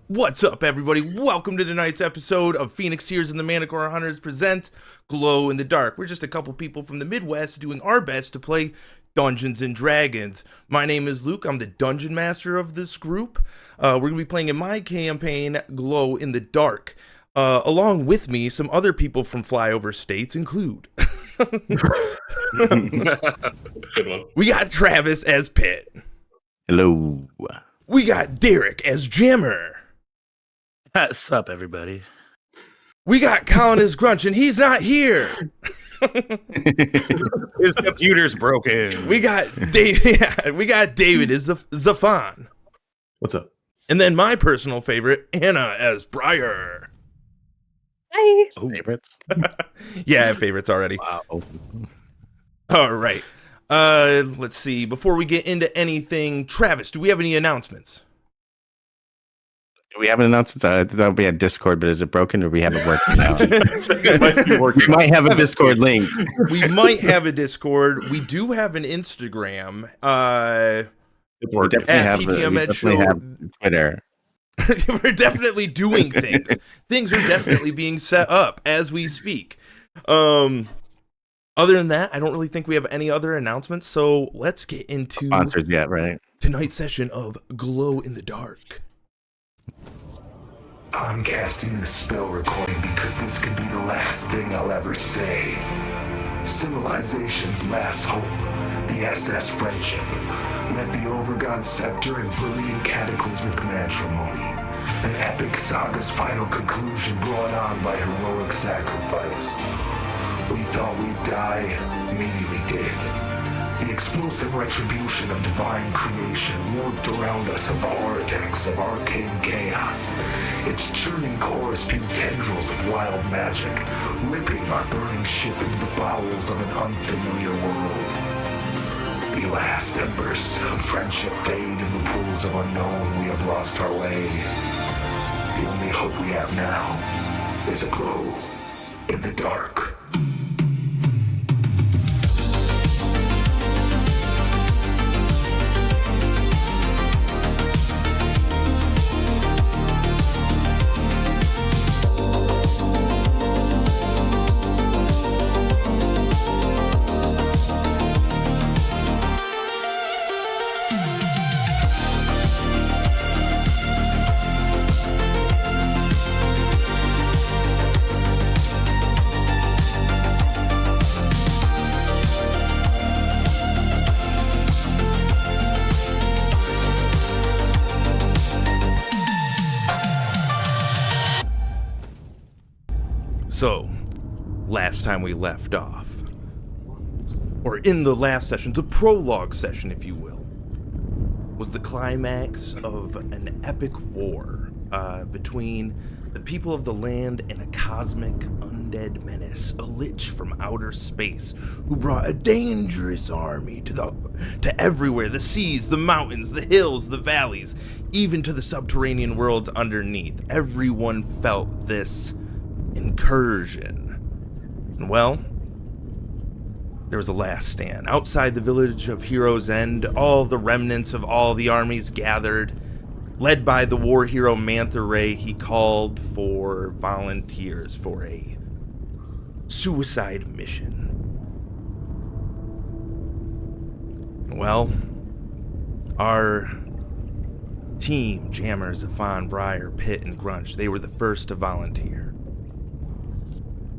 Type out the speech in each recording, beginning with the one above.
What's up, everybody? Welcome to tonight's episode of Phoenix Tears and the Manticore Hunters present Glow in the Dark. We're just a couple people from the Midwest doing our best to play Dungeons and Dragons. My name is Luke. I'm the Dungeon Master of this group. We're going to be playing in my campaign, Glow in the Dark. Along with me, some other people from flyover states include... Good one. We got Travis as Pitt. Hello. We got Derek as Jammer. What's up, everybody? We got Collin as Grunch, and he's not here. His computer's broken. We got David. Yeah, we got David as Zephon. What's up? And then my personal favorite, Anna as Briar. Hi. Oh, favorites? Yeah, I have favorites already. Wow. All right. Let's see. Before we get into anything, Travis, do we have any announcements? Do we have an announcement? I thought we had Discord, but is it broken or we have it working now? It might be working. We might have a Discord link. We might have a Discord. We do have an Instagram. It's We working. definitely At PTM have Twitter. We're definitely doing things. Things are definitely being set up as we speak. Other than that, I don't really think we have any other announcements. So let's get into Sponsors yet, right? tonight's session of Glow in the Dark. I'm casting this spell recording because this could be the last thing I'll ever say. Civilization's last hope, the SS Friendship, met the Overgod Scepter in brilliant cataclysmic matrimony. An epic saga's final conclusion brought on by heroic sacrifice. We thought we'd die, maybe we did. The explosive retribution of divine creation warped around us a vortex of arcane chaos. Its churning core spewed tendrils of wild magic, ripping our burning ship into the bowels of an unfamiliar world. The last embers of friendship fade in the pools of unknown. We have lost our way. The only hope we have now is a glow in the dark. So, last time we left off, or in the last session, the prologue session, if you will, was the climax of an epic war between the people of the land and a cosmic undead menace, a lich from outer space, who brought a dangerous army to everywhere, the seas, the mountains, the hills, the valleys, even to the subterranean worlds underneath. Everyone felt this incursion. And well, there was a last stand. Outside the village of Heroes End, all the remnants of all the armies gathered. Led by the war hero Mantha Ray, he called for volunteers for a suicide mission. Well, our team, Jammer, Zephon, Briar, Pitt, and Grunch, they were the first to volunteer.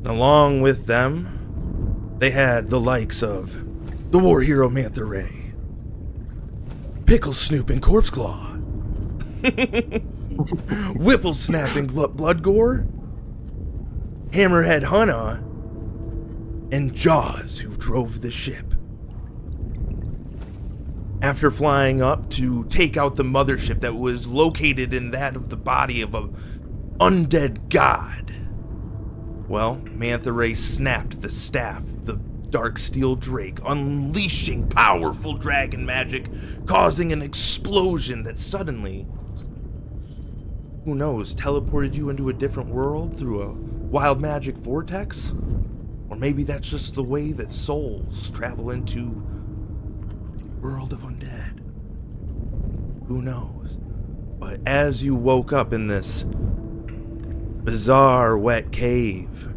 Along with them, they had the likes of the war hero Mantha Ray, Pickle Snoop and Corpse Claw, Whipple Snapping Blood Gore, Hammerhead Hunna, and Jaws, who drove the ship. After flying up to take out the mothership that was located in that of the body of a undead god, Well, Mantha Ray snapped the staff, the dark steel drake, unleashing powerful dragon magic, causing an explosion that suddenly, who knows, teleported you into a different world through a wild magic vortex? Or maybe that's just the way that souls travel into the world of undead. Who knows? But as you woke up in this bizarre wet cave,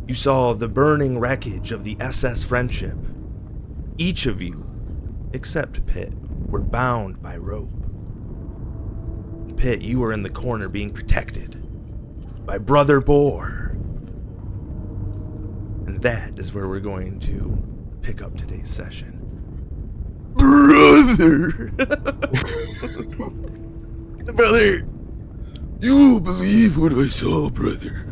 you saw the burning wreckage of the SS Friendship. Each of you, except Pitt, were bound by rope. Pitt, you were in the corner being protected by Brother Boar. And that is where we're going to pick up today's session. Brother! Brother! You won't believe what I saw, brother.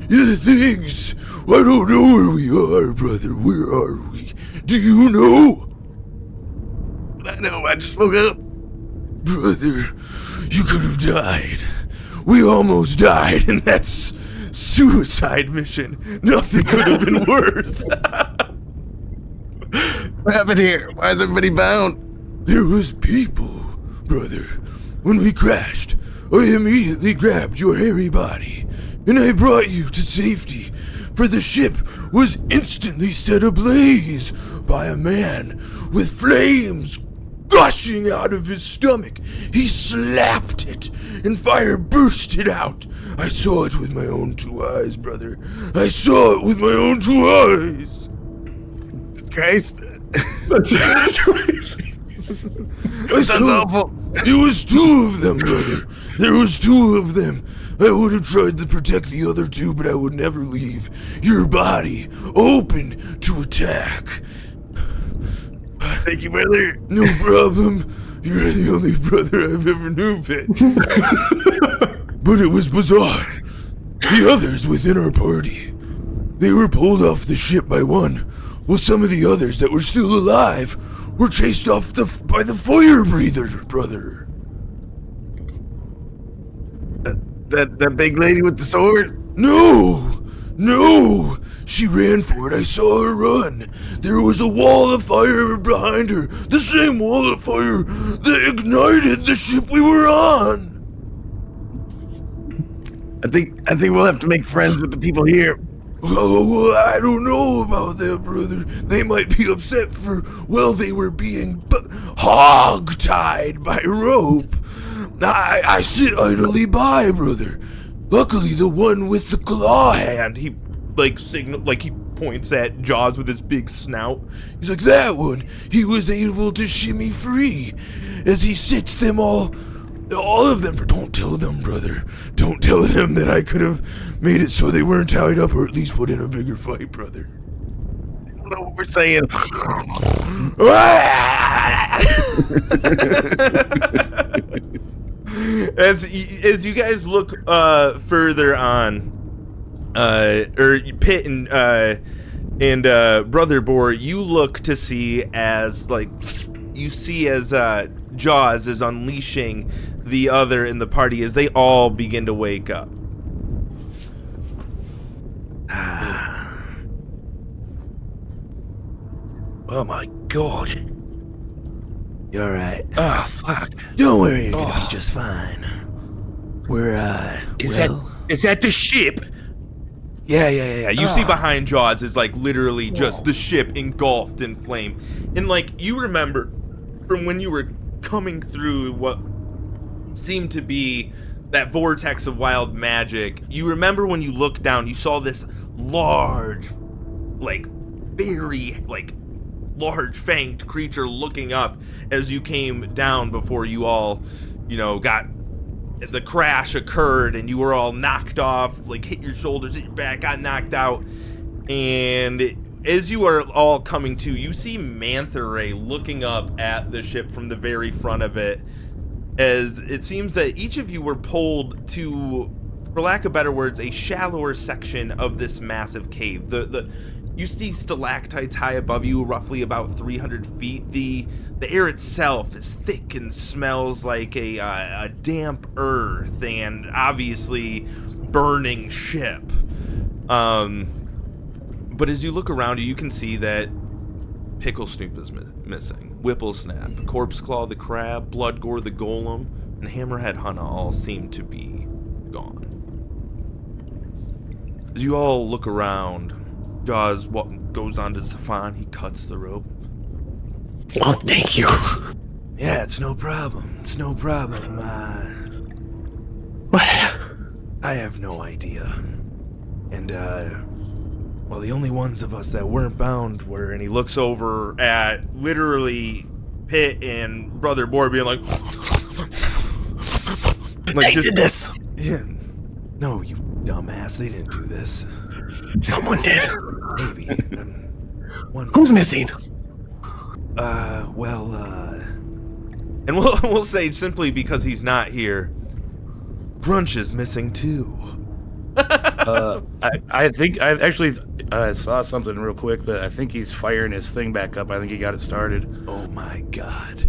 The things. I don't know where we are, brother. Where are we? Do you know? I know, I just woke up. Brother, you could have died. We almost died, and that's suicide mission. Nothing could have been worse. What happened here? Why is everybody bound? There was people, brother. When we crashed, I immediately grabbed your hairy body, and I brought you to safety, for the ship was instantly set ablaze by a man with flames gushing out of his stomach. He slapped it, and fire bursted out. I saw it with my own 2 eyes, brother. I saw it with my own 2 eyes. Christ. That's crazy. That sounds awful. There was 2 of them, brother. There was 2 of them. I would have tried to protect the other 2, but I would never leave your body open to attack. Thank you, brother. No problem. You're the only brother I've ever knew, Pit. But it was bizarre. The others within our party, they were pulled off the ship by one, while some of the others that were still alive were chased off by the fire breather, brother. That big lady with the sword? No! She ran for it. I saw her run. There was a wall of fire behind her. The same wall of fire that ignited the ship we were on. I think we'll have to make friends with the people here. Oh, I don't know about that, brother. They might be upset they were being hog-tied by rope. I sit idly by, brother. Luckily, the one with the claw hand, he, he points at Jaws with his big snout. He's like, that one, he was able to shimmy free as he sits them all of them. Don't tell them, brother. Don't tell them that I could have made it so they weren't tied up, or at least put in a bigger fight, brother. I don't know what we're saying. As you guys look further on, Pitt and Brother Boar, you look to see as Jaws is unleashing the other in the party as they all begin to wake up. Oh my God. You're right. Oh, fuck. Don't worry, you're gonna be just fine. We're, Is that the ship? Yeah. You see behind Jaws is literally just the ship engulfed in flame. And you remember from when you were coming through what seemed to be that vortex of wild magic, you remember when you looked down, you saw this large, very, large fanged creature looking up as you came down before you all, the crash occurred and you were all knocked off, hit your shoulders, hit your back, got knocked out. And as you are all coming to, you see Mantha Ray looking up at the ship from the very front of it, as it seems that each of you were pulled to, for lack of better words, a shallower section of this massive cave. You see stalactites high above you, roughly about 300 feet. The air itself is thick and smells like a damp earth and obviously burning ship. But as you look around you can see that Pickle Snoop is missing. Whipple Snap, Corpse Claw the Crab, Blood Gore the Golem, and Hammerhead Hunna all seem to be gone. As you all look around, Jaws goes on to Zephon. He cuts the rope. Oh, thank you. Yeah, it's no problem. It's no problem. What? I have no idea. And, well, the only ones of us that weren't bound were, and he looks over at literally Pitt and Brother Boar being like They did this. Yeah. No, you dumbass, they didn't do this. Someone did. Maybe. Who's missing? And we'll say simply because he's not here, Grunch is missing too. I think I actually saw something real quick that I think he's firing his thing back up. I think he got it started. Oh my god.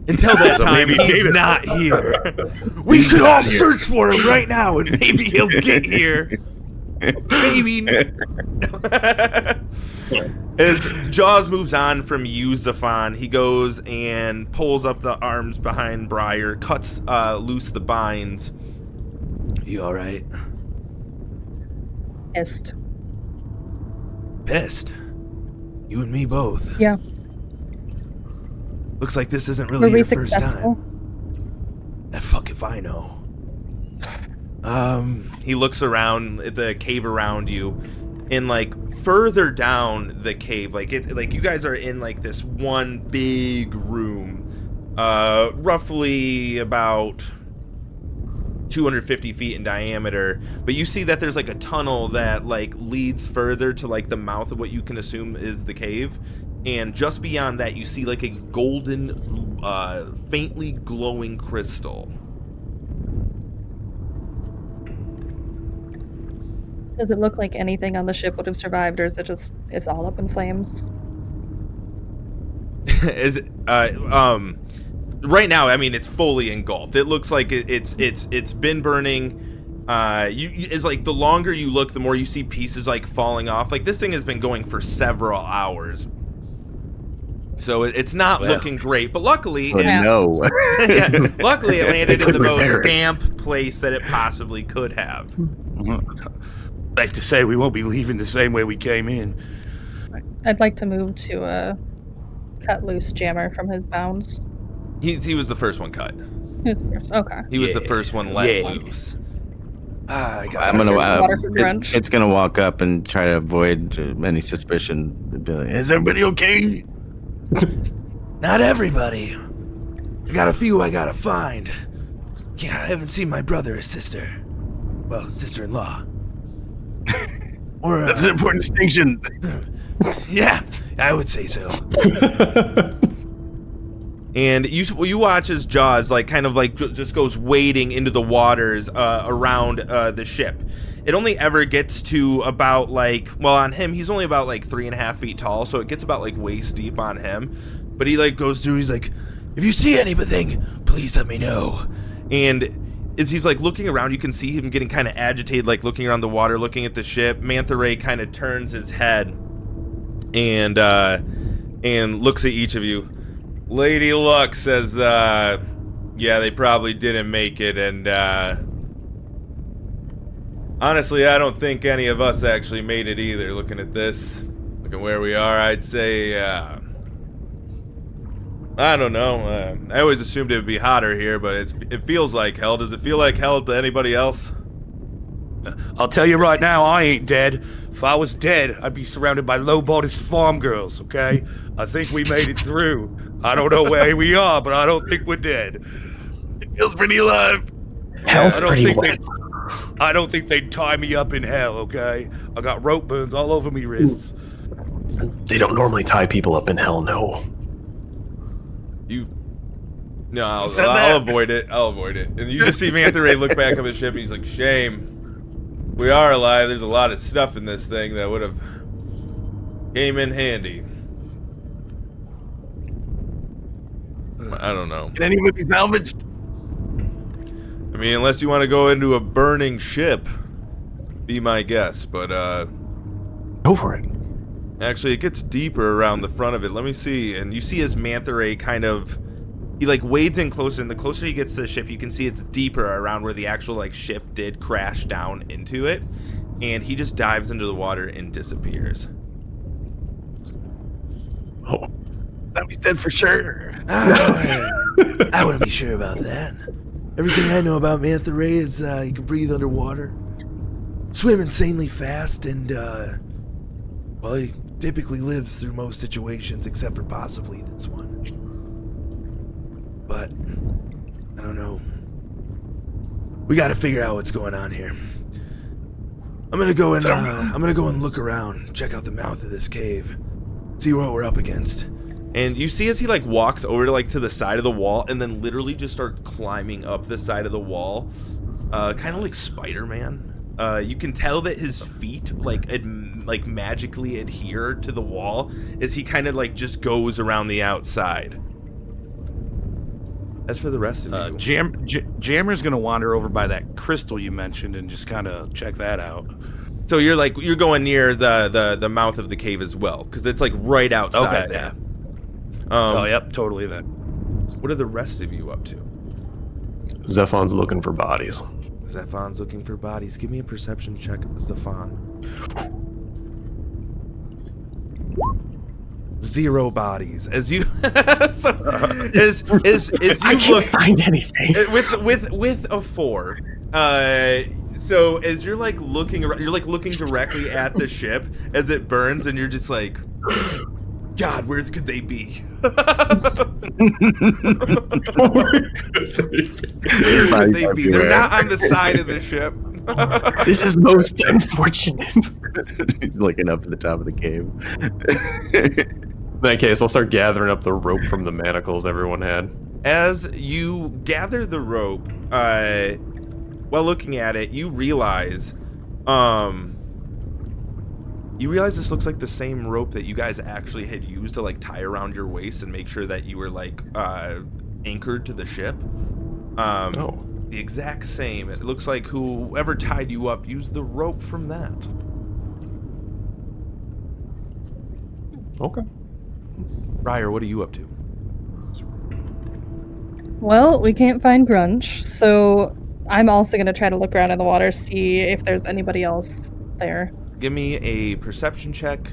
Until that So time, maybe he's David- not here. We should all search for him right now, and maybe he'll get here. Maybe. As Jaws moves on from you, Zephon, he goes and pulls up the arms behind Briar, cuts loose the binds. You alright? Pissed. Pissed? You and me both. Yeah. Looks like this isn't Were really we your first successful? time. Fuck if I know. He looks around at the cave around you, and like further down the cave, like you guys are in like this one big room, roughly about 250 feet in diameter, but you see that there's like a tunnel that like leads further to like the mouth of what you can assume is the cave, and just beyond that you see like a golden faintly glowing crystal. Does it look like anything on the ship would have survived, or is it just it's all up in flames? Is it, right now, I mean, it's fully engulfed. It looks like it's been burning. It's like the longer you look, the more you see pieces like falling off. Like this thing has been going for several hours, so it's not looking great. But luckily, No. yeah, luckily it landed in the most repair it. damp place that it possibly could have. Safe to say, we won't be leaving the same way we came in. I'd like to move to cut loose Jammer from his bounds. He was the first one cut. Who's first? Okay. He was the first one let Yeah. loose. I got I'm gonna. Water for Grunch. It's gonna walk up and try to avoid any suspicion. Be like, is everybody okay? Not everybody. I got a few I gotta find. Yeah, I haven't seen my brother or sister. Well, sister-in-law. Or That's an important distinction. yeah, I would say so. And you watch as Jaws like kind of like just goes wading into the waters around the ship. It only ever gets to about like, well, on him he's only about like 3.5 feet tall, so it gets about like waist deep on him. But he like goes through. He's like, if you see anything, please let me know. And as he's like looking around, you can see him getting kind of agitated, like looking around the water, looking at the ship. Manta Ray kind of turns his head and looks at each of you. Lady Luck says, yeah, they probably didn't make it, and honestly, I don't think any of us actually made it either. Looking at this, looking where we are, I'd say, I don't know. I always assumed it would be hotter here, but it feels like hell. Does it feel like hell to anybody else? I'll tell you right now, I ain't dead. If I was dead, I'd be surrounded by low-bodied farm girls, okay? I think we made it through. I don't know where we are, but I don't think we're dead. It feels pretty alive. Hell's I don't pretty think wet. I don't think they'd tie me up in hell, okay? I got rope burns all over me wrists. They don't normally tie people up in hell, no. No, I'll that? avoid it. I'll avoid it. And you just see Manta Ray look back up his ship, and he's like, shame. We are alive. There's a lot of stuff in this thing that would have came in handy. I don't know. Can anybody be salvaged? I mean, unless you want to go into a burning ship. be my guess, but Go for it. actually it gets deeper around the front of it. Let me see. And you see his manta ray kind of, he like wades in closer, and the closer he gets to the ship, you can see it's deeper around where the actual like ship did crash down into it. And he just dives into the water and disappears. Oh, that was dead for sure. I wouldn't be sure about that. Everything I know about manta ray is he can breathe underwater, swim insanely fast, and well, he typically lives through most situations except for possibly this one. But I don't know. We got to figure out what's going on here. I'm gonna go and look around, check out the mouth of this cave, see what we're up against. And you see as he like walks over to like to the side of the wall and then literally just start climbing up the side of the wall, kind of like Spider-Man. You can tell that his feet like magically adhere to the wall as he kind of like just goes around the outside. As for the rest of you, Jammer's gonna wander over by that crystal you mentioned and just kind of check that out. so you're going near the mouth of the cave as well, because it's like right outside there. Yeah. Oh, yep, totally then. What are the rest of you up to? Zephon's looking for bodies. Zephon's looking for bodies. Give me a perception check, Zephon. 0 bodies. As you as you look, Find anything. with a 4. So as you're like looking around, you're like looking directly at the ship as it burns, and you're just like, God, where could they be? Where could they be? They're not on the side of the ship. This is most unfortunate. He's looking up at the top of the cave. In that case, I'll start gathering up the rope from the manacles everyone had. As you gather the rope, while looking at it, you realize this looks like the same rope that you guys actually had used to like tie around your waist and make sure that you were like anchored to the ship. Oh. The exact same. It looks like whoever tied you up used the rope from that. Okay. Briar, what are you up to? Well, we can't find Grunch, so I'm also going to try to look around in the water, see if there's anybody else there. Give me a perception check.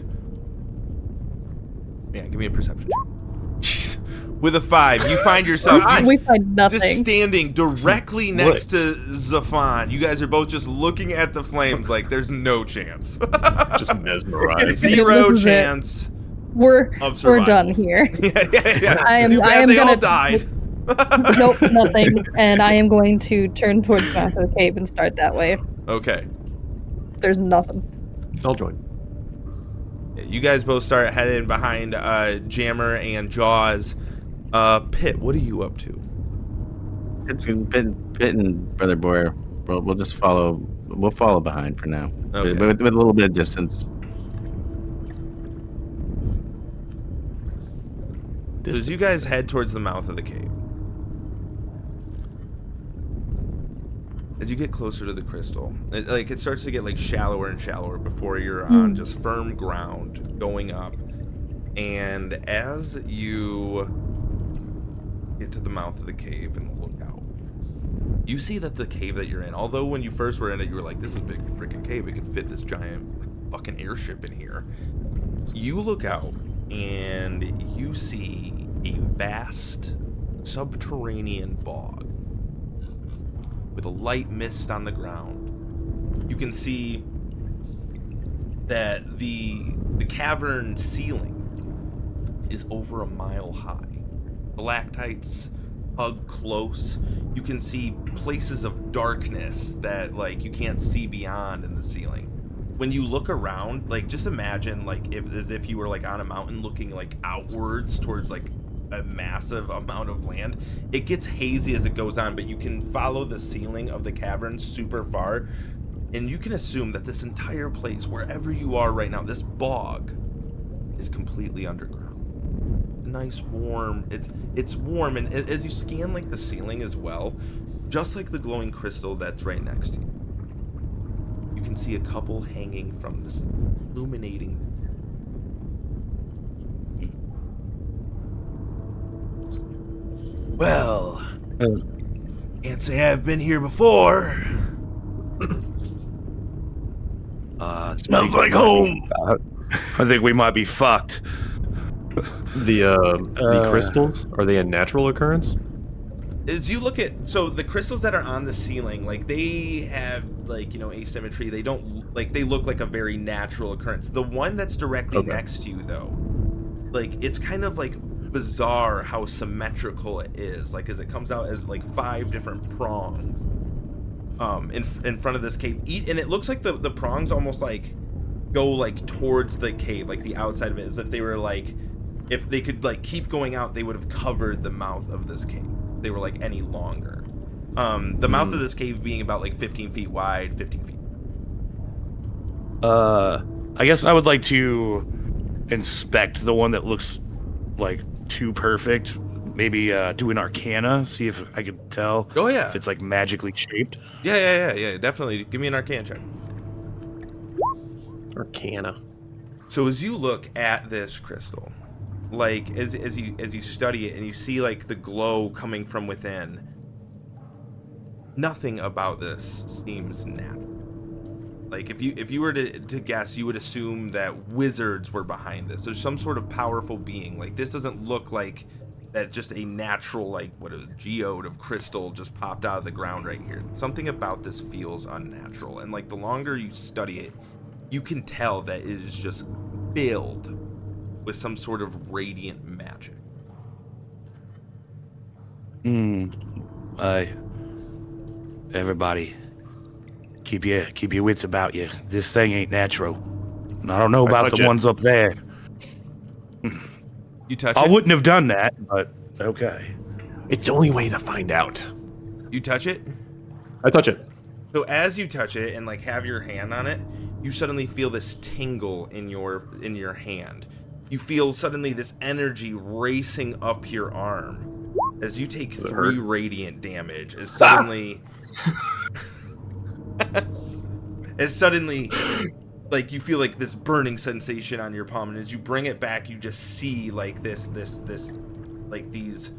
Yeah, give me a perception check. Jeez. With a 5, you find yourself We find nothing. just standing directly next to Zephon. You guys are both just looking at the flames like there's no chance. Just mesmerized. 0 This is it. chance. We're survival. done here. Yeah. I am- Too I bad am they all gonna- died. Nope, nothing. And I am going to turn towards the mouth of the cave and start that way. Okay. There's nothing. I'll join. You guys both start heading behind Jammer and Jaws. Pit, what are you up to? It's bitten, Brother Boyer. We'll just follow. We'll follow behind for now. Okay. With a little bit of distance. As you guys head towards the mouth of the cave, as you get closer to the crystal, it starts to get like shallower and shallower before you're on just firm ground going up. And as you get to the mouth of the cave and look out, you see that the cave that you're in, although when you first were in it, you were like, this is a big freaking cave. It could fit this giant fucking airship in here. You look out and you see a vast subterranean bog with a light mist on the ground. You can see that the cavern ceiling is over a mile high. Stalactites hug close. You can see places of darkness that like you can't see beyond in the ceiling. When you look around, like just imagine like as if you were like on a mountain looking like outwards towards like a massive amount of land. It gets hazy as it goes on, but you can follow the ceiling of the cavern super far, and you can assume that this entire place, wherever you are right now, this bog is completely underground. Nice warm, it's warm, and as you scan like the ceiling as well, just like the glowing crystal that's right next to you, you can see a couple hanging from this illuminating. Well, can't say I've been here before. Smells like home. I think we might be fucked. The crystals, are they a natural occurrence? As you look at, so the crystals that are on the ceiling, like they have like, asymmetry. They don't like, they look like a very natural occurrence. The one that's directly next to you though, like it's kind of like bizarre how symmetrical it is, like as it comes out as like 5 different prongs in front of this cave, and it looks like the prongs almost like go like towards the cave, like the outside of it, as if they were like, if they could like keep going out, they would have covered the mouth of this cave. They were like any longer. The mouth of this cave being about like 15 feet wide, 15 feet. I guess I would like to inspect the one that looks like too perfect. Maybe do an arcana, see if I can tell. Oh yeah. If it's like magically shaped. Yeah, definitely. Give me an arcana check. Arcana. So as you look at this crystal, like as you study it and you see like the glow coming from within, nothing about this seems natural. Like if you were to guess, you would assume that wizards were behind this. There's some sort of powerful being. Like this doesn't look like that just a natural, like what a geode of crystal just popped out of the ground right here. Something about this feels unnatural, and like the longer you study it, you can tell that it is just filled with some sort of radiant magic. Everybody, keep your wits about you. This thing ain't natural. And I don't know about the ones up there. You touch it? I wouldn't have done that, but okay. It's the only way to find out. You touch it? I touch it. So as you touch it and like have your hand on it, you suddenly feel this tingle in your hand. You feel suddenly this energy racing up your arm as you take 3 radiant damage. As suddenly, like you feel like this burning sensation on your palm, and as you bring it back, you just see like this, like these,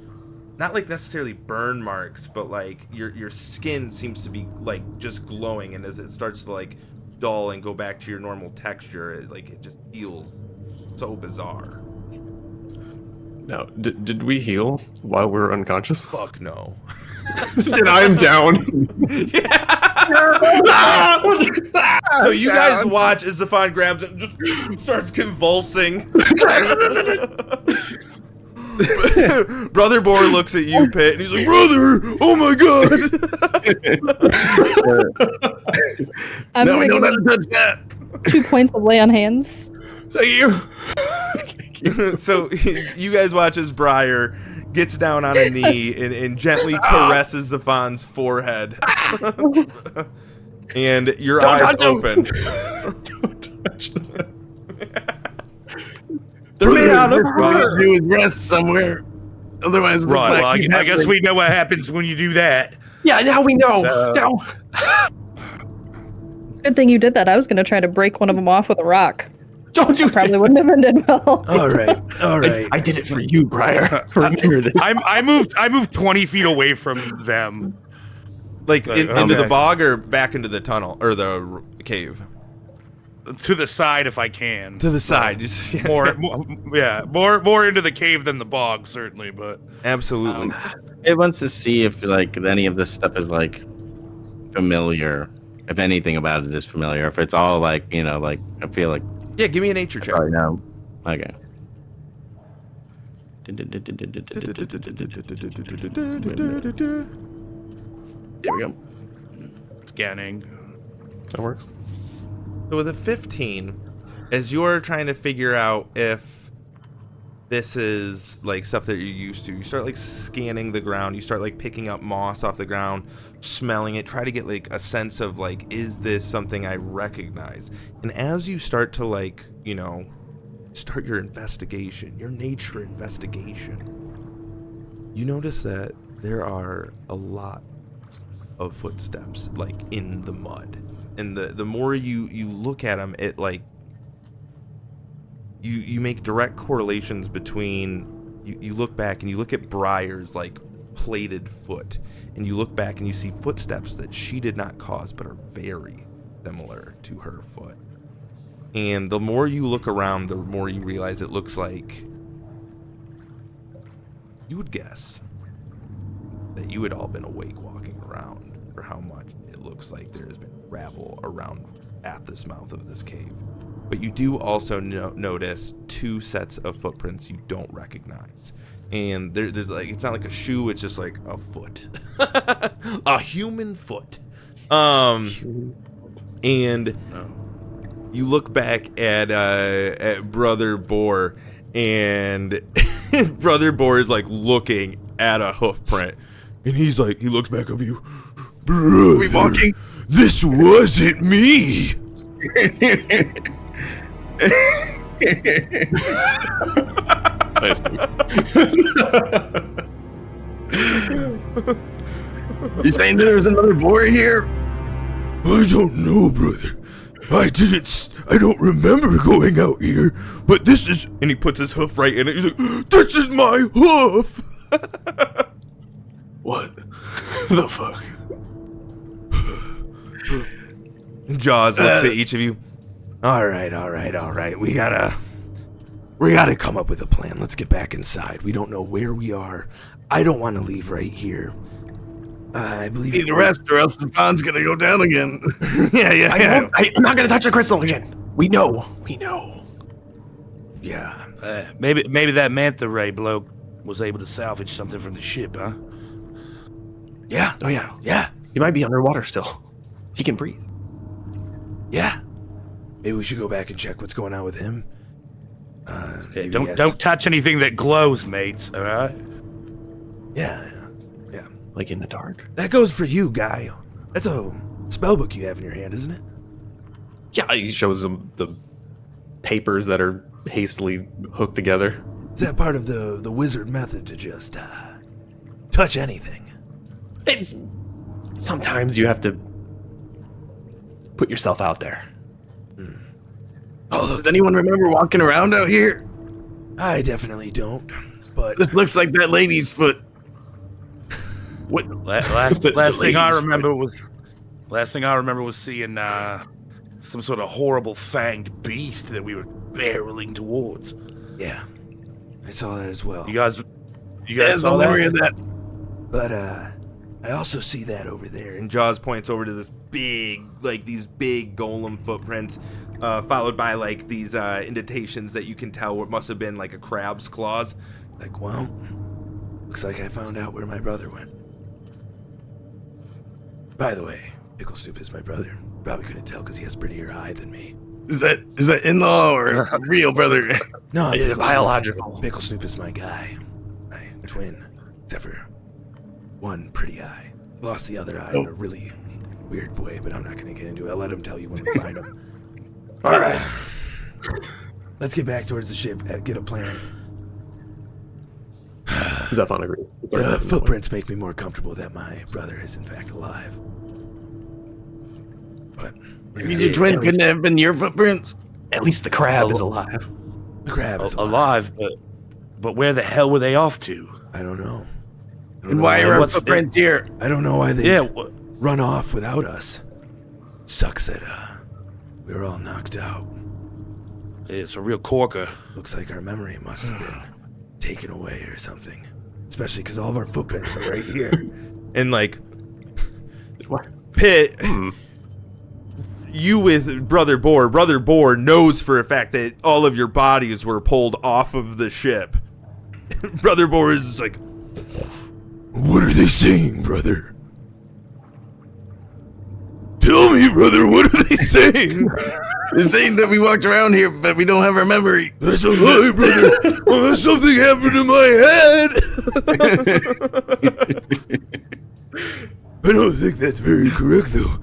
not like necessarily burn marks, but like your skin seems to be like just glowing, and as it starts to like dull and go back to your normal texture, it just feels so bizarre. Now, did we heal while we were unconscious? Fuck no. Then I'm down. So you guys watch as Zephon grabs it and just starts convulsing. Brother Boar looks at you, Pit, and he's like, "Brother, oh my god!" I'm No, we gonna don't give have him to touch that. 2 points of lay on hands. Thank you. So you guys watch as Briar gets down on a knee and gently caresses Zephon's forehead. And your Don't eyes touch him. open. Don't touch them. They're made out of All we do is rest somewhere. Otherwise, this Right, might well, keep I guess happening. we know what happens when you do that. Yeah, now we know. So- Now. Good thing you did that. I was gonna try to break one of them off with a rock. Don't you Probably wouldn't have ended well. All right. I did it for you, Briar. Remember this. I moved 20 feet away from them. Like into the Okay. bog or back into the tunnel or the cave? To the side if I can. To the side. Just, more into the cave than the bog, certainly, but Absolutely. It wants to see if like any of this stuff is like familiar. If anything about it is familiar. If it's all like, like I feel like Yeah, give me a nature check. probably no. Okay. There we go. scanning. That works. So with a 15, as you're trying to figure out if this is like stuff that you're used to, you start like scanning the ground, you start like picking up moss off the ground, smelling it, try to get like a sense of like, is this something I recognize? And as you start to like, start your investigation, your nature investigation, you notice that there are a lot of footsteps, like in the mud. And the more you look at them, it like you make direct correlations between you look back and you look at Briar's like plated foot, and you look back and you see footsteps that she did not cause but are very similar to her foot. And the more you look around, the more you realize it looks like you would guess that you had all been awake walking around, for how much it looks like there has been gravel around at this mouth of this cave. But you do also notice 2 sets of footprints you don't recognize. And there's like, it's not like a shoe, it's just like a foot. A human foot. And you look back at Brother Boar, and Brother Boar is like looking at a hoof print, and he's like, he looks back at you. Brother, we walking? This wasn't me. Nice. You saying there was another boar here? I don't know, brother. I don't remember going out here, but this is, and he puts his hoof right in it. He's like, this is my hoof. What the fuck? And Jaws looks at each of you. All right. We gotta come up with a plan. Let's get back inside. We don't know where we are. I don't want to leave right here. I believe Need to rest, or else Zephon's gonna go down again. Yeah. I'm not gonna touch a crystal again. We know. Yeah. Maybe that manta ray bloke was able to salvage something from the ship, huh? Yeah. Oh yeah. Yeah. He might be underwater still. He can breathe. Yeah. Maybe we should go back and check what's going on with him. Hey, don't touch anything that glows, mates. All right. Yeah. Like in the dark. That goes for you, guy. That's a spell book you have in your hand, isn't it? Yeah, he shows them the papers that are hastily hooked together. Is that part of the wizard method to just touch anything? It's sometimes you have to put yourself out there. Oh, look, Does anyone remember walking around out here? I definitely don't. But This looks like that lady's foot. What? Last The thing I ladies' remember was seeing some sort of horrible fanged beast that we were barreling towards. yeah, I saw that as well. You guys There's saw no that? memory of that. But I also see that over there. And Jaws points over to this these big golem footprints, followed by like these indentations that you can tell what must have been like a crab's claws. Like, well, looks like I found out where my brother went. By the way, Pickle Soup is my brother. Probably couldn't tell because he has prettier eye than me. Is that in-law or real brother? No, Pickle biological. Snoop. Pickle Snoop is my guy. My twin. Except for one pretty eye. Lost the other eye in a really weird way, but I'm not going to get into it. I'll let him tell you when we find him. All right. Let's get back towards the ship and get a plan. Zephon agrees. The footprints make me more comfortable that my brother is in fact alive. But Means your twin couldn't have been your footprints? At least the crab is alive. the crab is Alive, but where the hell were they off to? I don't know. And why are our what's- footprints here? I don't know why they Yeah, run off without us. Sucks that we were all knocked out. it's a real corker. Looks like our memory must have been taken away or something. Especially because all of our footprints are right here. And like, What? Pitt, you with Brother Boar knows for a fact that all of your bodies were pulled off of the ship. Brother Boar is just like, what are they saying, brother? Tell me, brother, what are they saying? They're saying that we walked around here, but we don't have our memory. That's a lie, brother. Unless something happened in my head. I don't think that's very correct, though.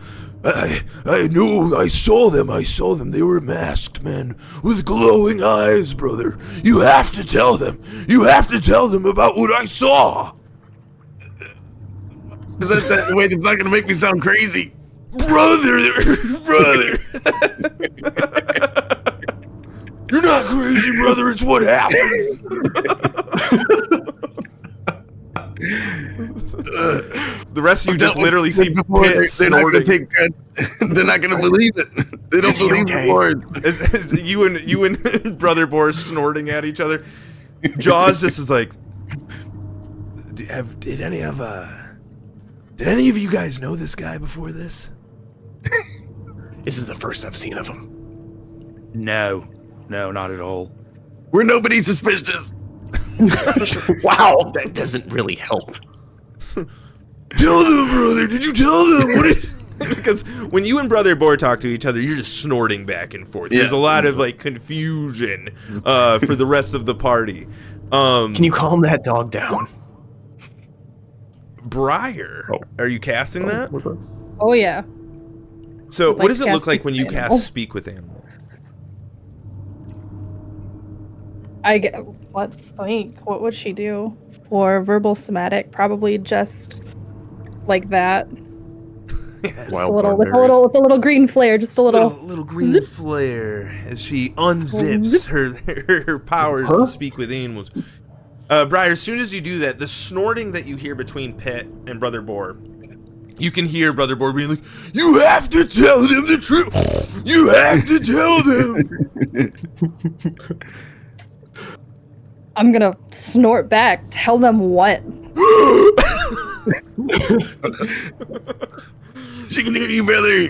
I know, I saw them. They were masked men with glowing eyes, brother. You have to tell them. You have to tell them about what I saw. Is that way that's not gonna make me sound crazy? Brother! You're not crazy, brother. It's what happened. The rest of you just literally see Pitt they're not gonna snorting. take credit. They're not gonna believe it. They don't believe the word. As you and Brother Boar snorting at each other. Jaws just is like, did any of you guys know this guy before this? This is the first I've seen of him. No, not at all. We're nobody suspicious. Wow, that doesn't really help. Tell them, brother. Did you tell them? Because when you and Brother Boar talk to each other, you're just snorting back and forth. There's a lot of like confusion for the rest of the party. Can you calm that dog down? Briar, are you casting that? Oh yeah. So, Like what does it look cast like when you with animal. cast Speak with Animal? Let's think. What would she do for verbal somatic? Probably just like that. Just Wild a little with barbarian. a little green flare, just a Little green flare as she unzips her powers to speak with animals. Briar, as soon as you do that, the snorting that you hear between Pitt and Brother Boar, you can hear Brother Boar being like, "You have to tell them the truth. You have to tell them." I'm gonna snort back. Tell them what? She can hear you, brother.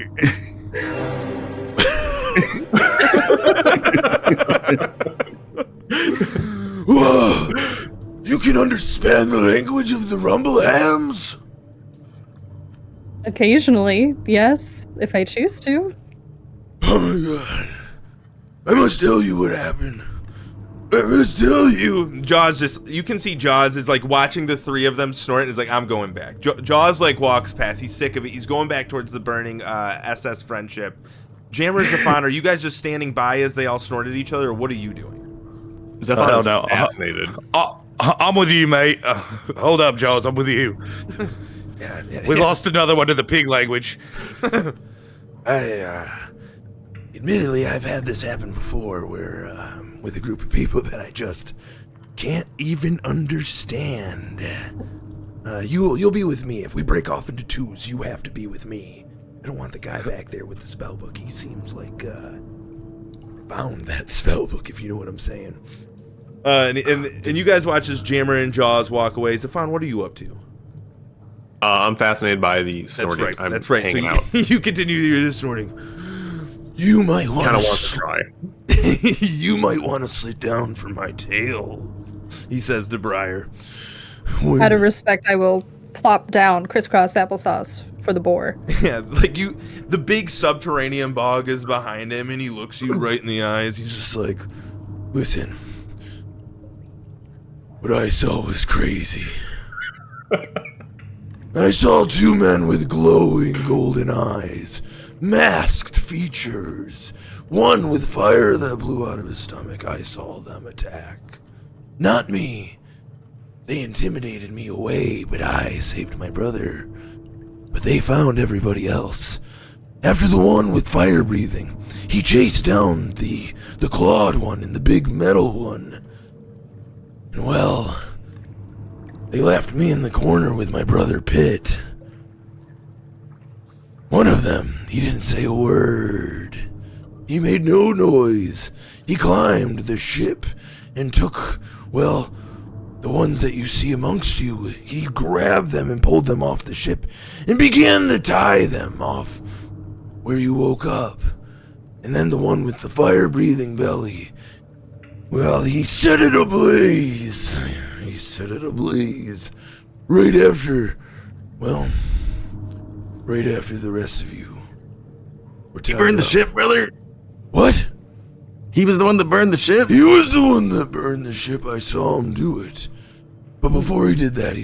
Whoa. You can understand the language of the rumble hams? Occasionally, yes, if I choose to. Oh my god. I must tell you what happened. I must tell you. Jaws you can see Jaws is like watching the three of them snort and is like, I'm going back. Jaws like walks past. He's sick of it. He's going back towards the burning SS Friendship. Jammer and Zephon, are you guys just standing by as they all snort at each other, or what are you doing? Zephon is fascinated. I'm with you, mate. Hold up, Jaws. I'm with you. We lost another one to the pig language. Admittedly, I've had this happen before where, with a group of people that I just can't even understand. You'll be with me. If we break off into twos, you have to be with me. I don't want the guy back there with the spell book. He seems like, found that spell book, if you know what I'm saying. And you guys watch as Jammer and Jaws walk away. Zephon, what are you up to? I'm fascinated by the snorting. That's right. Hanging So out. you continue to hear this snorting. You might want Kind of want to try. You might want to sit down for my tail, he says to Briar. Out of respect, I will plop down crisscross applesauce for the boar. Yeah, like the big subterranean bog is behind him, and he looks you right in the eyes. He's just like, listen, what I saw was crazy. I saw two men with glowing golden eyes, masked features, one with fire that blew out of his stomach. I saw them attack. Not me. They intimidated me away, but I saved my brother. But they found everybody else. After the one with fire breathing, he chased down the clawed one and the big metal one. And well, they left me in the corner with my brother Pitt. One of them, he didn't say a word. He made no noise. He climbed the ship and took, well, the ones that you see amongst you. He grabbed them and pulled them off the ship and began to tie them off where you woke up. And then the one with the fire-breathing belly, well, he set it ablaze. He set it ablaze right after the rest of you were He tied burned the up. ship, brother. What? He was the one that burned the ship. He was the one that burned the ship. I saw him do it. But before he did that,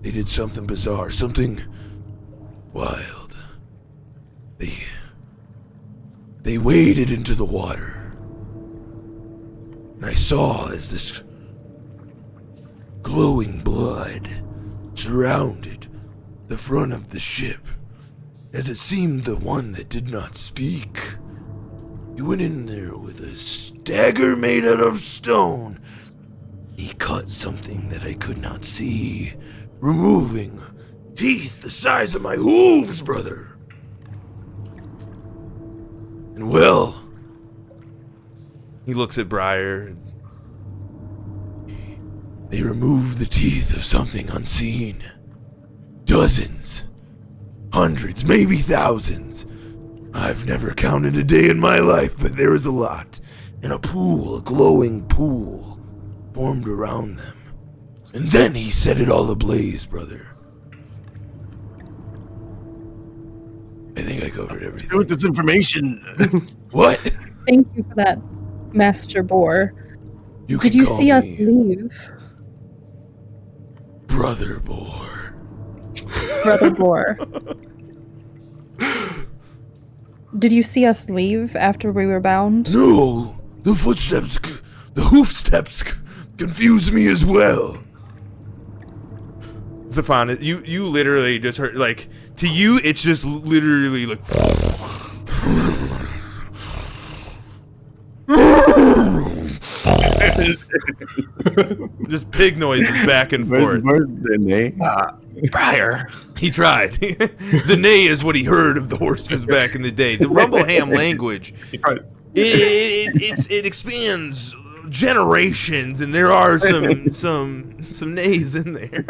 they did something bizarre, something wild. They waded into the water. And I saw as this glowing blood surrounded the front of the ship, as it seemed the one that did not speak. He went in there with a dagger made out of stone. He cut something that I could not see, removing teeth the size of my hooves, brother. And well, he looks at Briar. They removed the teeth of something unseen. Dozens, hundreds, maybe thousands. I've never counted a day in my life, but there was a lot. And a pool, a glowing pool, formed around them. And then he set it all ablaze, brother. I think I covered everything. With this information. What? Thank you for that, Master Boar. You Did can you call see us me leave? Brother Boar. Brother Boar. Did you see us leave after we were bound? No, the footsteps, the hoof steps confused me as well. Zephon, you literally just heard, like, to you, it's just literally like... just pig noises back and forth. Briar. He tried. The neigh is what he heard of the horses back in the day. The Rumbleham language, it expands generations, and there are some neighs in there.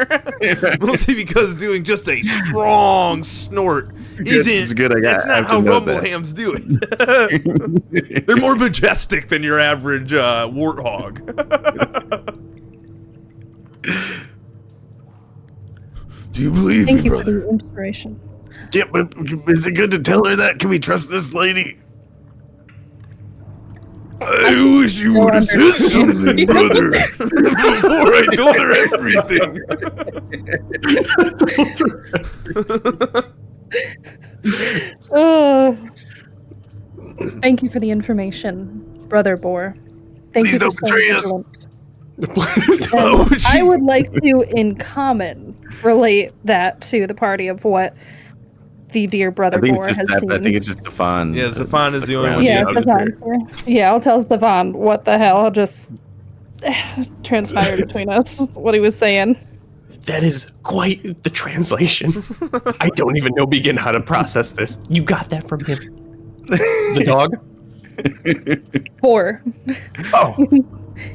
Mostly because doing just a strong snort It's good. That's not how Rumblehams do it. They're more majestic than your average warthog. Do you believe Thank me, you for brother? the inspiration. Yeah, but is it good to tell her that? Can we trust this lady? I wish you would have said something, brother, before I told her everything. Oh. Thank you for the information, Brother Boar. Thank Please you for don't betray staying us. vigilant. Oh, And I would like to, in common, relate that to the party of what the dear Brother I think Boar it's has just seen. I think it's just Zephon. Yeah, Zephon is the only one. Yeah, Yeah, Stefan. Yeah, I'll tell Stefan what the hell just transpired between us. What he was saying. That is quite the translation. I don't even know how to process this. You got that from him. The dog? Boar. Oh,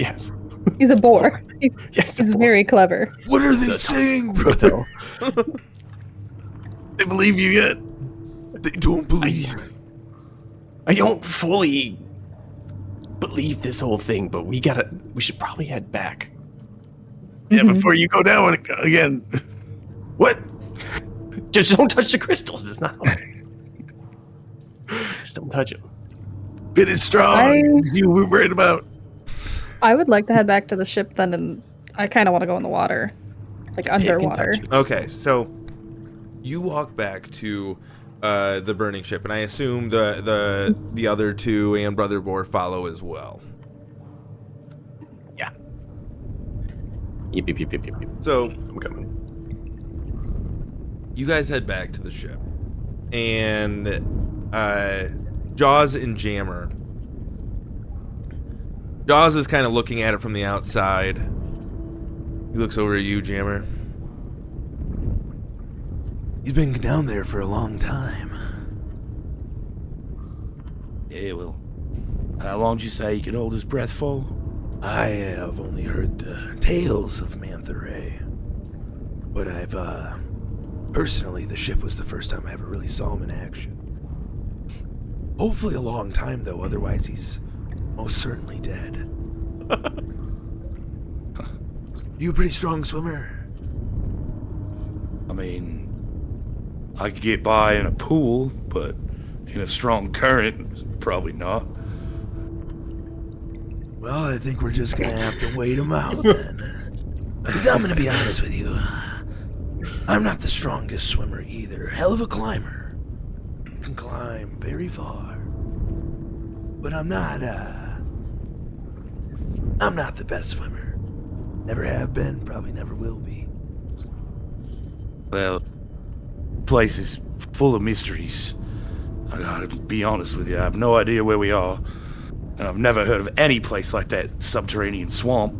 yes. He's a boar. Yes. He's very clever. What are they saying, brother? They believe you yet? They don't believe me. I don't fully believe this whole thing, but we should probably head back. Yeah, before you go down again. What? Just don't touch the crystals. It's not. Just don't touch them. Bit is strong. You were worried about. I would like to head back to the ship then, and I kind of want to go in the water. Like underwater. Okay, so you walk back to the burning ship, and I assume the other two and Brother Boar follow as well. Yeah. Yep. So I'm coming. you guys head back to the ship, and Jaws and Jammer. Jaws is kind of looking at it from the outside. He looks over at you, Jammer. He's been down there for a long time. Yeah, well, how long did you say he could hold his breath for? I have only heard tales of Mantha Ray, but I've personally, the ship was the first time I ever really saw him in action. Hopefully a long time, though, otherwise he's most certainly dead. You a pretty strong swimmer? I mean, I could get by in a pool, but in a strong current, probably not. Well, I think we're just gonna have to wait him out then. Because I'm gonna be honest with you, I'm not the strongest swimmer either. Hell of a climber. Can climb very far. But I'm not the best swimmer. Never have been, probably never will be. Well, place is full of mysteries. I gotta be honest with you, I have no idea where we are. And I've never heard of any place like that subterranean swamp.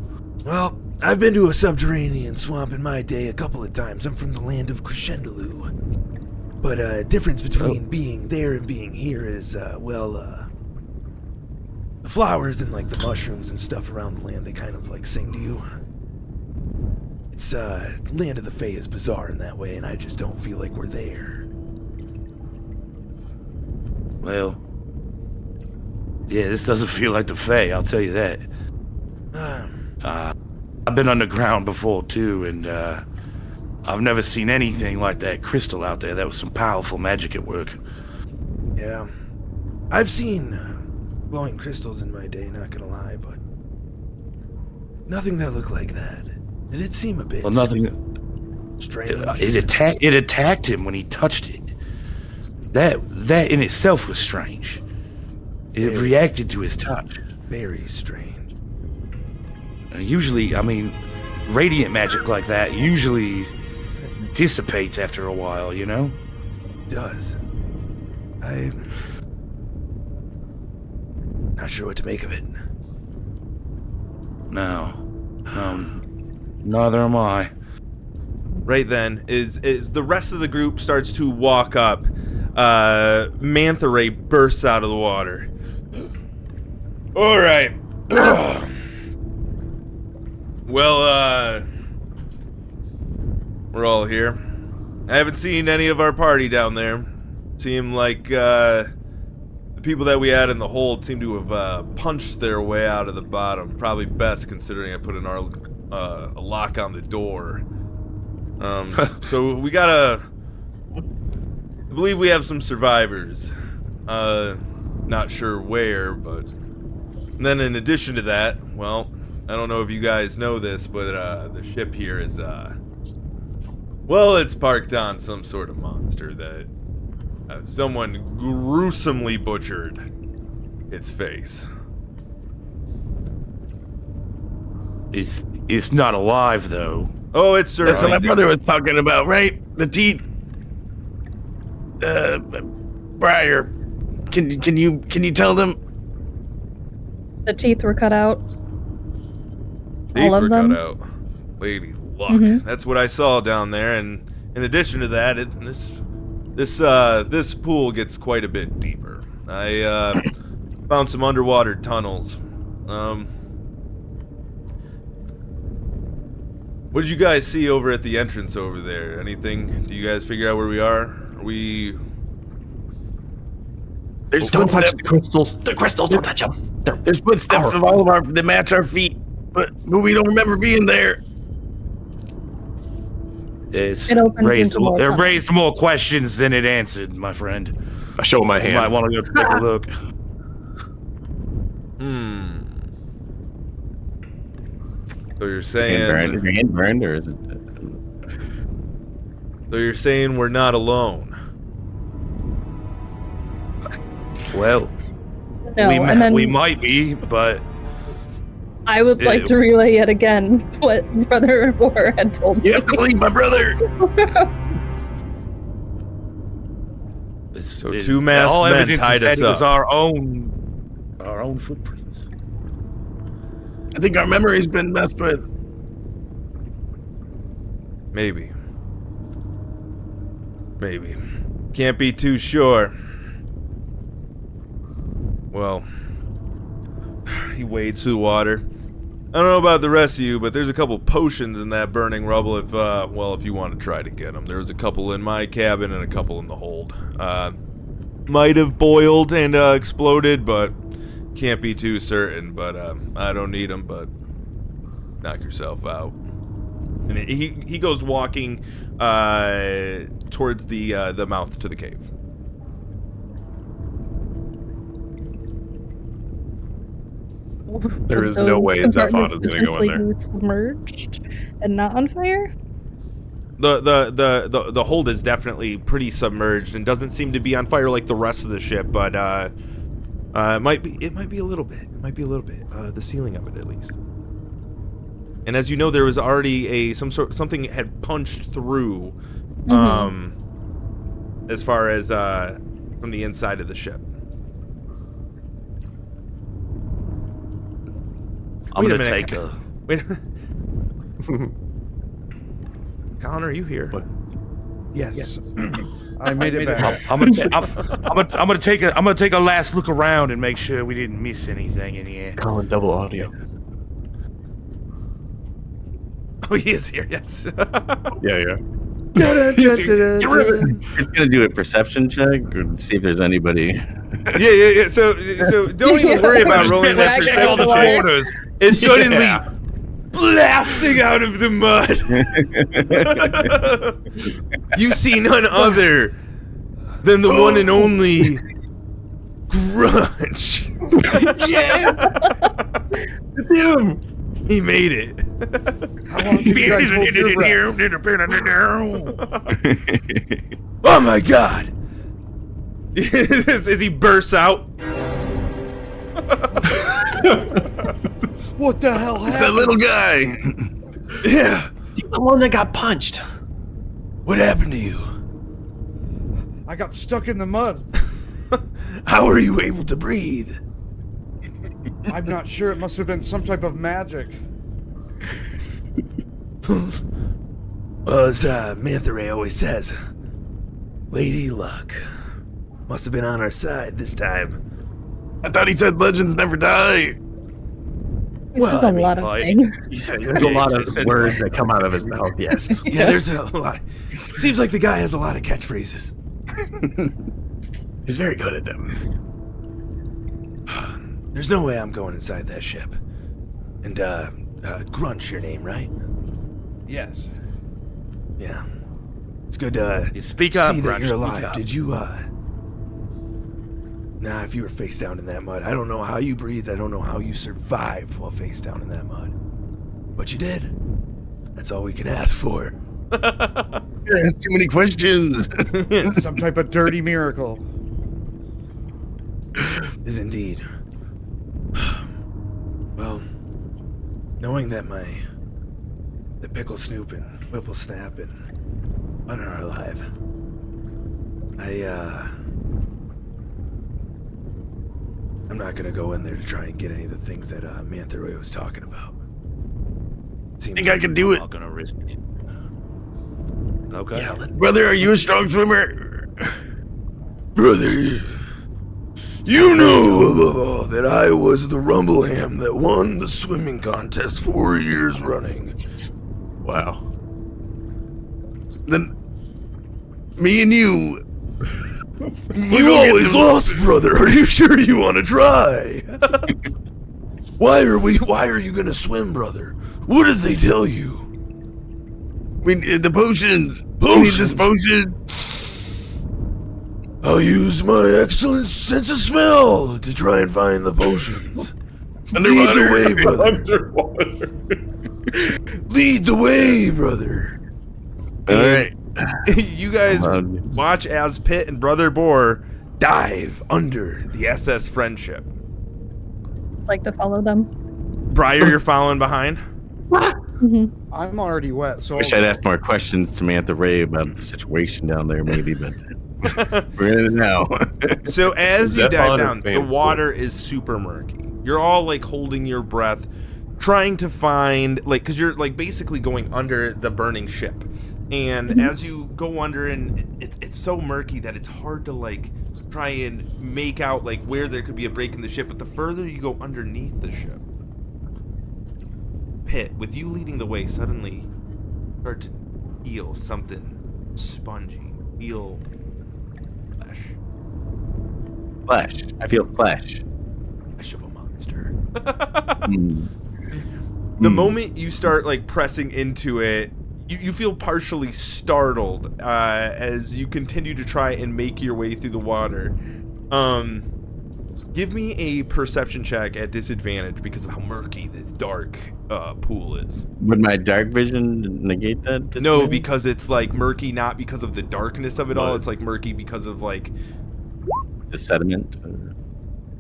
Well, I've been to a subterranean swamp in my day a couple of times. I'm from the land of Crescendoloo. But difference between being there and being here is, the flowers and like the mushrooms and stuff around the land, they kind of like sing to you. It's, land of the Fae is bizarre in that way, and I just don't feel like we're there. Well, yeah, this doesn't feel like the Fae, I'll tell you that. I've been underground before, too, and I've never seen anything like that crystal out there. That was some powerful magic at work. Yeah. I've seen glowing crystals in my day, not gonna lie, but nothing that looked like that. It did seem a bit strange. It attacked him when he touched it. That in itself was strange. It reacted to his touch. Very strange. Usually, I mean, radiant magic like that usually dissipates after a while, you know? It does. I'm not sure what to make of it. No, neither am I. Right then, is the rest of the group starts to walk up, Mantha Ray bursts out of the water. All right. Well, we're all here. I haven't seen any of our party down there. Seem like the people that we had in the hold seem to have punched their way out of the bottom. Probably best considering I put a lock on the door. So we gotta. I believe we have some survivors. Not sure where, but. And then in addition to that, well, I don't know if you guys know this, but the ship here is, well, it's parked on some sort of monster that someone gruesomely butchered its face. It's not alive though. Oh, it's certainly. That's what my brother was talking about, right? The teeth. Briar, can you tell them? The teeth were cut out. Teeth all of were them. cut out. Lady luck. Mhm. That's what I saw down there, and in addition to that, this pool gets quite a bit deeper. I found some underwater tunnels. What did you guys see over at the entrance over there? Anything? Do you guys figure out where we are? Are we? There's Don't touch footsteps. the crystals. The crystals, don't touch them. There's footsteps of all of our that match our feet, but we don't remember being there. It's It opens raised into more tunnels. raised more questions than it answered, my friend. I show my You might hand. want to go take a look. So you're saying? Your hand burned, or is it? So you're saying we're not alone? Well, No, and then we might be, but I would like to relay yet again what Brother War had told me. You have to believe my brother. So two masked all men evidence tied is us that it was up. our own footprints. I think our memory's been messed with. Maybe. Can't be too sure. Well, he wades through the water. I don't know about the rest of you, but there's a couple potions in that burning rubble if you want to try to get them. There was a couple in my cabin and a couple in the hold. Might have boiled and exploded, but can't be too certain. But I don't need them, but knock yourself out. And he goes walking towards the mouth to the cave. There is no way Zephon is going to go in there. Submerged and not on fire. The hold is definitely pretty submerged and doesn't seem to be on fire like the rest of the ship, but it might be a little bit. The ceiling of it at least. And as you know, there was already something had punched through as far as from the inside of the ship. I'm Wait a gonna minute. take a. Wait. Collin, are you here? What? Yes. I made it back. I'm gonna take a last look around and make sure we didn't miss anything in here. Collin, double audio. Oh, he is here. Yes. Yeah. It's gonna do a perception check or see if there's anybody. Yeah. So don't even worry about rolling that Let's check all the perception check. corners. It's suddenly blasting out of the mud. You see none other than the one and only Grunch. It's him. He made it. How long did you guys hold your breath? Oh my god! As he bursts out. What the hell It's that happened? little guy. Yeah. The one that got punched. What happened to you? I got stuck in the mud. How are you able to breathe? I'm not sure. It must have been some type of magic. Well, as Manta Ray always says, Lady Luck must have been on our side this time. I thought he said legends never die. He says I a mean, lot of like- things. He said there's a lot of words that come out of his mouth. Yes. Yeah, there's a lot. Seems like the guy has a lot of catchphrases. He's very good at them. There's no way I'm going inside that ship. And, Grunch, your name, right? Yes. Yeah. It's good to You speak up, see that Grunch, you're speak alive. up. Did you, Nah, if you were face down in that mud, I don't know how you breathed. I don't know how you survived while face down in that mud. But you did. That's all we can ask for. There's too many questions. Some type of dirty miracle. Is indeed. Well, knowing that the pickle snooping, whipple snapping, one are alive, I'm not gonna go in there to try and get any of the things that Manta Ray was talking about. I think I can do I'm it. not gonna risk it. Okay. Yeah. Brother, are you a strong swimmer? Brother, you know above all that I was the Rumbleham that won the swimming contest 4 years running. Wow. Then me and you. You always lost, brother. Are you sure you want to try? Why are you gonna swim, brother? What did they tell you? We need the potions. We need Potions? this potion. I'll use my excellent sense of smell to try and find the potions. Underwater. Lead the way, brother. Lead the way, brother. All right. You guys watch as Pitt and Brother Boar dive under the SS Friendship. Like to follow them. Briar, you're following behind? I'm already wet, so Wish I'd asked more questions to Manta Ray about the situation down there, maybe, but we're in it now. So as you Zephon dive or down, the Fan? water is super murky. You're all like holding your breath, trying to find because you're like basically going under the burning ship. And as you go under, and it's so murky that it's hard to like try and make out like where there could be a break in the ship. But the further you go underneath the ship, Pitt, with you leading the way, suddenly start to feel something spongy. Feel flesh. Flesh. I feel flesh. Flesh of a monster. Mm. The moment you start like pressing into it, you feel partially startled as you continue to try and make your way through the water. Give me a perception check at disadvantage because of how murky this dark pool is. Would my dark vision negate that? No, because it's like murky, not because of the darkness of it all. Right. It's like murky because of like The sediment?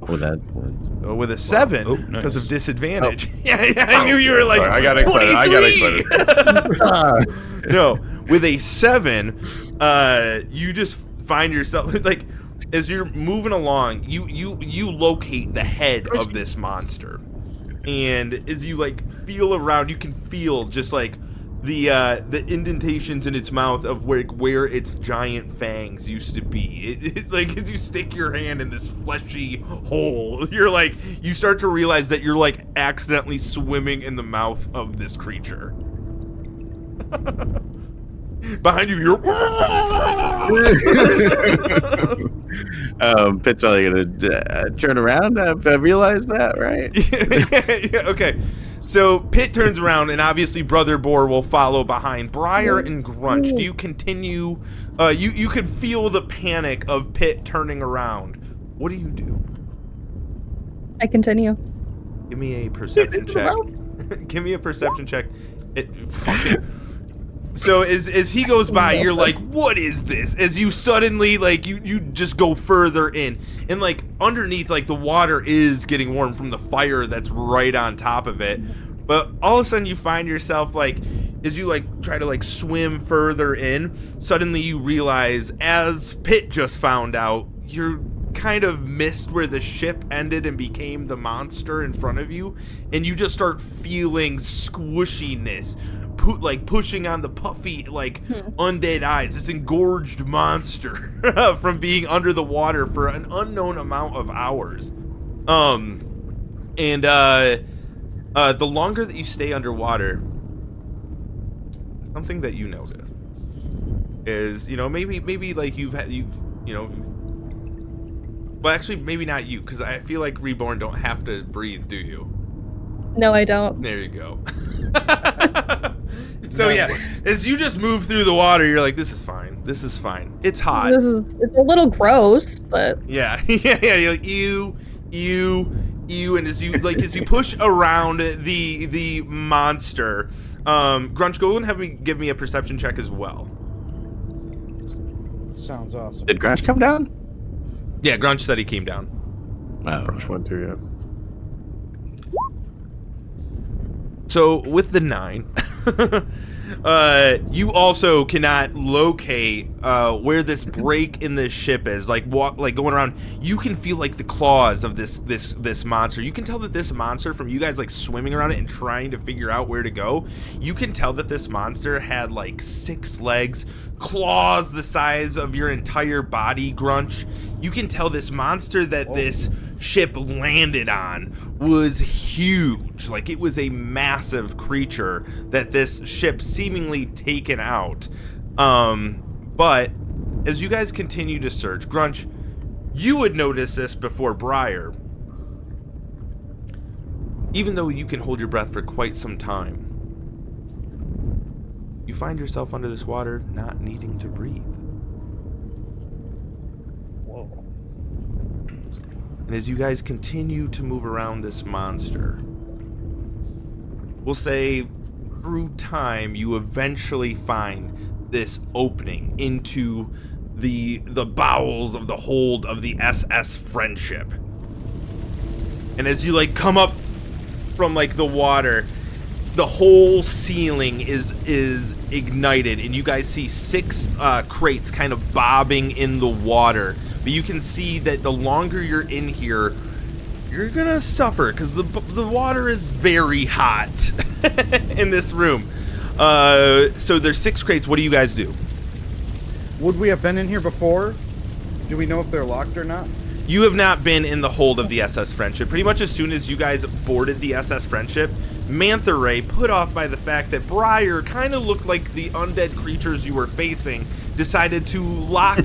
Or that? with a 7 Oh, because nice. of disadvantage. Yeah, I knew you were like. Sorry, I got excited. 23! No, with a 7, you just find yourself like as you're moving along, you locate the head of this monster, and as you like feel around, you can feel just like the indentations in its mouth of where its giant fangs used to be. It like as you stick your hand in this fleshy hole, you start to realize that you're like accidentally swimming in the mouth of this creature. Behind you, you're. Pitt's probably gonna turn around. I realized that, right? Yeah, okay. So Pitt turns around, and obviously Brother Boar will follow behind. Briar and Grunch, do you continue? You could feel the panic of Pitt turning around. What do you do? I continue. Give me a perception check. Give me a perception check. So as he goes by, you're like, what is this? As you suddenly, like, you just go further in. And, like, underneath, like, the water is getting warm from the fire that's right on top of it. But all of a sudden you find yourself, like, as you, like, try to, like, swim further in, suddenly you realize, as Pitt just found out, you're kind of missed where the ship ended and became the monster in front of you. And you just start feeling squishiness. Like pushing on the puffy, like undead eyes, this engorged monster from being under the water for an unknown amount of hours. The longer that you stay underwater, something that you notice is, maybe like well, actually, maybe not you, because I feel like Reborn don't have to breathe, do you? No, I don't. There you go. So yeah, as you just move through the water, you're like, this is fine. This is fine. It's hot. It's a little gross, but yeah. You're like you, and as you push around the monster, Grunch, go and give me a perception check as well. Sounds awesome. Did Grunch come down? Yeah, Grunch said he came down. Wow. Brush 1, 2, yeah. So with the 9, you also cannot locate where this break in this ship is. Like going around, you can feel like the claws of this monster. You can tell that this monster, from you guys like swimming around it and trying to figure out where to go, you can tell that this monster had like 6 legs, claws the size of your entire body, Grunch. You can tell this monster that this ship landed on was huge. Like, it was a massive creature that this ship seemingly taken out. But as you guys continue to search, Grunch, you would notice this before Briar. Even though you can hold your breath for quite some time, you find yourself under this water not needing to breathe. Whoa. And as you guys continue to move around this monster, we'll say through time, you eventually find this opening into the bowels of the hold of the SS Friendship. And as you like come up from like the water, the whole ceiling is ignited, and you guys see 6 crates kind of bobbing in the water. But you can see that the longer you're in here, you're gonna suffer because the water is very hot in this room. So there's 6 crates. What do you guys do? Would we have been in here before? Do we know if they're locked or not? You have not been in the hold of the SS Friendship. Pretty much as soon as you guys boarded the SS Friendship, Manta Ray, put off by the fact that Briar kind of looked like the undead creatures you were facing, decided to lock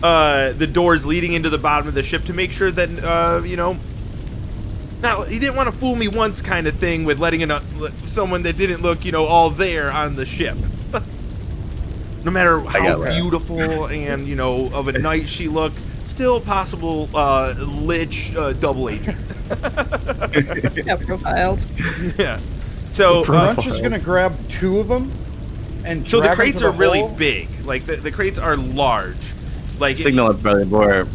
the doors leading into the bottom of the ship to make sure that, now, he didn't want to fool me once kind of thing with letting in someone that didn't look, all there on the ship. No matter how beautiful and, of a night she looked, still possible lich double agent. yeah, profiled. Yeah. So Grunch is gonna grab 2 of them and so the drag crates them are to the really hole. big. Like the crates are large. Like Signal it, Brother Boar,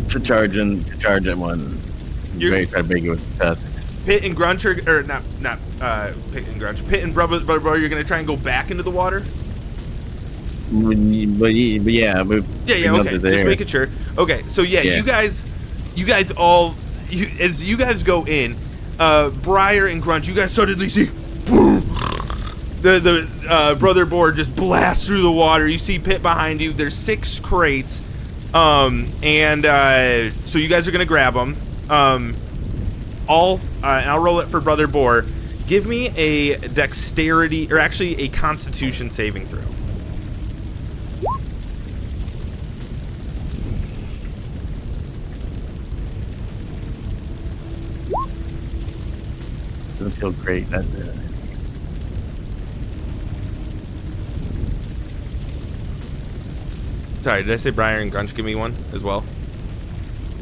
to charge at one. Very try to make it with the tusk. Pitt and Grunch or not Pitt and Grunch. Pitt and Brother Boar, you're gonna try and go back into the water. yeah, Okay, just making sure. Okay, so yeah. you guys all, as you guys go in, Briar and Grunch, you guys suddenly see, boom, the brother board just blasts through the water. You see Pit behind you. There's 6 crates, so you guys are gonna grab them. And I'll roll it for brother boar. Give me a dexterity, or actually a Constitution saving throw. Doesn't feel great. Sorry, did I say Briar and Grunch give me one as well?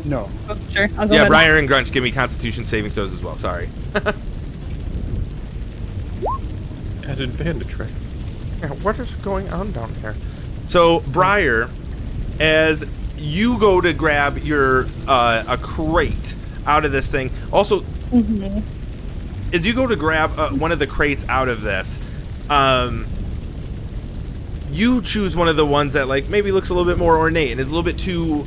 No. Oh, sure, I'll go Yeah, ahead. Briar and Grunch give me Constitution saving throws as well. Sorry. At advantage, right? Yeah, what is going on down here? So, Briar, as you go to grab your a crate out of this thing, also, as you go to grab one of the crates out of this, you choose one of the ones that like maybe looks a little bit more ornate and is a little bit too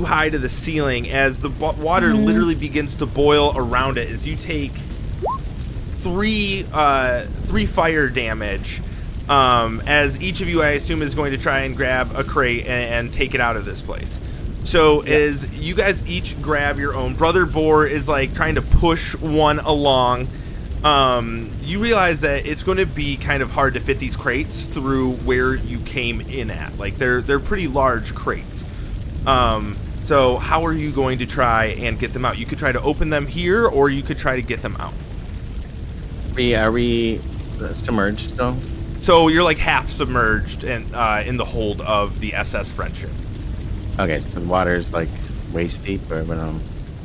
high to the ceiling, as the water literally begins to boil around it as you take 3 fire damage, as each of you, I assume, is going to try and grab a crate and take it out of this place. So as you guys each grab your own, brother boar is like trying to push one along. You realize that it's going to be kind of hard to fit these crates through where you came in at. Like they're pretty large crates. So how are you going to try and get them out? You could try to open them here, or you could try to get them out. Are we submerged still? So you're like half submerged in the hold of the SS Friendship. Okay, so the water's like waist deep, or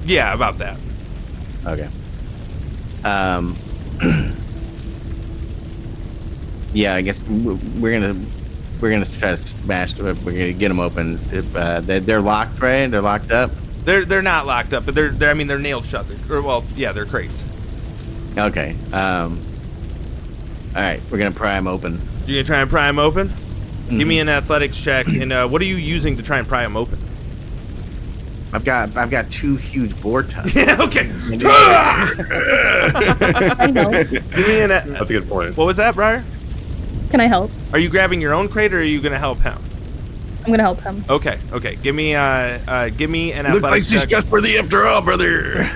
Yeah, about that. Okay. Yeah, I guess we're gonna try to smash. We're gonna get them open. They're locked, right? They're locked up. They're not locked up, but they're nailed shut. They're crates. Okay. All right, we're gonna pry them open. You gonna try and pry them open? Give me an athletics check. And what are you using to try and pry them open? I've got 2 huge boar tusks. Yeah. Okay. I know. Give me an. That's a good point. What was that, Briar? Can I help? Are you grabbing your own crate, or are you gonna help him? I'm gonna help him. Okay. Give me an athletics Looks like she's check. just worthy after all, brother.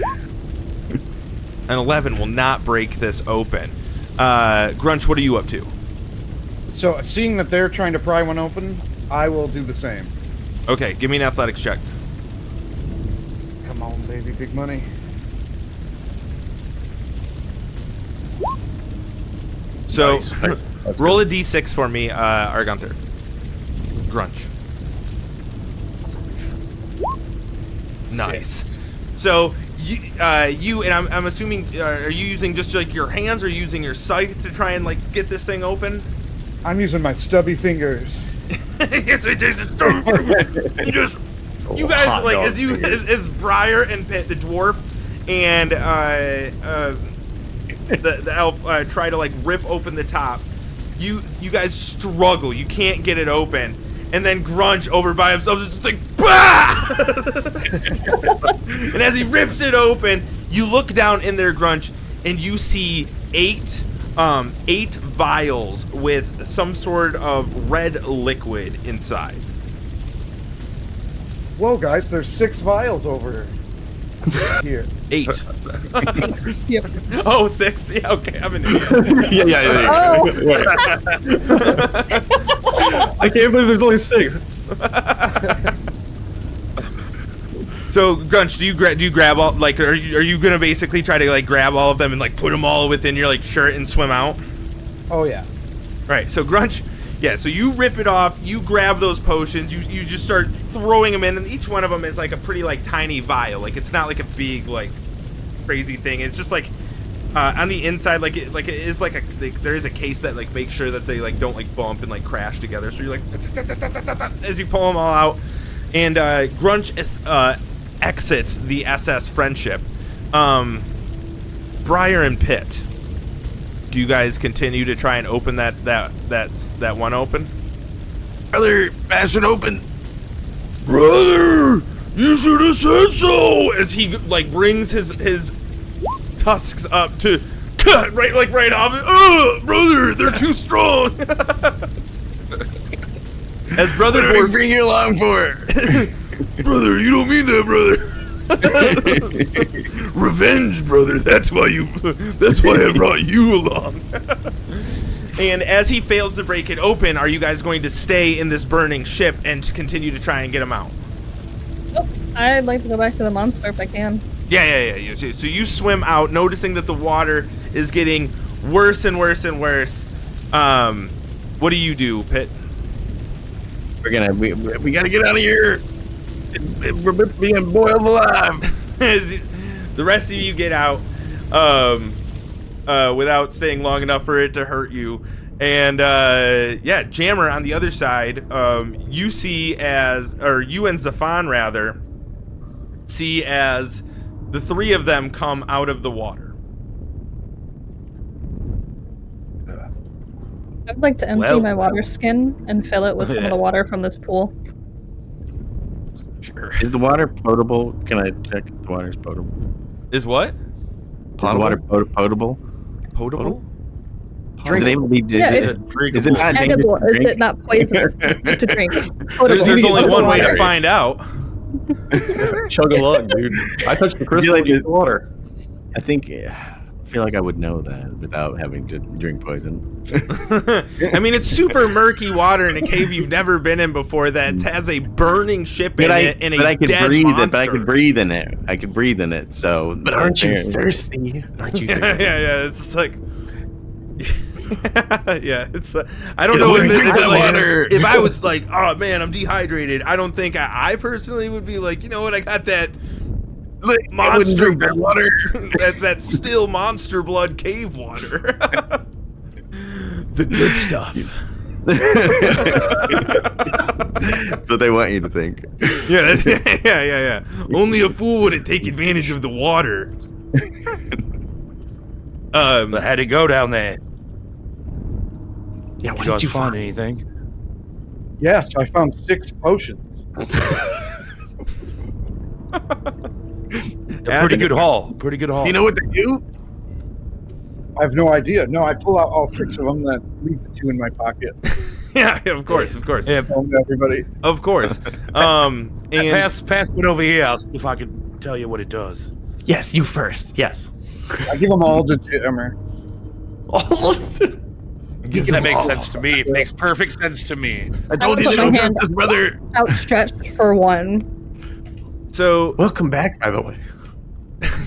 An 11 will not break this open. Grunch, what are you up to? So, seeing that they're trying to pry one open, I will do the same. Okay, give me an athletics check. Come on, baby, big money. So, Nice. That's roll a d6 for me, Argunther. Grunch. Nice. So, you and I'm assuming, are you using just like your hands, or using your scythe to try and like get this thing open? I'm using my stubby fingers. Yes, I did. Just you guys like as Briar and Pit, the dwarf, and the elf try to like rip open the top. You guys struggle. You can't get it open, and then Grunch over by himself is just like bah! And as he rips it open, you look down in there, Grunch, and you see 8 vials with some sort of red liquid inside. Whoa, guys, there's 6 vials over here. 8. Yep. Oh, 6. Yeah, okay, I'm an idiot. yeah. Oh. I can't believe there's only 6. So, Grunch, do you grab all, like, are you gonna basically try to like grab all of them and like put them all within your like shirt and swim out? Oh, yeah. Right. So Grunch, yeah. So you rip it off. You grab those potions. You just start throwing them in, and each one of them is like a pretty like tiny vial. Like it's not like a big like crazy thing. It's just like on the inside, like it is like there is a case that like makes sure that they like don't like bump and like crash together. So you're like as you pull them all out, and Grunch exits the SS Friendship. Briar and Pit, Do you guys continue to try and open that one open? Brother, bash it open. Brother, you should have said so. As he like brings his tusks up to cut right off. Brother, they're too strong. As brother What did we bring you along for? Brother, you don't mean that, brother. Revenge, brother. That's why I brought you along. And as he fails to break it open, are you guys going to stay in this burning ship and continue to try and get him out? Oh, I'd like to go back to the monster if I can. Yeah. So you swim out, noticing that the water is getting worse and worse and worse. What do you do, Pitt? We gotta get out of here. We're being boiled alive. The rest of you get out without staying long enough for it to hurt you. And Jammer on the other side, you and Zephon rather see as the three of them come out of the water. I'd like to empty my water skin and fill it with some of the water from this pool. Sure. Is the water potable? Can I check if the water is potable? Is what? Is the water potable? Potable? Is it able to be? It's Is it not edible. dangerous to Is drink? it not poisonous to drink? There's only one way to find out. Chug along, dude. I touched the crystal like in the water. I feel like I would know that without having to drink poison. I mean, it's super murky water in a cave you've never been in before that has a burning ship in it and a dead monster. But I could breathe in it. I could breathe in it. So, But aren't you thirsty? Aren't you thirsty? Yeah. It's just like, yeah. It's. I don't know if I was like, oh man, I'm dehydrated. I don't think I personally would be like, you know what? I got that. Monster that water. that still monster blood cave water. The good stuff. That's what they want you to think. Yeah. Only a fool would take advantage of the water. But how'd it go down there? Yeah, what Did did you find find? anything? Yes, I found 6 potions. A pretty good haul. You know what they do? I have no idea. No, I pull out all 6 of them, then leave the 2 in my pocket. Yeah, of course. Yeah, Tell everybody. Of course. And pass it over here. I'll see if I can tell you what it does. Yes, you first. Yes. I give them all to Jammer. That makes sense to me. It makes perfect sense to me. I told you put to my don't hand trust this brother. Outstretched for one. so Welcome back, by the way.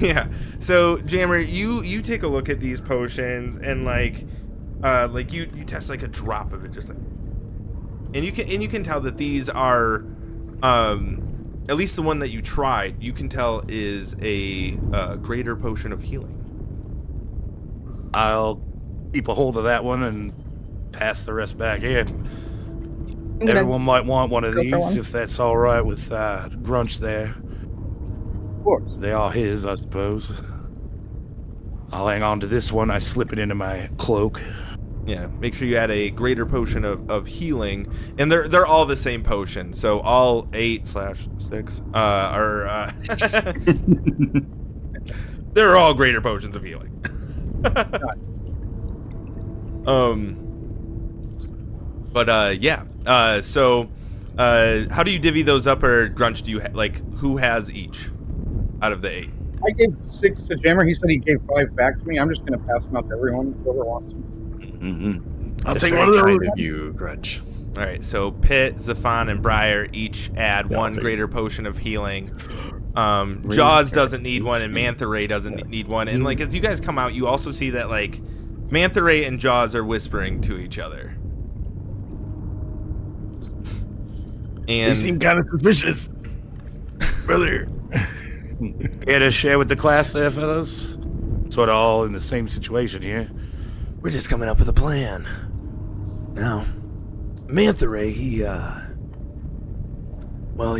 yeah. So Jammer, you take a look at these potions and like you test like a drop of it, just like, and you can tell that these are, at least the one that you tried, you can tell is a greater potion of healing. I'll keep a hold of that one and pass the rest back in. I'm gonna Everyone might want one of go for these one. if that's all right with Grunch there. Of course. They are his, I suppose. I'll hang on to this one. I slip it into my cloak. Yeah, make sure you add a greater potion of healing, and they're all the same potion. So all 8/6 are they're all greater potions of healing. So how do you divvy those up, or Grunch? Do you who has each out of the 8? I gave 6 to Jammer. He said he gave 5 back to me. I'm just going to pass them out to everyone, whoever wants them. I'll That's take very one of those. kind of you, Grunch. All right, so Pitt, Zephon, and Briar each add Yeah, I'll one take greater potion of healing. Jaws doesn't need one, and Manta Ray doesn't need one. And like as you guys come out, you also see that like Manta Ray and Jaws are whispering to each other. They And seem kind of suspicious, brother. Here to share with the class there, fellas? Sort of all in the same situation here. we're just coming up with a plan. Now, Manta Ray, he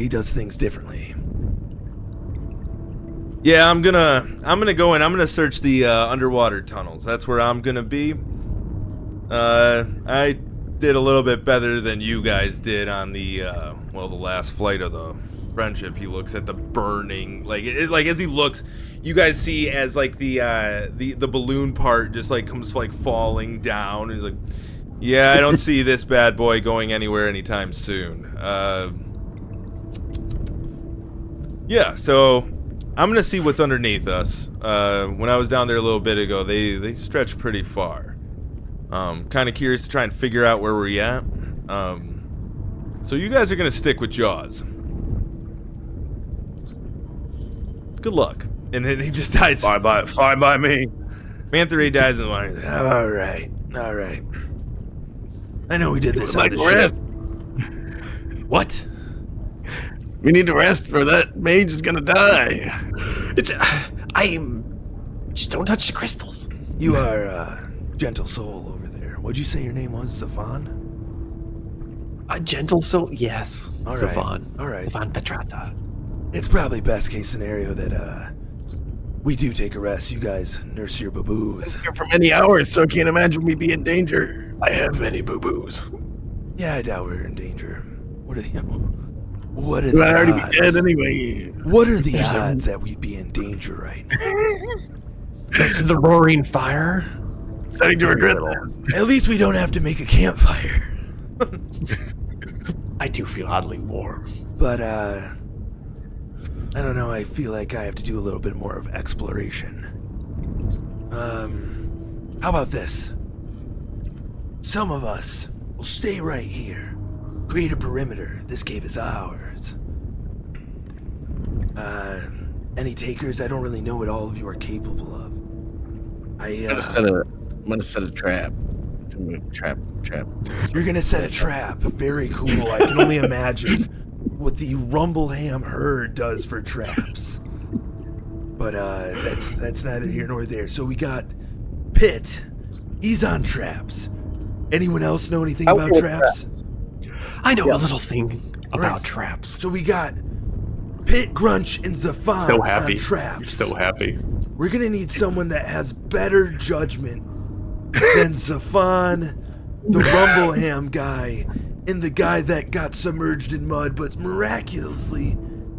does things differently. Yeah, I'm gonna go in. I'm gonna search the underwater tunnels. That's where I'm gonna be. I did a little bit better than you guys did on the the last flight of the Friendship. He looks at the burning, like as he looks, you guys see as like the balloon part just like comes like falling down. And he's like, yeah, I don't see this bad boy going anywhere anytime soon. Yeah, so I'm gonna see what's underneath us. When I was down there a little bit ago, they stretch pretty far. Kind of curious to try and figure out where we're at. So you guys are gonna stick with Jaws. Good luck. And then he just dies. Fine by me. Mantha Ray dies in the water. He's like, all right. I know we did this on the ship. What? We need to rest, for that mage is gonna die. Just don't touch the crystals. You are a gentle soul over there. What'd you say your name was? Zephon? A gentle soul? Yes. All right. Zephon. All right. Zephon Petrata. It's probably best case scenario that we do take a rest. You guys nurse your boo-boos. Here for many hours, so I can't imagine we'd be in danger. I have many boo-boos. Yeah, I doubt we're in danger. What are the We'd already be dead anyway. What are the odds that we'd be in danger right now? Next to the roaring fire? Starting to regret that. At least we don't have to make a campfire. I do feel oddly warm. But, I don't know, I feel like I have to do a little bit more of exploration. How about this? Some of us will stay right here. Create a perimeter. This cave is ours. Any takers? I don't really know what all of you are capable of. I'm gonna set a trap. Trap. You're gonna set a trap. Very cool. I can only imagine what the Rumbleham herd does for traps. But that's neither here nor there. So we got Pitt. He's on traps. Anyone else know anything about traps? I know a little thing about traps. So we got Pitt, Grunch, and Zephon So happy. on traps. So happy. We're gonna need someone that has better judgment than Zephon, the Rumbleham guy, and the guy that got submerged in mud but miraculously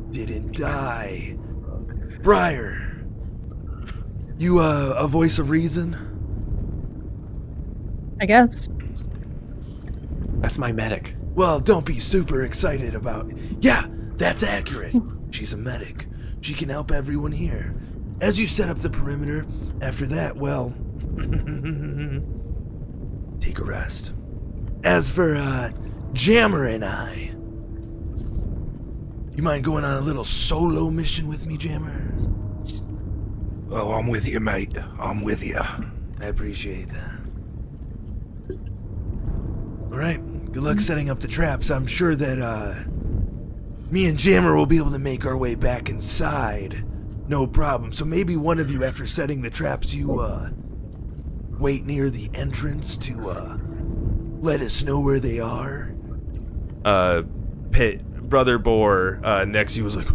didn't die. Briar, you a voice of reason? I guess. That's my medic. Well, don't be super excited about it. Yeah, that's accurate. She's a medic. She can help everyone here. As you set up the perimeter, after that, well, take a rest. As for, Jammer and I, you mind going on a little solo mission with me, Jammer? Oh, I'm with you, mate. I'm with you. I appreciate that. Alright, good luck setting up the traps. I'm sure that, me and Jammer will be able to make our way back inside. No problem. So maybe one of you, after setting the traps, you, wait near the entrance to, let us know where they are. Brother Boar, next to you was like,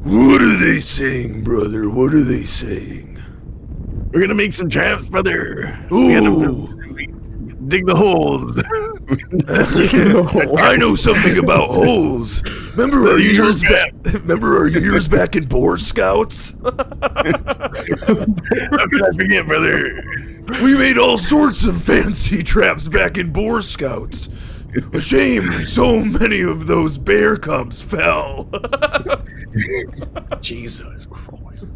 what are they saying, brother? What are they saying? We're gonna make some traps, brother. Ooh. Dig the holes. I know something about holes. Remember our years back? Remember our years back in Boar Scouts? How could I forget, brother? We made all sorts of fancy traps back in Boar Scouts. A shame so many of those bear cubs fell. Jesus Christ.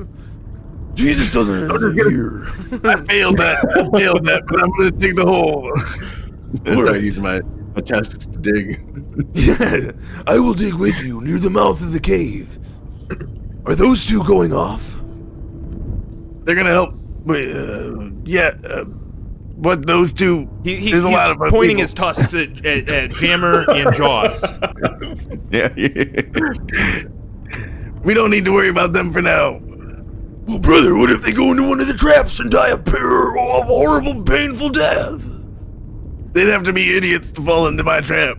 Jesus doesn't hear. I failed that, but I'm gonna dig the hole. All right. I use my chopsticks to dig. Yeah, I will dig with you near the mouth of the cave. Are those two going off? They're gonna help. What those two? There's a lot of pointing people. his tusks at Jammer and Jaws. Yeah. We don't need to worry about them for now. Well, brother, what if they go into one of the traps and die a horrible, painful death? They'd have to be idiots to fall into my trap.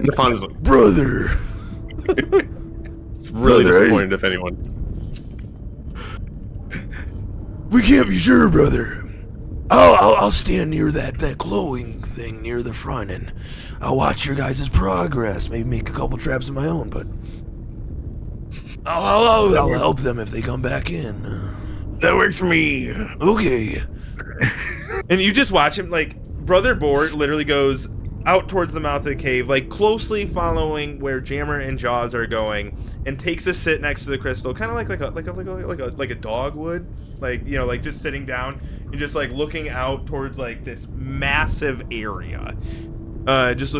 Zephon is like, Brother. It's really Brother, disappointed if anyone. We can't be sure, brother. I'll stand near that glowing thing near the front, and I'll watch your guys' progress. Maybe make a couple traps of my own, but I'll help them if they come back in. That works for me. Okay. And you just watch him, like, Brother Boar literally goes out towards the mouth of the cave, like closely following where Jammer and Jaws are going, and takes a sit next to the crystal, kind of like a dog would, like, you know, like just sitting down and just like looking out towards like this massive area, just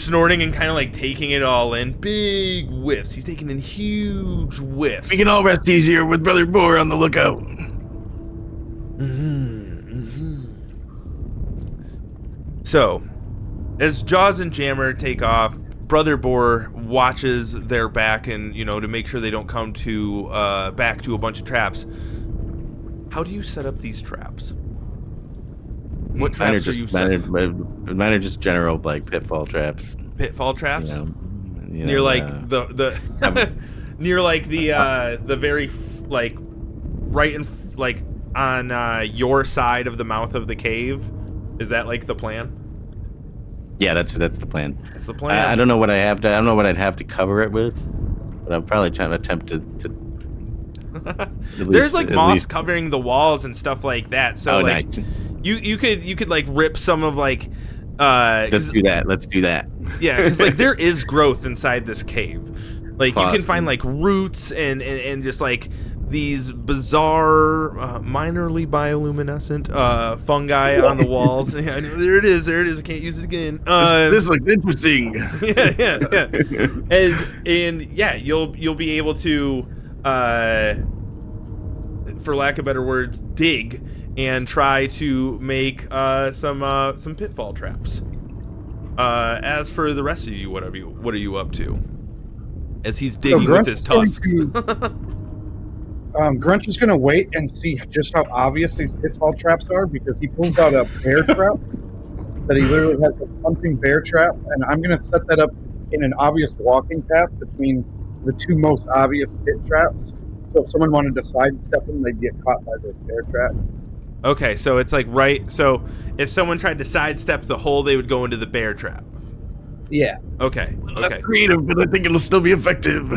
snorting and kind of like taking it all in, big whiffs. He's taking in huge whiffs. We can all rest easier with Brother Boar on the lookout. So, as Jaws and Jammer take off, Brother Boar watches their back, and, you know, to make sure they don't come to back to a bunch of traps. How do you set up these traps? What traps are you setting? Mine are just general, like, pitfall traps. Pitfall traps? You know, near like the near like the very like right in like on your side of the mouth of the cave. Is that like the plan? Yeah, that's the plan. That's the plan. I don't know what I don't know what I'd have to cover it with, but I'm probably trying to attempt to There's like moss covering the walls and stuff like that. So like nice. you could like rip some of like Let's do that. Let's do that. Yeah, because like there is growth inside this cave. Like you can find like roots and just like these bizarre, minorly bioluminescent fungi on the walls. Yeah, there it is. I can't use it again. This looks interesting. Yeah. And you'll be able to, for lack of better words, dig and try to make some pitfall traps. As for the rest of you, what are you up to? As he's digging with his tusks. Grunch is going to wait and see just how obvious these pitfall traps are, because he pulls out a bear trap that he literally has a punching bear trap, and I'm going to set that up in an obvious walking path between the two most obvious pit traps. So if someone wanted to sidestep them, they'd get caught by this bear trap. Okay, so it's like right. So if someone tried to sidestep the hole, they would go into the bear trap. Yeah. Okay. That's creative, but I think it'll still be effective.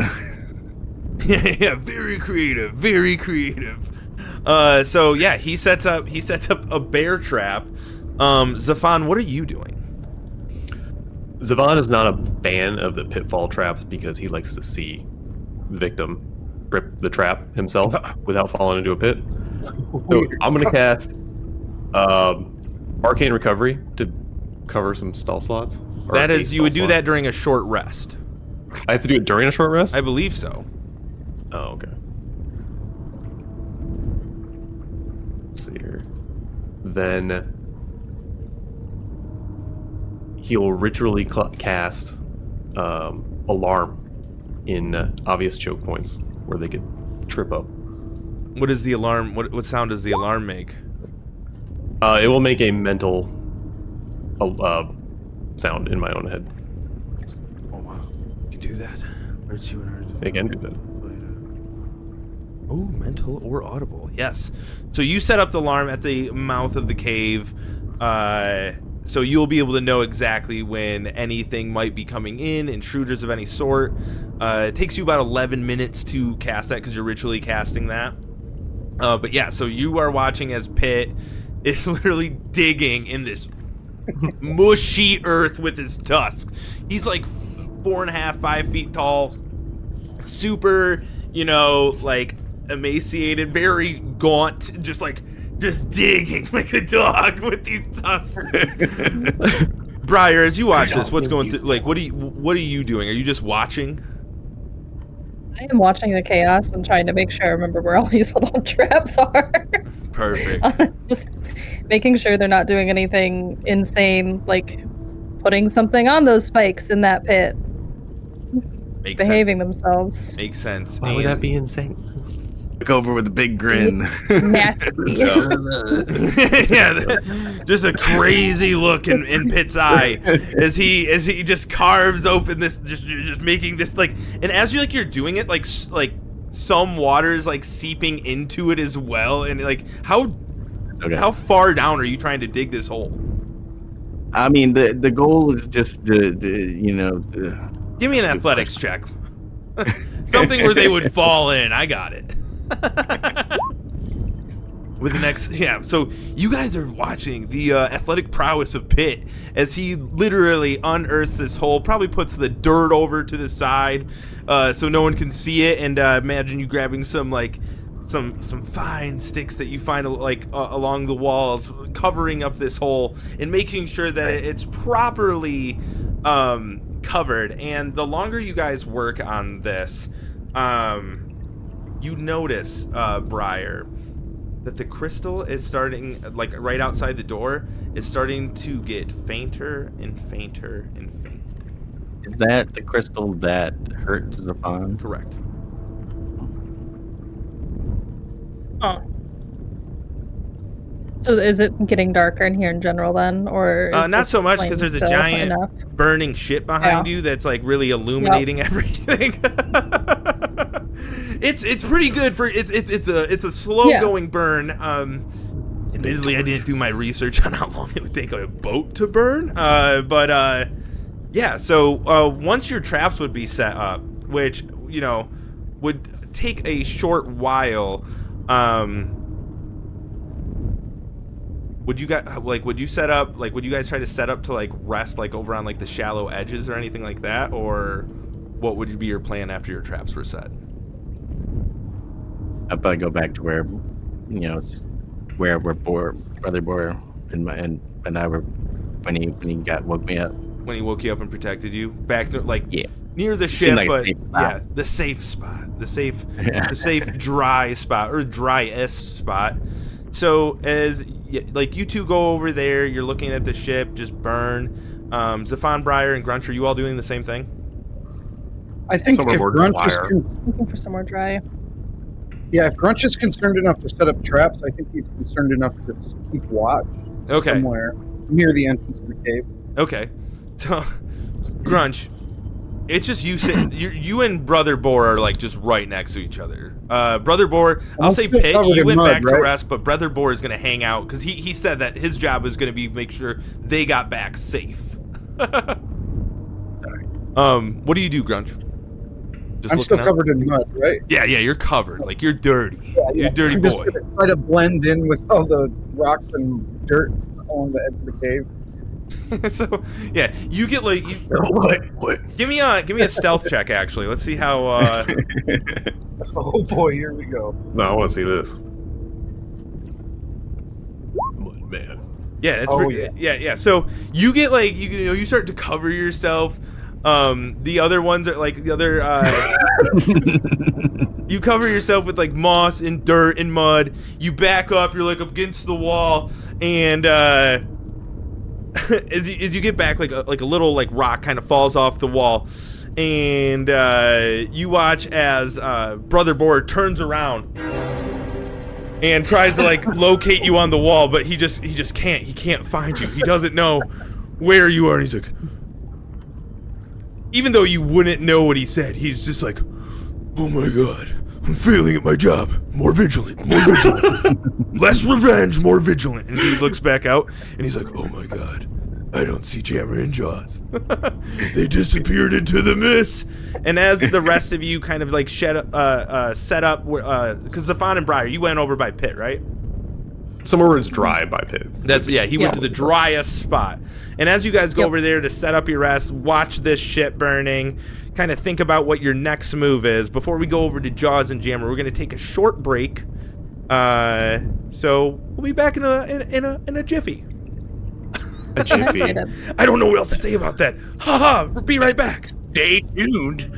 Yeah, very creative, very creative. So yeah, he sets up a bear trap. Zephon, what are you doing? Zephon is not a fan of the pitfall traps because he likes to see the victim rip the trap himself without falling into a pit. So I'm gonna cast arcane recovery to cover some spell slots. That is, you would do that during a short rest. I have to do it during a short rest? I believe so. Oh, okay. Let's see here. Then he'll ritually cast alarm in obvious choke points where they could trip up. What is the alarm? What sound does the alarm make? It will make a mental sound in my own head. Oh wow, you can do that. They can do that. Oh, mental or audible. Yes. So you set up the alarm at the mouth of the cave. So you'll be able to know exactly when anything might be coming in, intruders of any sort. It takes you about 11 minutes to cast that because you're ritually casting that. But yeah, so you are watching as Pitt is literally digging in this mushy earth with his tusks. He's like 4.5, 5 feet tall, super, like emaciated, very gaunt, just digging like a dog with these tusks. Briar, as you watch this, what's going through? Like, what are you doing? Are you just watching? I am watching the chaos and trying to make sure I remember where all these little traps are. Perfect. Just making sure they're not doing anything insane, like putting something on those spikes in that pit. Makes Behaving sense. themselves. Makes sense. Why would that be insane? Look over with a big grin. Nasty. Yeah, just a crazy look in Pitt's eye as he just carves open this, just making this like, and as you're doing it, like some water is like seeping into it as well, and like how far down are you trying to dig this hole? I mean, the goal is just to Give me an athletics check. Something where they would fall in. I got it. With the next, so you guys are watching the athletic prowess of Pitt as he literally unearths this hole, probably puts the dirt over to the side so no one can see it, and imagine you grabbing some fine sticks that you find along the walls, covering up this hole and making sure that it's properly covered. And the longer you guys work on this, you notice, Briar, that the crystal is starting, like right outside the door, is starting to get fainter and fainter and fainter. Is that the crystal that hurt Zephon? Correct. Oh. So is it getting darker in here in general then, or is not this so much, flame because there's a still giant enough? burning shit behind you that's like really illuminating everything. It's pretty good for it's a slow going burn. Admittedly, I didn't do my research on how long it would take a boat to burn. So once your traps would be set up, which would take a short while. Would you guys try to set up to like rest like over on like the shallow edges or anything like that, or what would be your plan after your traps were set? I'd probably go back to where Brother Boar and I were when he woke me up. When he woke you up and protected you, back to near the It ship, seemed like a but safe spot. the safe spot, the safe dry spot or driest spot. So as you two go over there, you're looking at the ship just burn. Zephon, Briar, and Grunch, are you all doing the same thing? I think Somewhere if more Grunch is wire. Looking for somewhere dry. if Grunch is concerned enough to set up traps, I think he's concerned enough to keep watch Okay. somewhere near the entrance to the cave. Okay. So, Grunch, it's just you sitting. You and Brother Boar are like just right next to each other. Brother Boar, I'll I'm say still Pitt, covered you in went mud, back to right? rest, but Brother Boar is gonna hang out because he said that his job was gonna be make sure they got back safe. What do you do, Grunch? Just I'm still looking out? covered in mud, right? Yeah, you're covered. Like you're dirty. You're a dirty I'm just boy. gonna try to blend in with all the rocks and dirt along the edge of the cave. So yeah, you get like you. What? Give me a stealth check actually. Let's see how. Oh boy, here we go. No, I want to see this. Man. Yeah, it's Oh, pretty, yeah. So you get like you start to cover yourself. The other ones are like the other. You cover yourself with like moss and dirt and mud. You back up. You're like up against the wall, and as you get back, like a little like rock kind of falls off the wall, and you watch as Brother Boar turns around and tries to like locate you on the wall, but he just can't. He can't find you. He doesn't know where you are. And he's like, even though you wouldn't know what he said, he's just like, oh my god, I'm failing at my job. More vigilant, less revenge, more vigilant. And he looks back out and he's like, oh my god, I don't see Jammer and Jaws. They disappeared into the mist. And as the rest of you kind of like set up, because Zephon and Briar, you went over by Pitt, right? Somewhere where it's dry by Pitt. He went to the driest spot. And as you guys go over there to set up your rest, watch this shit burning, kind of think about what your next move is. Before we go over to Jaws and Jammer, we're going to take a short break. So we'll be back in a jiffy. A jiffy. I don't know what else to say about that. Ha! Be right back. Stay tuned.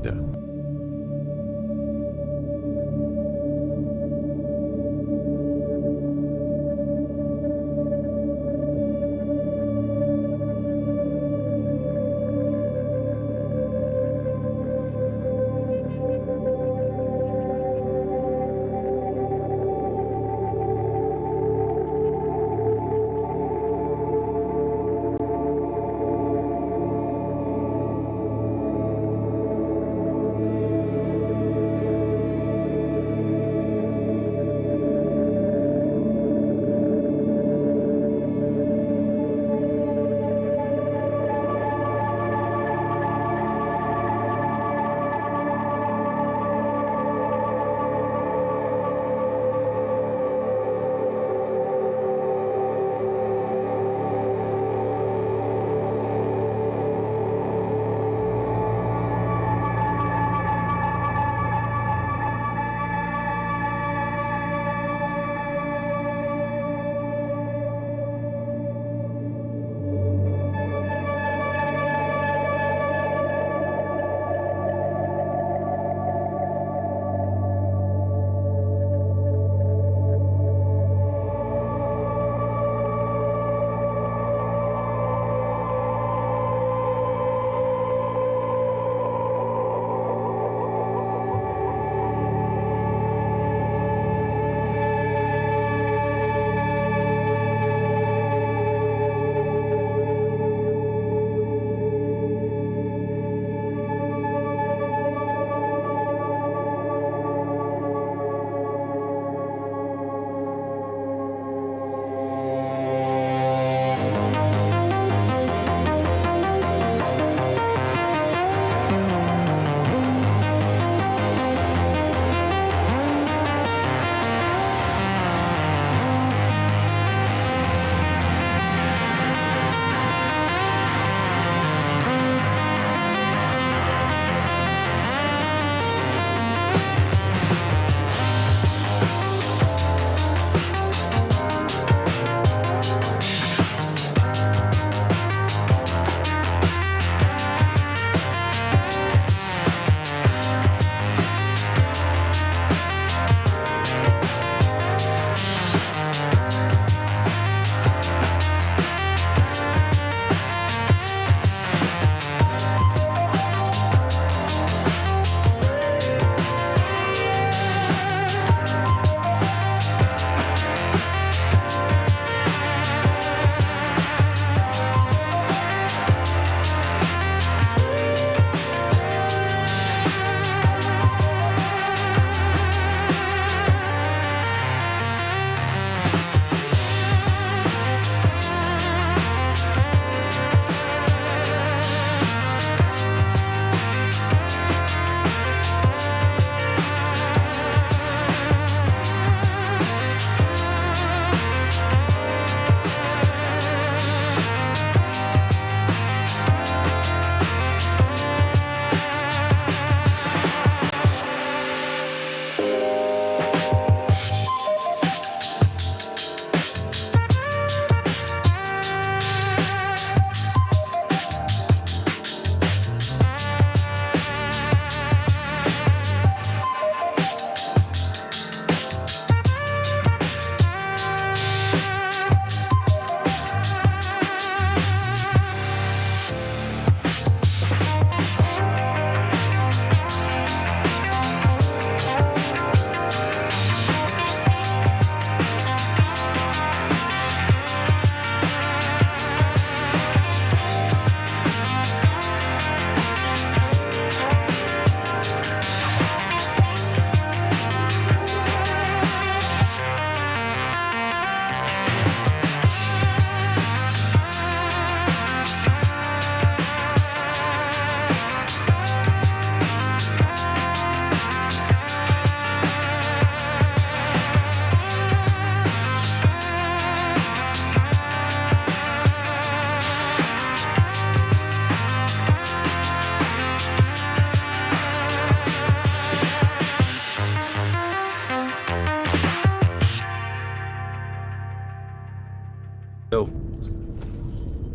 Yeah.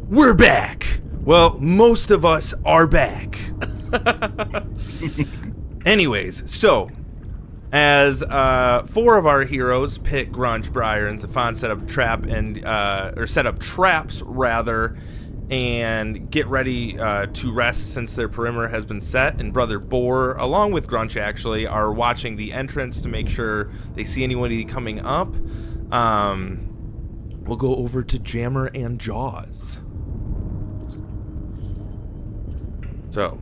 We're back. Well, most of us are back. Anyways, so as 4 of our heroes, Pit, Grunch, Briar, and Zephon, set up traps rather, and get ready to rest since their perimeter has been set, and Brother Boar, along with Grunch actually, are watching the entrance to make sure they see anybody coming up. We'll go over to Jammer and Jaws. So.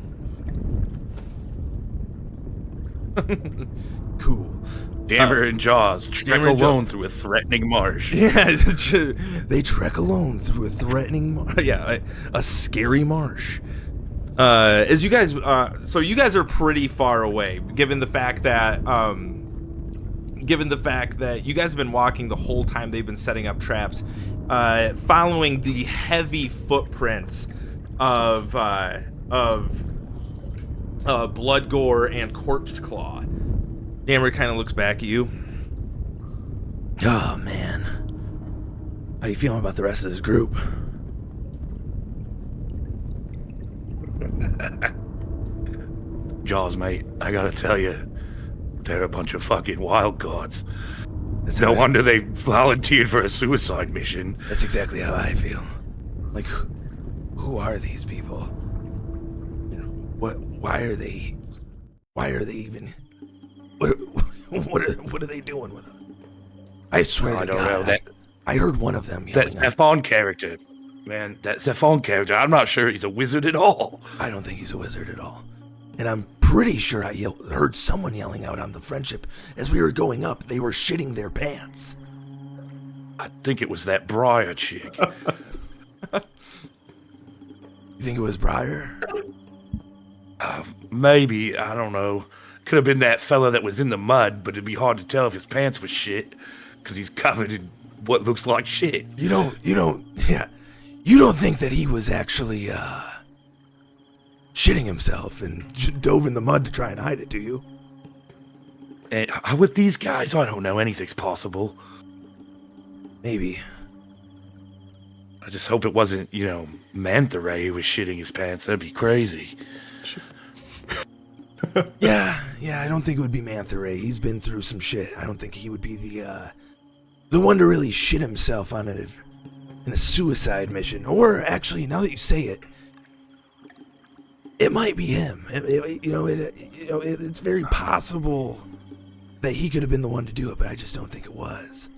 Cool. Jammer and Jaws trek Jammer and alone Jaws. through a threatening marsh. Yeah, they trek alone through a threatening, a scary marsh. As you guys, so you guys are pretty far away, given the fact that you guys have been walking the whole time they've been setting up traps, following the heavy footprints of blood gore and corpse claw. Jammer kind of looks back at you. Oh man, how you feeling about the rest of this group? Jaws, mate, I gotta tell you, they're a bunch of fucking wild cards. That's No how wonder they volunteered for a suicide mission. That's exactly how I feel. Like, who are these people? You know, why are they even? What are they doing with them? I swear I to don't God, know. I heard one of them That yelling. Zephon character, man, that Zephon character, I'm not sure he's a wizard at all. I don't think he's a wizard at all. And I'm pretty sure I heard someone yelling out on the Friendship as we were going up. They were shitting their pants. I think it was that Briar chick. You think it was Briar? Maybe, I don't know. Could have been that fella that was in the mud, but it'd be hard to tell if his pants were shit, because he's covered in what looks like shit. You don't think that he was actually, shitting himself and dove in the mud to try and hide it, do you? And with these guys, I don't know. Anything's possible. Maybe. I just hope it wasn't, Manta Ray who was shitting his pants. That'd be crazy. Yeah, I don't think it would be Manta Ray. He's been through some shit. I don't think he would be the one to really shit himself on in a suicide mission. Or actually, now that you say it, it might be him. It's very possible that he could have been the one to do it, but I just don't think it was.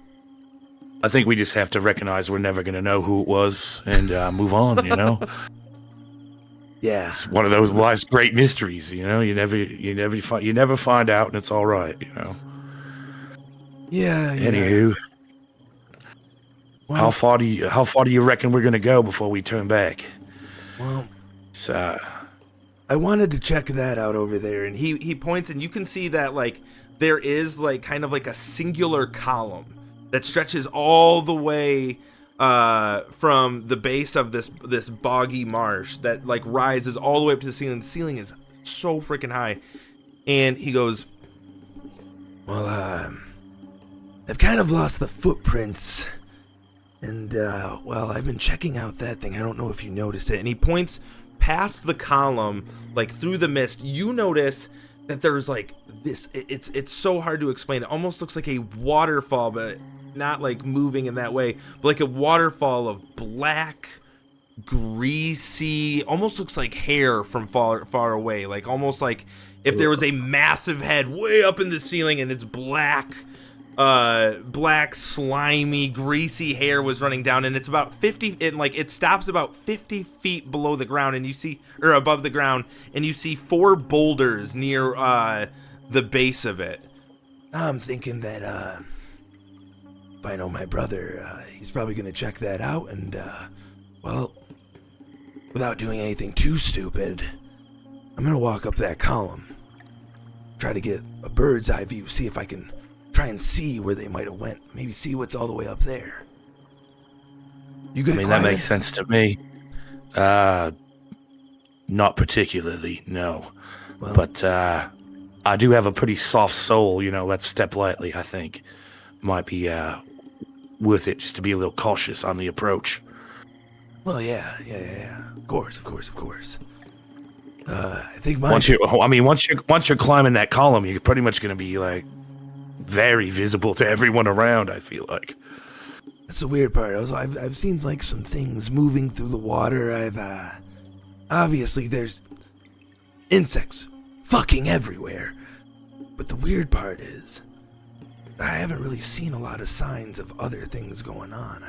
I think we just have to recognize we're never going to know who it was and move on, Yeah. It's one of those life's great mysteries, you never find out, and it's all right, Yeah. Anywho, Well, how far do you reckon we're gonna go before we turn back? Well, So, I wanted to check that out over there, and he points, and you can see that there is kind of a singular column that stretches all the way from the base of this boggy marsh that rises all the way up to the ceiling. The ceiling is so freaking high, and he goes, "Well, I've kind of lost the footprints, and I've been checking out that thing. I don't know if you noticed it." And he points past the column, through the mist. You notice that there's this. It's so hard to explain. It almost looks like a waterfall, but not moving in that way, but a waterfall of black, greasy, almost looks like hair from far away, almost like if there was a massive head way up in the ceiling and it's black, slimy, greasy hair was running down, and it's about 50, and it stops about 50 feet below the ground, and you see, or above the ground, and you see 4 boulders near the base of it. I'm thinking that if I know my brother, he's probably gonna check that out, and without doing anything too stupid, I'm gonna walk up that column, try to get a bird's eye view, see if I can try and see where they might have went. Maybe see what's all the way up there. You good at that climbing? makes sense to me. Not particularly, no. Well, But I do have a pretty soft soul, let's step lightly, I think. Might be worth it just to be a little cautious on the approach. Well, yeah. Of course. I think my Once you're climbing that column, you're pretty much gonna be like very visible to everyone around. I feel like. That's the weird part. I've seen like some things moving through the water. Obviously there's insects fucking everywhere. But the weird part is I haven't really seen a lot of signs of other things going on.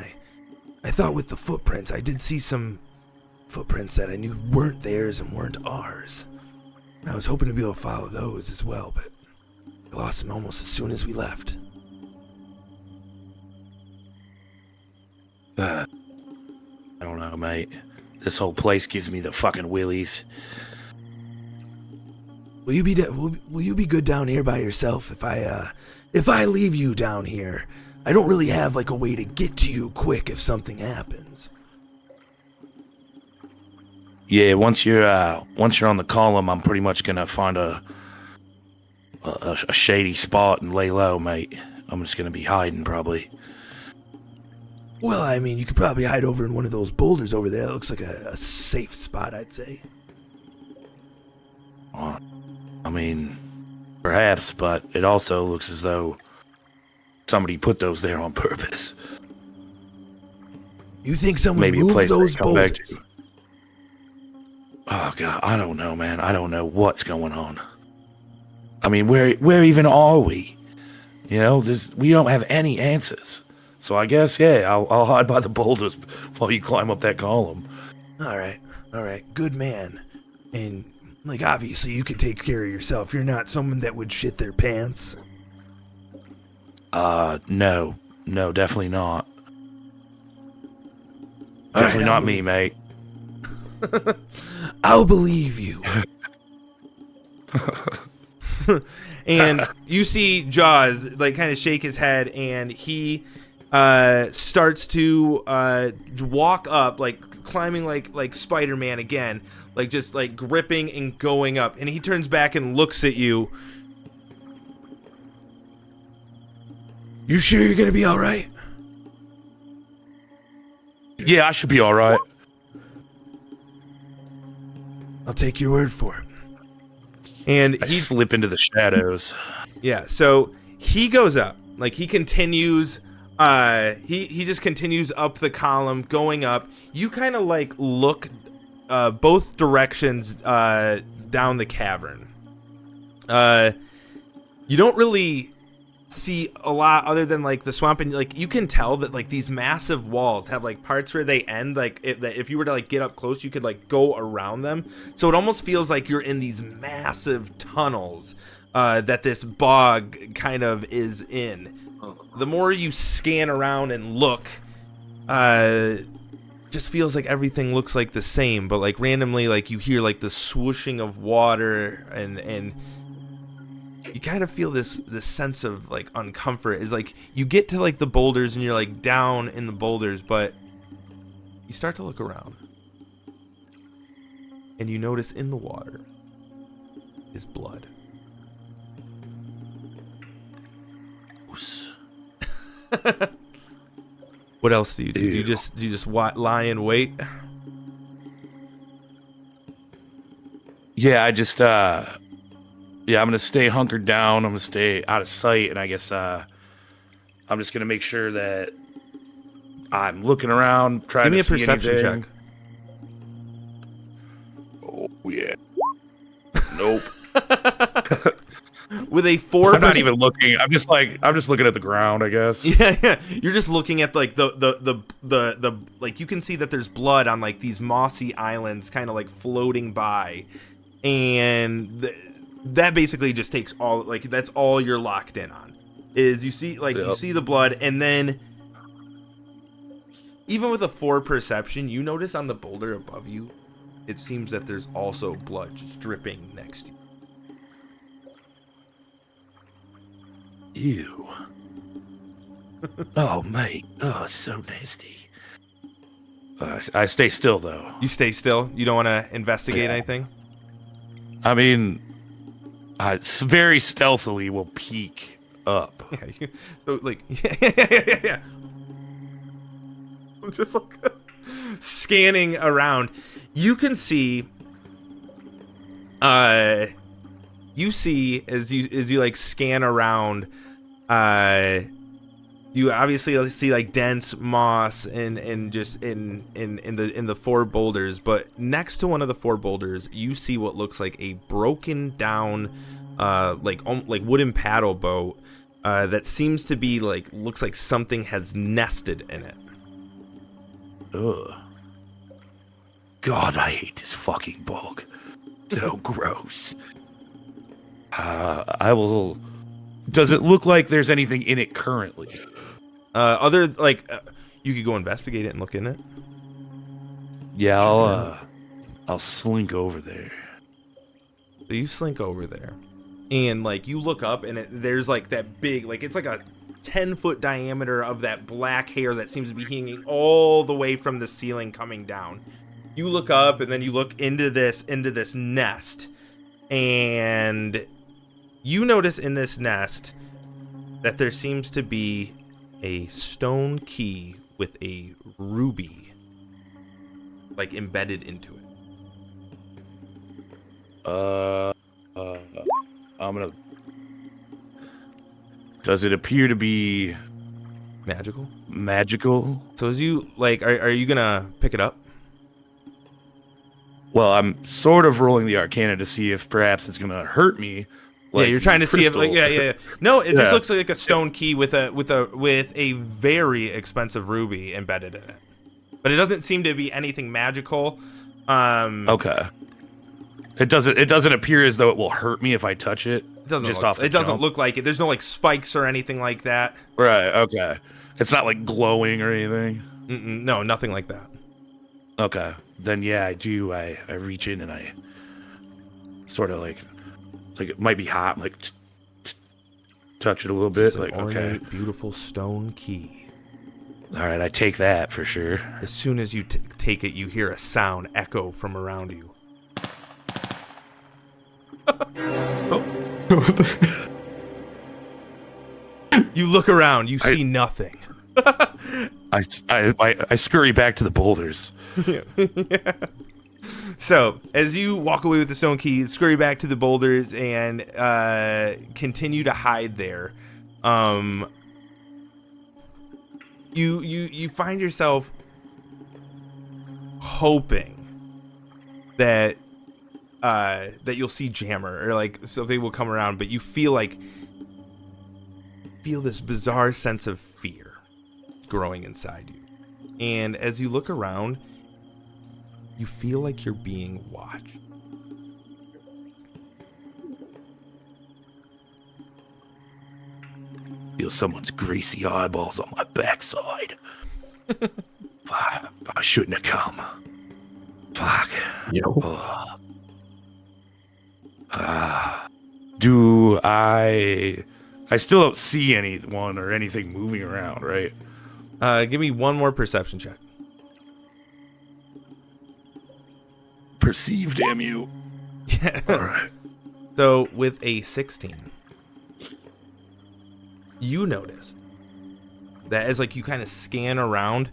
I thought with the footprints, I did see some footprints that I knew weren't theirs and weren't ours. And I was hoping to be able to follow those as well, but I lost them almost as soon as we left. I don't know, mate. This whole place gives me the fucking willies. Will you be good down here by yourself if I leave you down here? I don't really have like a way to get to you quick if something happens. Yeah, once you're on the column, I'm pretty much gonna find a shady spot and lay low, mate. I'm just gonna be hiding probably. Well, I mean, you could probably hide over in one of those boulders over there. That looks like a safe spot, I'd say. I mean, perhaps, but it also looks as though somebody put those there on purpose. You think someone Maybe a moved place those they come back boulders? to. Oh god, I don't know, man. I don't know what's going on. I mean, where even are we? You know, we don't have any answers. So I guess, yeah, I'll hide by the boulders while you climb up that column. All right, good man. And like, obviously, you can take care of yourself. You're not someone that would shit their pants. No, definitely not. Definitely not me, mate. I'll believe you. And you see Jaws like kind of shake his head, and he starts to walk up, like climbing like Spider-Man again, like just like gripping and going up. And he turns back and looks at you. You sure you're gonna be all right? Yeah, I should be all right. I'll take your word for it. And I he slip into the shadows. Yeah, so he goes up. Like he continues he just continues up the column, going up. You kind of like look both directions down the cavern. You don't really see a lot other than like the swamp, and like you can tell that like these massive walls have like parts where they end, like if you were to like get up close, you could like go around them. So it almost feels like you're in these massive tunnels that this bog kind of is in. The more you scan around and look, just feels like everything looks like the same, but like randomly, like you hear like the swooshing of water, and you kind of feel this sense of like uncomfort. Is like you get to like the boulders and you're like down in the boulders, but you start to look around and you notice in the water is blood. What else do you do? Do you just lie in wait? Yeah, I'm gonna stay hunkered down. I'm gonna stay out of sight, and I guess I'm just gonna make sure that I'm looking around, trying to see anything. Give me a perception check. Oh yeah. Nope. With a 4, I'm not even looking. I'm just looking at the ground, I guess. Yeah. You're just looking at like the like you can see that there's blood on like these mossy islands, kind of like floating by, and that basically just takes all, like that's all you're locked in on. Is you see like you see the blood, and then even with a 4 perception, you notice on the boulder above you, it seems that there's also blood just dripping next to you. Ew. Oh, mate. Oh, it's so nasty. I stay still, though. You stay still? You don't want to investigate anything? I mean, I very stealthily will peek up. Yeah. So, like, yeah. I'm just like, scanning around. You can see, you see as you like scan around, you obviously see like dense moss and just in the 4 boulders, but next to one of the 4 boulders, you see what looks like a broken down, like wooden paddle boat, that seems to be looks like something has nested in it. Ugh. God, I hate this fucking bug. So gross. I will. Does it look like there's anything in it currently? You could go investigate it and look in it. Yeah, I'll slink over there. So you slink over there, and like you look up, and there's like that big, like it's like a 10-foot diameter of that black hair that seems to be hanging all the way from the ceiling coming down. You look up, and then you look into this nest, and you notice in this nest that there seems to be a stone key with a ruby like embedded into it. I'm gonna. Does it appear to be Magical? magical? So as you like, are you gonna pick it up? Well, I'm sort of rolling the arcana to see if perhaps it's gonna hurt me. Yeah, you're trying to see if like yeah. No, it Yeah. just looks like a stone key with a very expensive ruby embedded in it. But it doesn't seem to be anything magical. Okay. It doesn't appear as though it will hurt me if I touch it. It doesn't just look, off the it doesn't jump. look like it. There's no like spikes or anything like that. Right. Okay. It's not like glowing or anything. No, nothing like that. Okay. Then yeah, I do. I reach in and I sort of like it might be hot. Like touch it a little bit. Just an Like okay. ornate, beautiful stone key. All right. I take that for sure. As soon as you take it, you hear a sound echo from around you. You look around, you see nothing. I scurry back to the boulders. So, as you walk away with the stone key, scurry back to the boulders and continue to hide there, you find yourself hoping that you'll see Jammer or like something will come around, but you feel this bizarre sense of fear growing inside you. And as you look around, you feel like you're being watched. Feel someone's greasy eyeballs on my backside. Fuck, I shouldn't have come. Fuck. Yo. Do I still don't see anyone or anything moving around, right? Give me one more perception check. Perceive, damn you. Yeah. All right. So with a 16, you notice that as like you kind of scan around,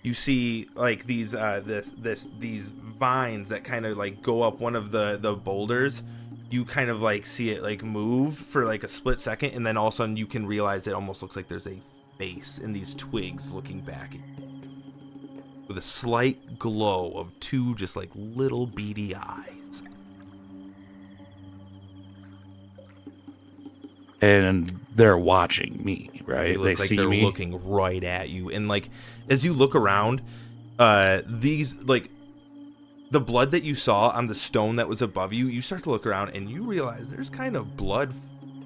you see like these these vines that kind of like go up one of the boulders. You kind of like see it like move for like a split second, and then all of a sudden you can realize it almost looks like there's a face in these twigs looking back at you, with a slight glow of 2 just like little beady eyes. And they're watching me, right? They look They like see they're me. looking right at you, and like as you look around, these like the blood that you saw on the stone that was above you, you start to look around and you realize there's kind of blood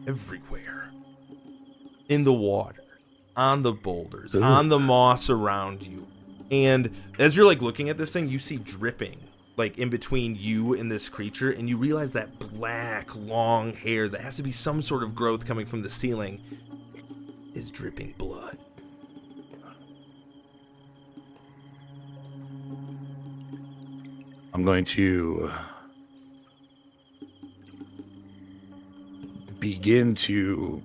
everywhere. In the water, on the boulders, Ugh. on the moss around you. And as you're like looking at this thing, you see dripping like in between you and this creature, and you realize that black long hair that has to be some sort of growth coming from the ceiling is dripping blood. I'm going to begin to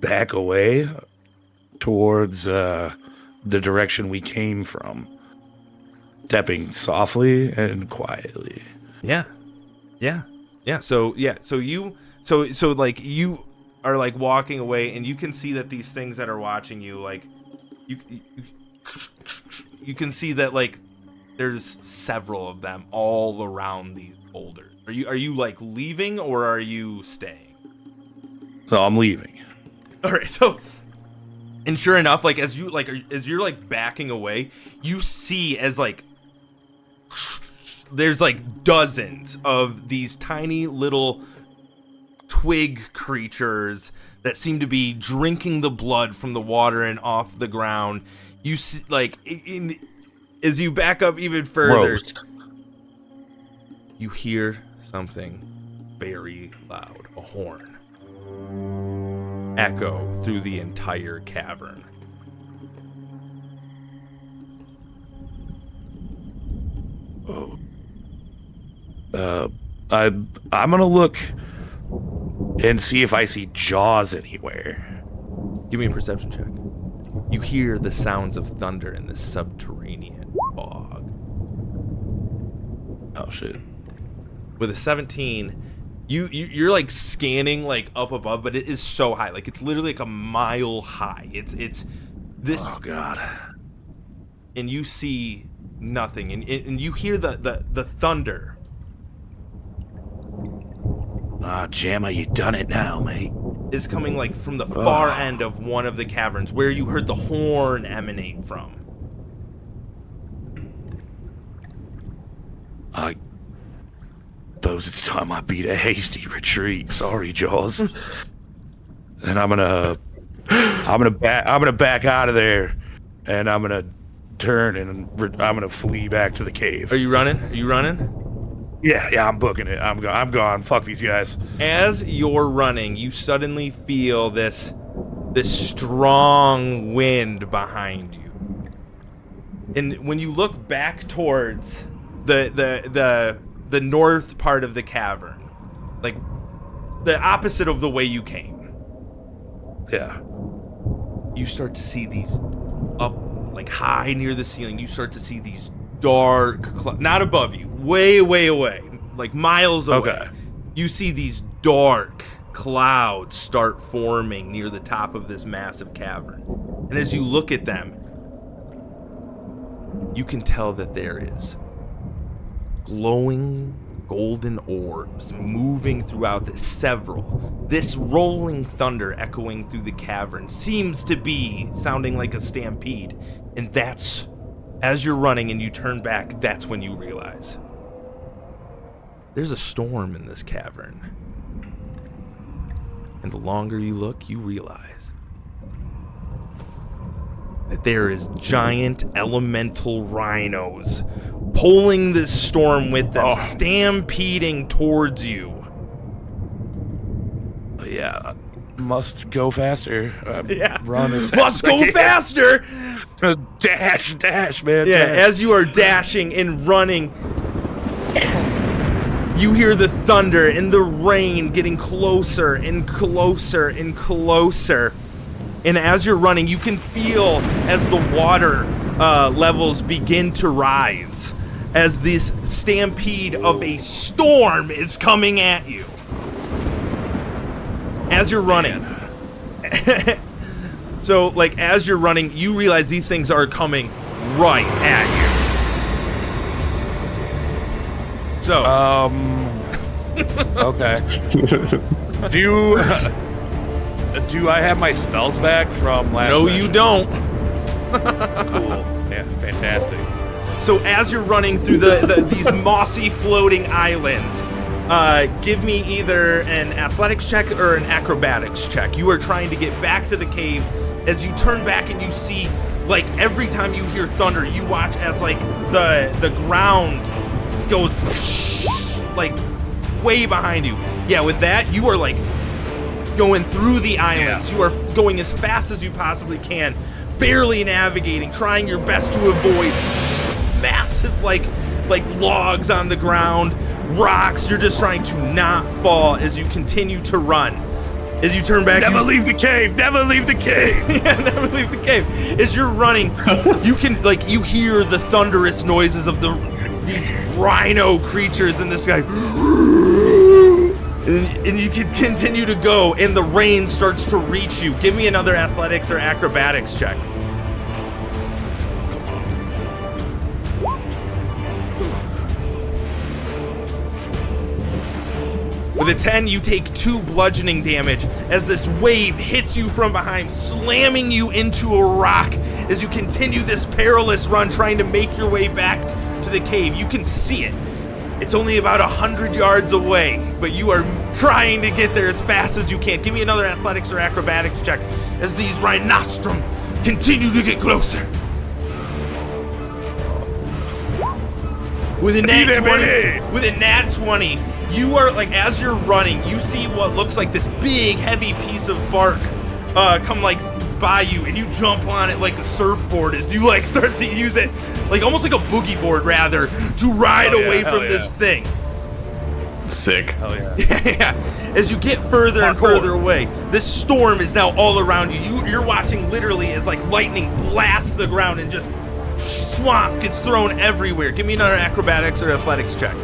back away towards the direction we came from. stepping softly and quietly. Yeah. So you like you are like walking away, and you can see that these things that are watching you, like you can see that like there's several of them all around these boulders. Are you like leaving, or are you staying? No, I'm leaving. All right, so. And sure enough, like as you're like backing away, you see as like there's like dozens of these tiny little twig creatures that seem to be drinking the blood from the water and off the ground. You see, like as you back up even further, Roast. you hear something very loud, a horn, echo through the entire cavern. I'm gonna look and see if I see jaws anywhere. Give me a perception check. You hear the sounds of thunder in the subterranean fog. Oh shit. With a 17, you're like scanning like up above, but it is so high, like it's literally like a mile high. It's this. Oh god. And you see nothing, and you hear the thunder. Ah, Jamma, you done it now, mate. Is coming like from the far end of one of the caverns where you heard the horn emanate from. I suppose it's time I beat a hasty retreat. Sorry, Jaws. And I'm gonna back out of there, and I'm gonna turn and I'm gonna flee back to the cave. Are you running? Yeah, I'm booking it. I'm gone. Fuck these guys. As you're running, you suddenly feel this strong wind behind you. And when you look back towards the north part of the cavern, like the opposite of the way you came, Yeah. you start to see these up like high near the ceiling. You start to see these dark not above you, way away, like miles away. Okay. You see these dark clouds start forming near the top of this massive cavern, and as you look at them, you can tell that there is glowing golden orbs moving throughout this rolling thunder echoing through the cavern seems to be sounding like a stampede. And that's, as you're running and you turn back, that's when you realize there's a storm in this cavern. And the longer you look, you realize that there is giant elemental rhinos pulling this storm with them, stampeding towards you. Yeah. Must go faster. Run as fast Must go faster! Dash, man. Yeah, dash. as you are dashing and running, you hear the thunder and the rain getting closer and closer and closer. And as you're running, you can feel as the water levels begin to rise, as this stampede of a storm is coming at you. As you're running. So, like, as you're running, you realize these things are coming right at you. So, okay. Do I have my spells back from last no, session? you don't. Cool. Yeah, fantastic. So, as you're running through these mossy floating islands, give me either an athletics check or an acrobatics check. You are trying to get back to the cave. As you turn back and you see, like, every time you hear thunder, you watch as, like, the ground goes, like, way behind you. Yeah, with that, you are, like, going through the islands. Yeah. You are going as fast as you possibly can, barely navigating, trying your best to avoid massive, like logs on the ground, rocks. You're just trying to not fall as you continue to run. As you turn back, Never leave the cave. Never leave the cave. yeah, never leave the cave. As you're running, you can you hear the thunderous noises of these rhino creatures in the sky. And you can continue to go, and the rain starts to reach you. Give me another athletics or acrobatics check. With a 10, you take 2 bludgeoning damage as this wave hits you from behind, slamming you into a rock as you continue this perilous run trying to make your way back to the cave. You can see it. It's only about 100 yards away, but you are trying to get there as fast as you can. Give me another athletics or acrobatics check as these rhinostrum continue to get closer. With a nat 20, you are as you're running, you see what looks like this big, heavy piece of bark come by you, and you jump on it like a surfboard as you start to use it almost like a boogie board rather to ride away from this thing. Sick. Hell yeah. Yeah. As you get further and further away, this storm is now all around you. You're watching literally as lightning blasts the ground and just swamp gets thrown everywhere. Give me another acrobatics or athletics check.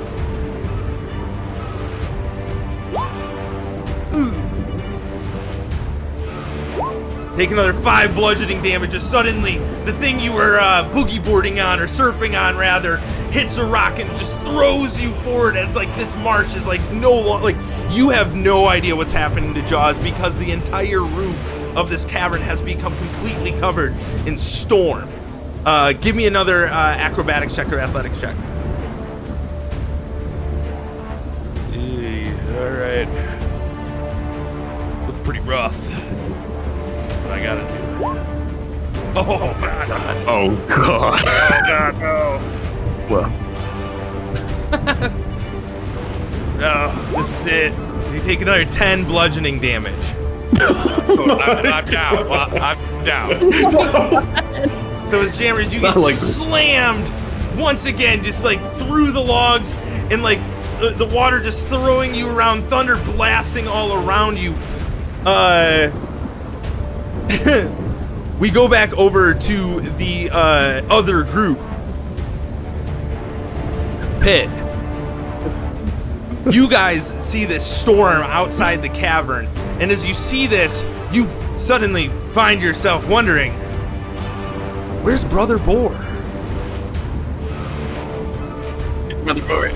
Take another 5 bludgeoning damage as suddenly the thing you were boogie boarding on, or surfing on rather, hits a rock and just throws you forward as this marsh is no longer, you have no idea what's happening to Jaws because the entire roof of this cavern has become completely covered in storm. Give me another acrobatics check or athletics check. All right. Look pretty rough. I gotta do it. Oh god. Oh god. Oh god, no. Well, No, this is it. So you take another 10 bludgeoning damage. I'm down. I'm down. So as Jammers, you get slammed once again, just through the logs, and the water just throwing you around, thunder blasting all around you. We go back over to the other group. Pit. You guys see this storm outside the cavern, and as you see this, you suddenly find yourself wondering, where's Brother Boar? Brother Boar.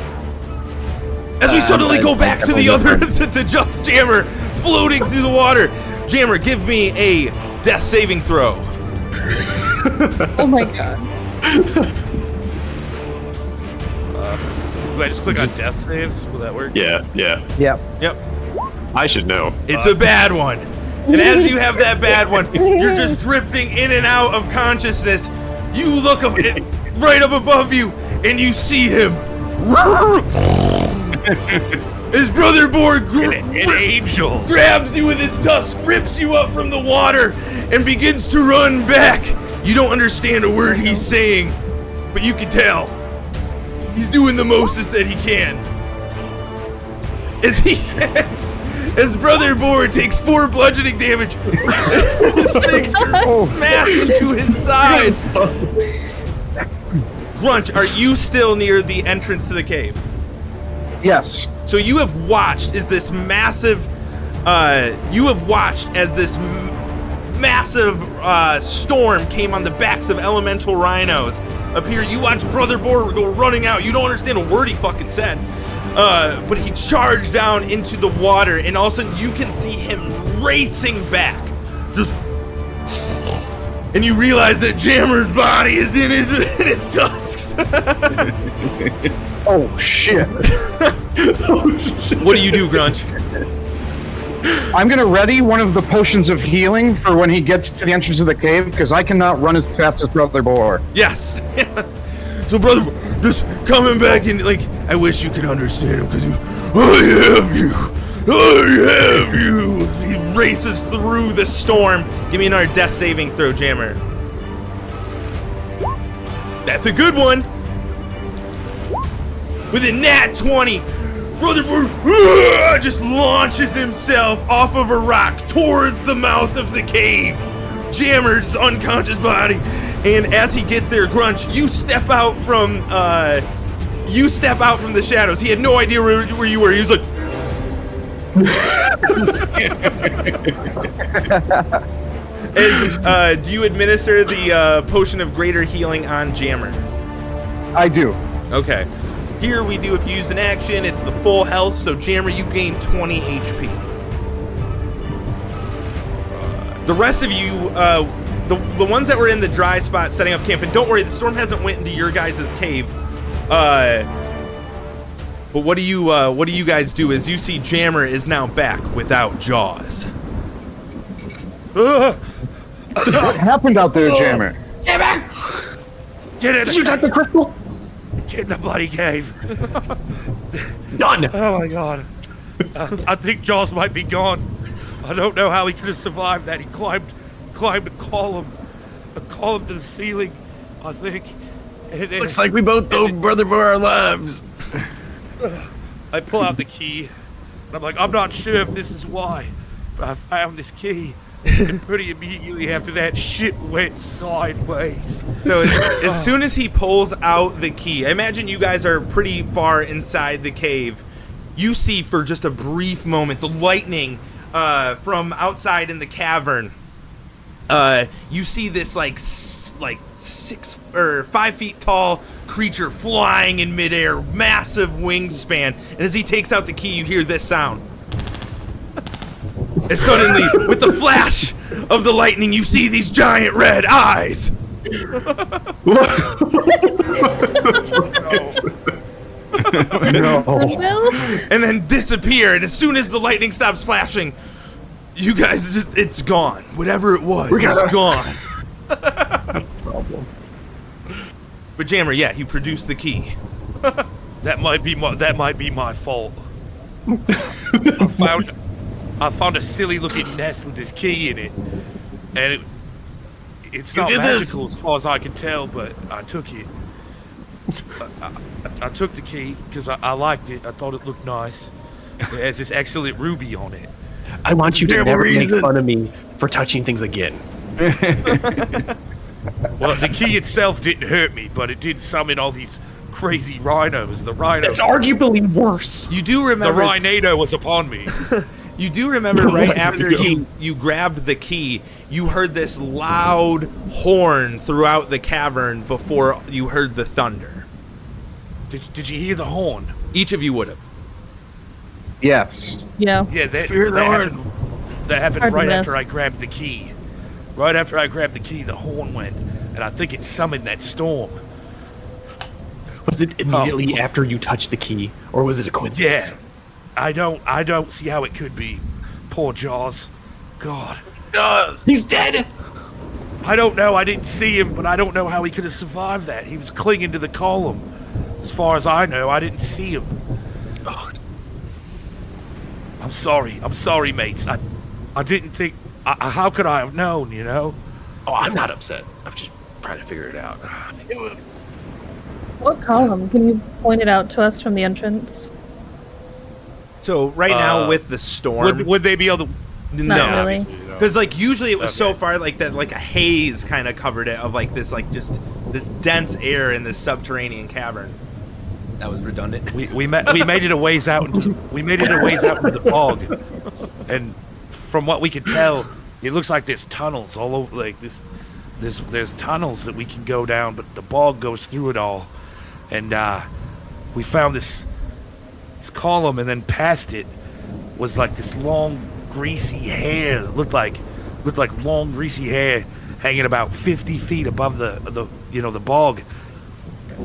As we suddenly go back to the other, to just Jammer floating through the water. Jammer, give me a death saving throw. Oh my god. Do I just click on death saves? Will that work? yeah. Yep. Yep. I should know. It's a bad one. And as you have that bad one, you're just drifting in and out of consciousness. You look right up above you, and you see him. His Brother Boar An angel. grabs you with his tusk, rips you up from the water, and begins to run back. You don't understand a word he's saying, but you can tell he's doing the mostest that he can. As Brother Boar takes 4 bludgeoning damage, his things smash into his side. Grunch, are you still near the entrance to the cave? Yes. So you have watched as this massive, storm came on the backs of elemental rhinos appear. You watch Brother Boar go running out. You don't understand a word he fucking said. But he charged down into the water, and all of a sudden you can see him racing back. And you realize that Jammer's body is in his tusks. Oh shit. What do you do, Grunch? I'm gonna ready one of the potions of healing for when he gets to the entrance of the cave, because I cannot run as fast as Brother Boar. Yes. So, Brother, just coming back and I wish you could understand him because I have you. He races through the storm. Give me another death saving throw, Jammer. That's a good one. With a nat 20, Brother Bird just launches himself off of a rock towards the mouth of the cave. Jammer's unconscious body. And as he gets there, Grunch, you step out from the shadows. He had no idea where you were. He was like, do you administer the potion of greater healing on Jammer? I do. Okay. Here we do, if you use an action, it's the full health. So Jammer, you gain 20 HP. The rest of you, the ones that were in the dry spot setting up camp, and don't worry, the storm hasn't went into your guys' cave. But what do you guys do? As you see, Jammer is now back without jaws. What happened out there, Jammer? Jammer! Get in! Did you touch the crystal? Get in the bloody cave. Done. Oh my god. I think Jaws might be gone. I don't know how he could have survived that. He climbed a column to the ceiling, I think. Looks like we both owe Brother for our lives. I pull out the key, and I'm like, I'm not sure if this is why, but I found this key. And pretty immediately after that, shit went sideways. So as soon as he pulls out the key, I imagine you guys are pretty far inside the cave. You see for just a brief moment the lightning from outside in the cavern. You see this like 6 or 5 feet tall creature flying in midair, massive wingspan. And as he takes out the key, you hear this sound. And suddenly, with the flash of the lightning, you see these giant red eyes. No. And then disappear. And as soon as the lightning stops flashing, you guys it's gone. Whatever it was, it's gone. Problem. But Jammer, yeah, you produced the key. That might be my fault. I found a silly looking nest with this key in it, and it's not magical as far as I can tell, but I took it. I took the key because I liked it. I thought it looked nice. It has this excellent ruby on it. I want you to never make fun of me for touching things again. Well, the key itself didn't hurt me, but it did summon all these crazy rhinos. The rhinos. It's arguably worse. You do remember The rhinado was upon me. You do remember right after you grabbed the key, you heard this loud horn throughout the cavern before you heard the thunder. Did you hear the horn? Each of you would have. Yes. Yeah. Yeah, that happened Hard to right miss. after I grabbed the key. Right after I grabbed the key, the horn went, and I think it summoned that storm. Was it immediately after you touched the key, or was it a coincidence? Yeah. I don't see how it could be. Poor Jaws. God. He's dead. I don't know. I didn't see him, but I don't know how he could have survived that. He was clinging to the column. As far as I know, I didn't see him. Oh, I'm sorry, mates. I didn't think. How could I have known? You know. oh, I'm not upset. I'm just trying to figure it out. What column? Can you point it out to us from the entrance? So right now with the storm, Would they be able to? Not really. because like usually it was so Okay. far like that, like a haze kind of covered it of like this this dense air in this subterranean cavern. That was redundant. We made it a ways out. We made it a ways out into the bog, and from what we could tell, it looks like there's tunnels all over. Like there's tunnels that we can go down, but the bog goes through it all. And we found this column, and then past it was like this long, greasy hair. That looked like long, greasy hair hanging about 50 feet above the bog.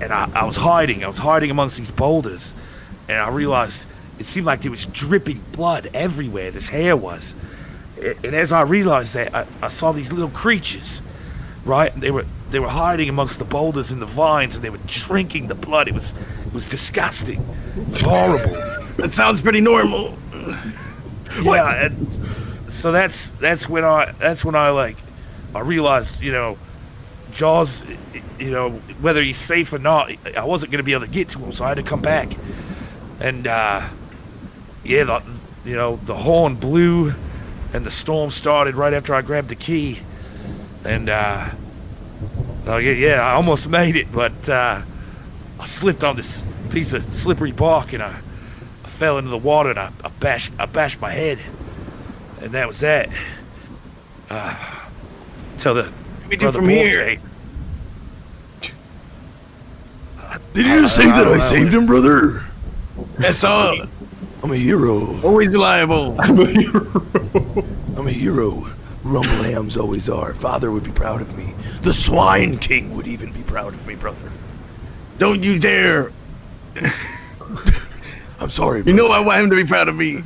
And I was hiding amongst these boulders, and I realized it seemed like there was dripping blood everywhere. This hair was, and as I realized that, I saw these little creatures, right? And they were hiding amongst the boulders and the vines, and they were drinking the blood. It was disgusting, it was horrible. That sounds pretty normal. Yeah, and so that's when I like I realized, Jaws, whether he's safe or not, I wasn't going to be able to get to him, so I had to come back. And yeah, the horn blew, and the storm started right after I grabbed the key, and I almost made it, but I slipped on this piece of slippery bark, and I fell into the water, and I bashed my head, and that was that. Till the We do from here. Did you just say that I saved him, brother? That's all. I'm a hero. Always reliable. I'm a hero. Rumble hams always are. Father would be proud of me. The Swine King would even be proud of me, brother. Don't you dare. I'm sorry, brother. You know I want him to be proud of me.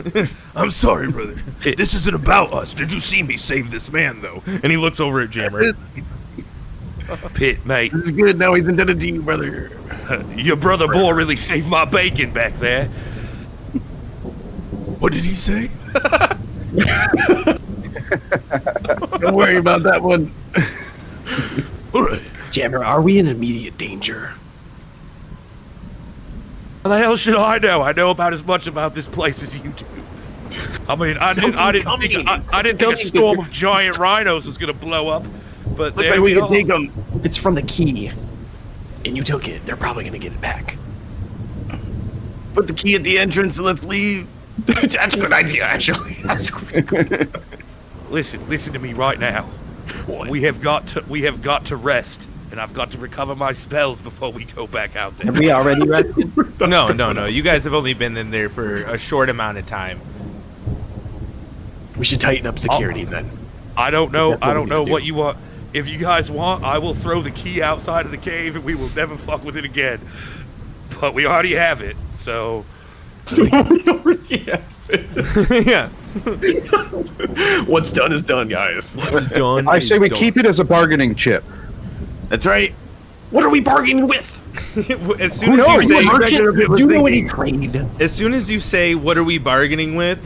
I'm sorry, brother. This isn't about us. Did you see me save this man, though? And he looks over at Jammer. Pit, mate. This is good. Now he's indebted to you, brother. Your brother Boar really saved my bacon back there. What did he say? Don't worry about that one. All right. Jammer, are we in immediate danger? How the hell should I know? I know about as much about this place as you do. I mean, I didn't think a storm of giant rhinos was gonna blow up, but Look there like we we are. can take them. It's from the key, and you took it. They're probably gonna get it back. Put the key at the entrance and let's leave. That's a good idea, actually. That's good. Listen to me right now. We have got to rest, and I've got to recover my spells before we go back out there. Have we already rested? No. You guys have only been in there for a short amount of time. We should tighten up security then. I don't know That's what we need to do. what you want. If you guys want, I will throw the key outside of the cave, and we will never fuck with it again. But we already have it, so. Yeah. What's done is done, guys. What's done I is say we done. keep it as a bargaining chip. That's right. What are we bargaining with? As soon Who as knows? you say, Merchant, do you know any trade? as soon as you say, "What are we bargaining with?"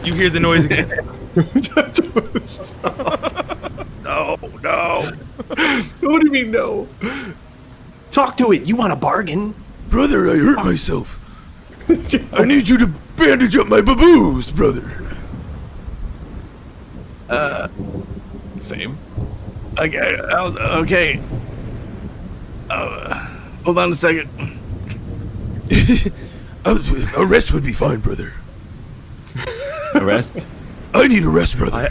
you hear the noise again. No. What do you mean, no? Talk to it. You want a bargain? Brother, I hurt myself. I need you to bandage up my baboos, brother. Same. Okay. Okay. Hold on a second. A rest would be fine, brother. A rest? I need a rest, brother.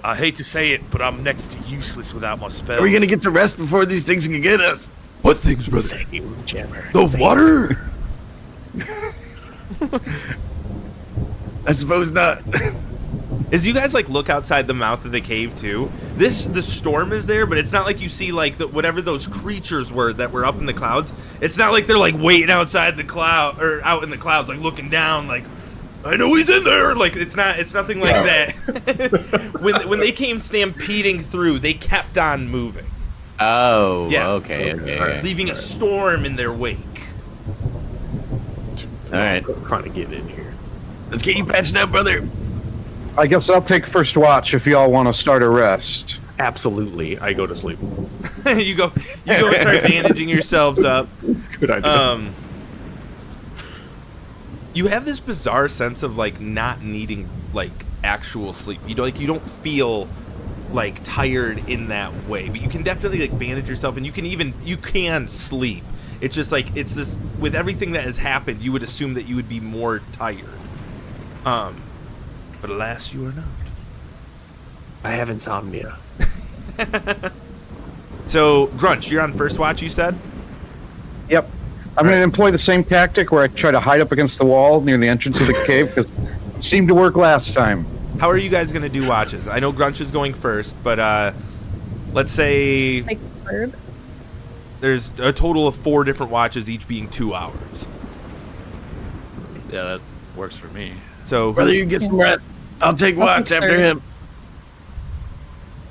I hate to say it, but I'm next to useless without my spells. Are we gonna get to rest before these things can get us? What things, brother? Same, Jammer. The Same. water? I suppose not. As you guys like look outside the mouth of the cave too, the storm is there, but it's not like you see like whatever those creatures were that were up in the clouds. It's not like they're like waiting outside the cloud or out in the clouds, like looking down, like I know he's in there. Like it's nothing like that. when they came stampeding through, they kept on moving. Oh, Yeah. okay. Leaving a storm in their wake. All right. Trying to get in here. Let's get you patched up, brother. I guess I'll take first watch if y'all want to start a rest. Absolutely. I go to sleep. you go and start bandaging yourselves up. Good idea. You have this bizarre sense of like not needing like actual sleep. You don't feel like tired in that way, but you can definitely like bandage yourself, and you can sleep. It's just like it's this with everything that has happened. You would assume that you would be more tired. But alas, you are not. I have insomnia. So, Grunch, you're on first watch, you said? Yep. I'm going to employ the same tactic where I try to hide up against the wall near the entrance of the cave because it seemed to work last time. How are you guys going to do watches? I know Grunch is going first, but let's say Like third. there's a total of 4 different watches, each being 2 hours. Yeah, that works for me. So, Brother, you get some rest. I'll take watch take after third. him.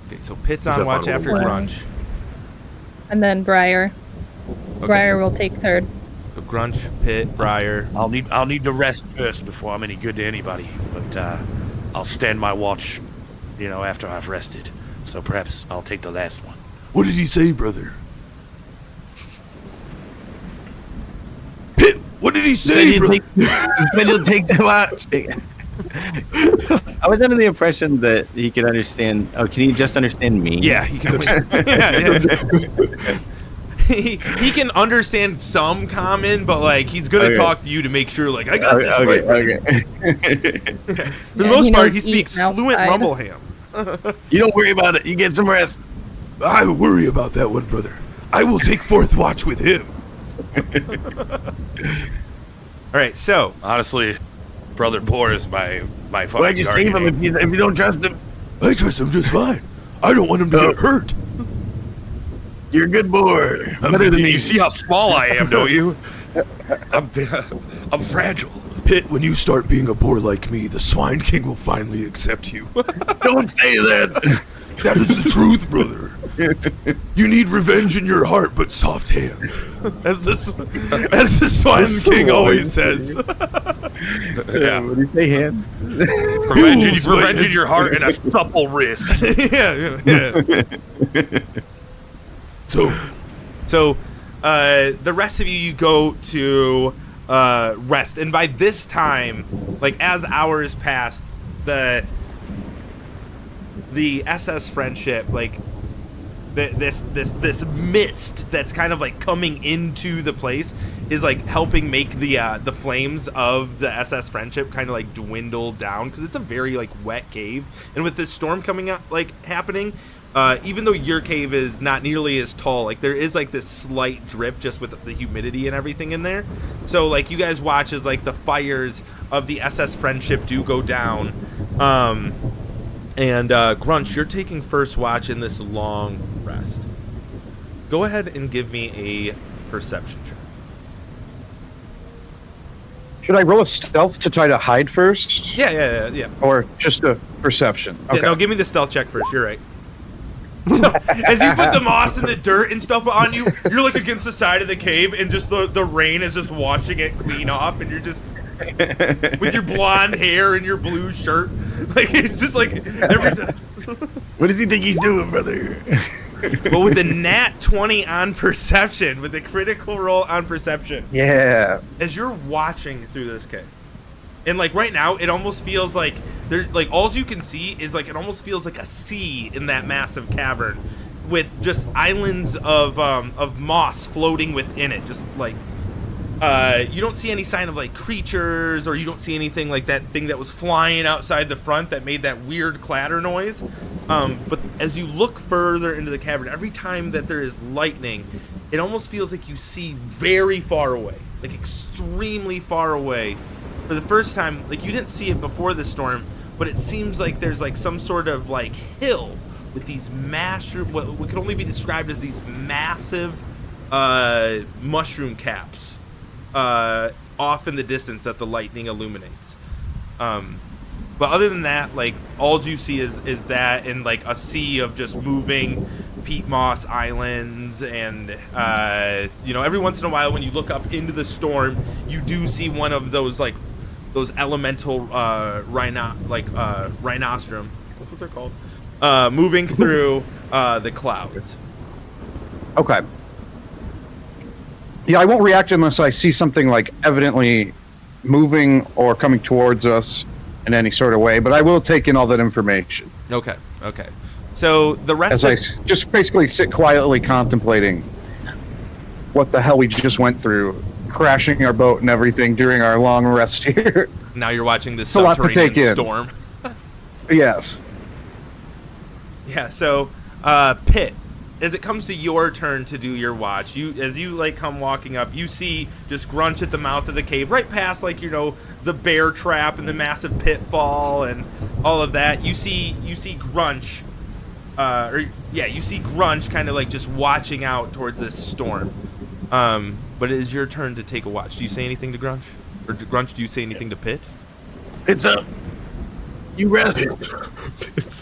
okay, so Pitt's on Zephon watch will after watch. Grunch. And then Briar. Okay. Briar will take third. So Grunch, Pitt, Briar. I'll need to rest first before I'm any good to anybody. But I'll stand my watch, after I've rested. So perhaps I'll take the last one. What did he say, brother? Pit, what did he You said say, you'd bro? take, you said you'll take the watch. I was under the impression that he could understand. Oh, can he just understand me? Yeah, he can. Yeah. He can understand some common, but like he's gonna Okay. talk to you to make sure. Like I got this right. Okay. For the Yeah, most he part, knows he eat speaks outside. fluent Rumbleham. You don't worry about it. You get some rest. I worry about that one, brother. I will take fourth watch with him. All right, so Honestly, Brother Boar is my fucking Why'd you save him guardian. if you don't trust him? I trust him just fine. I don't want him to get hurt. You're a good boy. Better than me. You see how small I am, don't you? I'm fragile. Pit, when you start being a boar like me, the Swine King will finally accept you. Don't say that. That is the truth, brother. You need revenge in your heart, but soft hands. As the Swine King always says. Yeah. What do you say, hand? Revenge in your heart and a supple wrist. yeah. So, the rest of you go to rest, and by this time, like as hours passed, the SS Friendship, like this mist that's kind of like coming into the place is like helping make the flames of the SS Friendship kind of like dwindle down, because it's a very like wet cave, and with this storm coming up like happening, even though your cave is not nearly as tall, like there is like this slight drip just with the humidity and everything in there. So like you guys watch as like the fires of the SS Friendship do go down. And Grunch, you're taking first watch in this long rest. Go ahead and give me a perception check. Should I roll a stealth to try to hide first? Yeah. Or just a perception? Yeah, Okay. no, give me the stealth check first. You're right. So, as you put the moss and the dirt and stuff on you, you're like against the side of the cave, and just the rain is just washing it clean off, and you're just with your blonde hair and your blue shirt, like it's just like every time. What does he think he's doing, brother? But with a nat 20 on perception, with a critical roll on perception, Yeah. as you're watching through this cave, and like right now, it almost feels like there, like all you can see is like it almost feels like a sea in that massive cavern, with just islands of moss floating within it, just like. You don't see any sign of like creatures, or you don't see anything like that thing that was flying outside the front that made that weird clatter noise. But as you look further into the cavern, every time that there is lightning, it almost feels like you see very far away, like extremely far away. For the first time, like you didn't see it before the storm, but it seems like there's like some sort of like hill with these what could only be described as these massive mushroom caps off in the distance that the lightning illuminates. But other than that, like all you see is that, and like a sea of just moving peat moss islands, and every once in a while when you look up into the storm, you do see one of those like those elemental rhinostrum, that's what they're called, moving through the clouds. Okay. Yeah, I won't react unless I see something like evidently moving or coming towards us in any sort of way, but I will take in all that information. Okay. So the rest As I just basically sit quietly contemplating what the hell we just went through, crashing our boat and everything during our long rest here. now you're watching this It's a lot to subterranean take in. storm. Yes. Yeah, so Pit, as it comes to your turn to do your watch, as you like come walking up, you see just Grunch at the mouth of the cave, right past like the bear trap and the massive pitfall and all of that. You see Grunch, you see Grunch kind of like just watching out towards this storm. But it is your turn to take a watch. Do you say anything to Grunch, or Grunch? Do you say anything to Pit? It's up. You rest.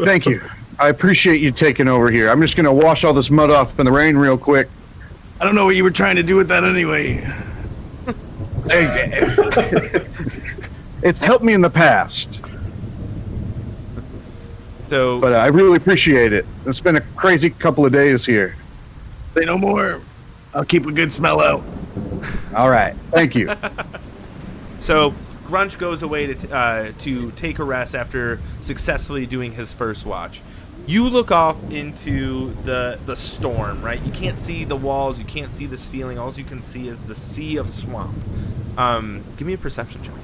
Thank you. I appreciate you taking over here. I'm just going to wash all this mud off in the rain real quick. I don't know what you were trying to do with that anyway. It's helped me in the past, So, but I really appreciate it. It's been a crazy couple of days here. Say no more. I'll keep a good smell out. All right. Thank you. So Grunch goes away to take a rest after successfully doing his first watch. You look off into the storm, right? You can't see the walls, you can't see the ceiling. All you can see is the sea of swamp. Give me a perception check.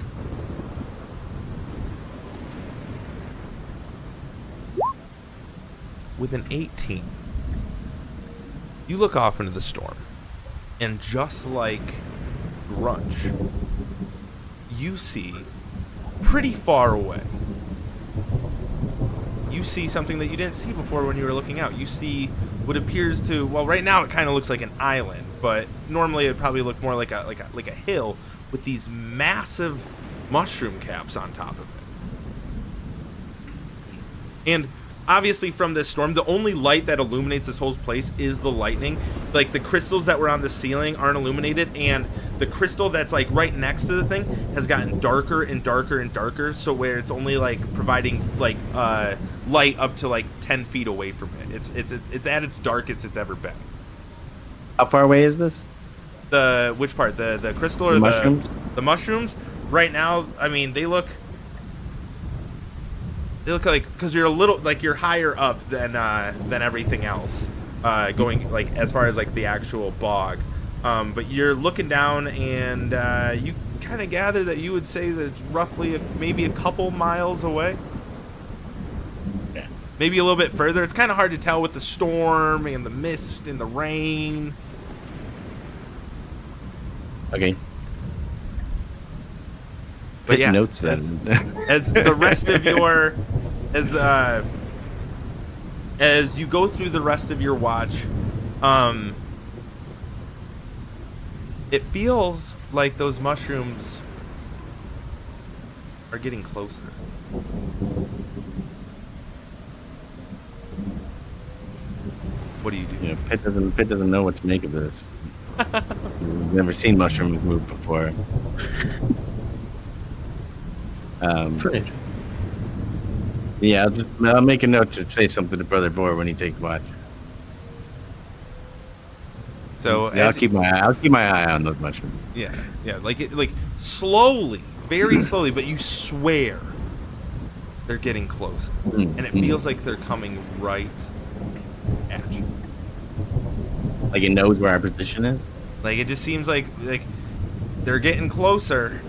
With an 18, you look off into the storm, and just like Grunch, you see pretty far away. You see something that you didn't see before when you were looking out. You see what appears to, well, right now it kind of looks like an island, but normally it'd probably look more like a hill with these massive mushroom caps on top of it. And obviously from this storm, the only light that illuminates this whole place is the lightning. Like the crystals that were on the ceiling aren't illuminated, and the crystal that's like right next to the thing has gotten darker and darker and darker, so where it's only like providing like light up to like 10 feet away from it. It's at its darkest it's ever been. How far away is this? The which part? The crystal or mushrooms? The mushrooms? Right now, I mean, they look like, because you're a little like you're higher up than everything else, going like as far as like the actual bog, but you're looking down and you kind of gather that you would say that roughly maybe a couple miles away, maybe a little bit further. It's kind of hard to tell with the storm and the mist and the rain. Okay. But yeah, notes then. As the rest of your, as you go through the rest of your watch, it feels like those mushrooms are getting closer. What do you do? Yeah, Pitt doesn't know what to make of this. We've never seen mushrooms move before. Strange. Yeah, I'll make a note to say something to Brother Boar when he takes watch. So yeah, I'll keep my eye on those mushrooms. Yeah, like slowly, very slowly, but you swear they're getting closer, and it feels like they're coming right at you. Like it knows where our position is. Like it just seems like they're getting closer.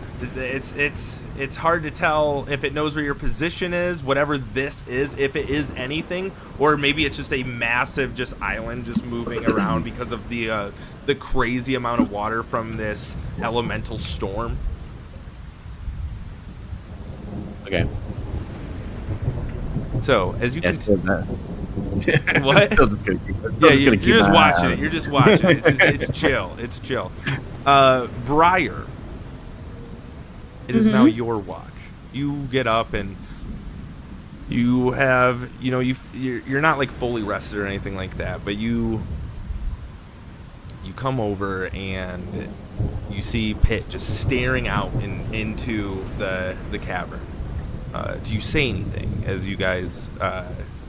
It's hard to tell if it knows where your position is, whatever this is, if it is anything, or maybe it's just a massive just island just moving around because of the crazy amount of water from this elemental storm. Okay. So as you can what? You're just watching it. You're just watching it. It's chill. It's chill. Briar. It is now your watch. You get up and you have, you're not like fully rested or anything like that, but you come over and you see Pitt just staring out into the cavern. Do you say anything as you guys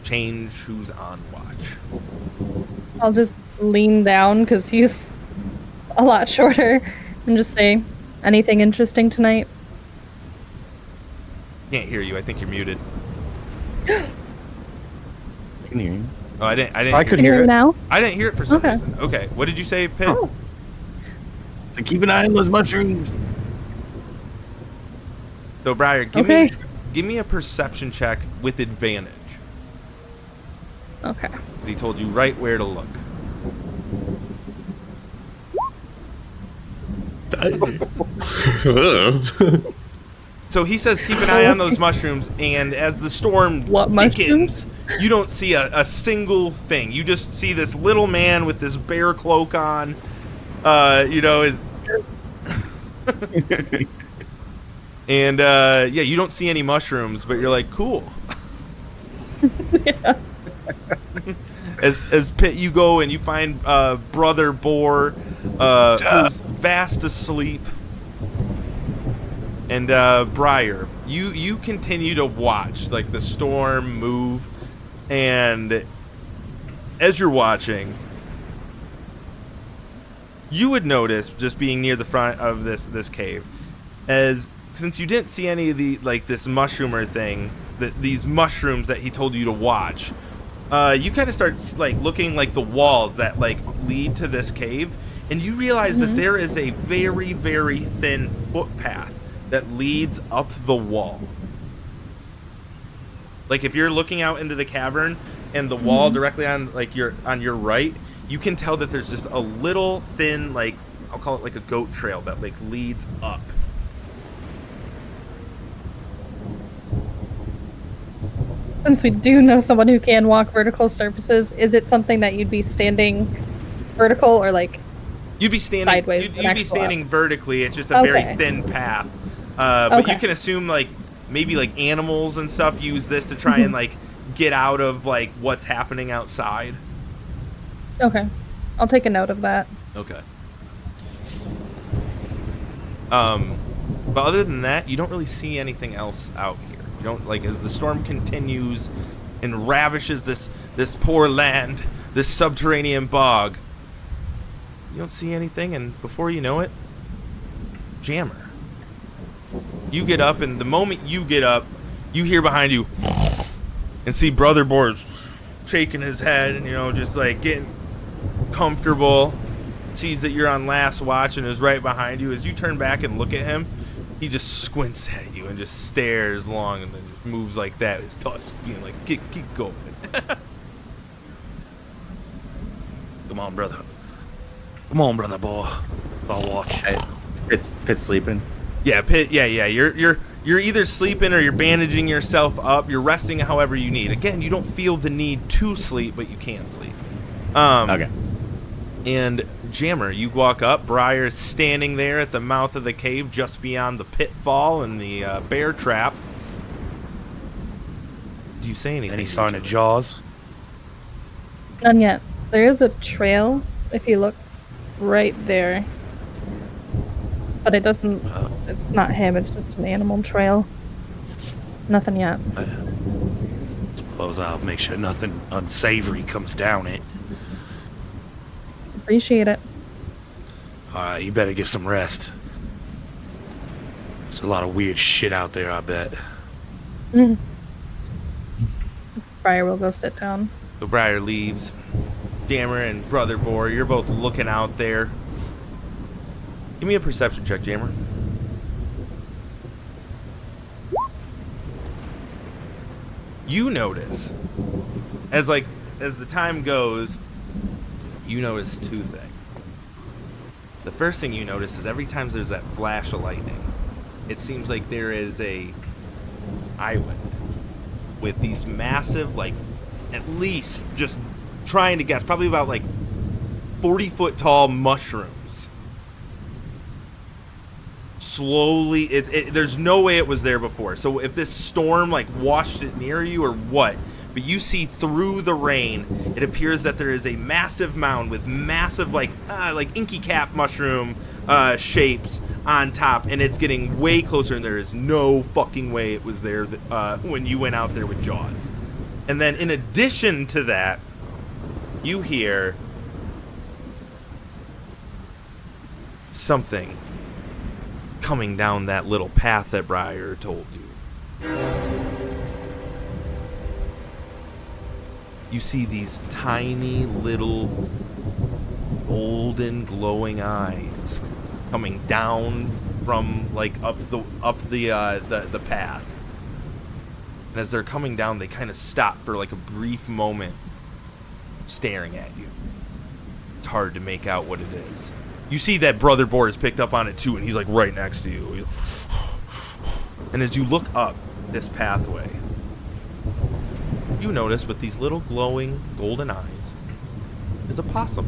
change who's on watch? I'll just lean down because he's a lot shorter and just say, anything interesting tonight? Can't hear you. I think you're muted. I can hear you. Oh, I didn't. I could Can you hear hear it. me now? I didn't hear it for some Okay. reason. Okay. What did you say, Pitt? Oh. So keep an eye on those mushrooms. So, Briar, give me a perception check with advantage. Okay. Because he told you right where to look. So he says keep an eye on those mushrooms, and as the storm What thickens, mushrooms? you don't see a single thing. You just see this little man with this bear cloak on, is... And, you don't see any mushrooms, but you're like, cool. Yeah. As Pitt, you go and you find Brother Boar, who's fast asleep. And Briar, you continue to watch like the storm move, and as you're watching, you would notice, just being near the front of this cave, as since you didn't see any of the like this mushroomer thing, these mushrooms that he told you to watch, you kind of start like looking like the walls that like lead to this cave, and you realize that there is a very, very thin footpath that leads up the wall. Like if you're looking out into the cavern and the wall directly on like on your right, you can tell that there's just a little thin, like I'll call it like a goat trail that like leads up. Since we do know someone who can walk vertical surfaces, is it something that you'd be standing vertical or like you'd be standing sideways? You'd be standing vertically. It's just a very thin path. But you can assume like maybe like animals and stuff use this to try and like get out of like what's happening outside. Okay, I'll take a note of that. Okay. But other than that, you don't really see anything else out here. You don't, like, as the storm continues and ravishes this poor land, this subterranean bog, you don't see anything, and before you know it, Jammer. You get up, and the moment you get up, you hear behind you and see Brother Boar's shaking his head and, you know, just like getting comfortable. Sees that you're on last watch and is right behind you. As you turn back and look at him, he just squints at you and just stares long and then just moves like that, his tusk being like, keep going. Come on, brother. Come on, brother boy. I'll watch. Hey, Pitt's sleeping. Yeah, Pitt. Yeah. You're either sleeping or you're bandaging yourself up. You're resting however you need. Again, you don't feel the need to sleep, but you can sleep. Okay. And Jammer, you walk up. Briar is standing there at the mouth of the cave, just beyond the pitfall and the bear trap. Do you say anything? Any sign of Jaws? None yet. There is a trail if you look right there, but it doesn't. It's not him. It's just an animal trail. Nothing yet. Suppose I'll make sure nothing unsavory comes down it. Appreciate it. Alright, you better get some rest. There's a lot of weird shit out there, I bet. Briar will go sit down. So Briar leaves. Jammer and Brother Boar, you're both looking out there. Give me a perception check, Jammer. You notice, as the time goes, you notice two things. The first thing you notice is every time there's that flash of lightning, it seems like there is a island with these massive, like, at least, just trying to guess, probably about like 40-foot tall mushrooms. Slowly, there's no way it was there before. So if this storm like washed it near you or what, but you see through the rain, it appears that there is a massive mound with massive like inky cap mushroom shapes on top, and it's getting way closer, and there is no fucking way it was there when you went out there with Jaws. And then in addition to that, you hear something coming down that little path that Briar told you. You see these tiny little golden glowing eyes coming down from like up the path. And as they're coming down, they kind of stop for like a brief moment, staring at you. It's hard to make out what it is. You see that Brother Boar has picked up on it too, and he's like right next to you. And as you look up this pathway, you notice with these little glowing golden eyes is a possum.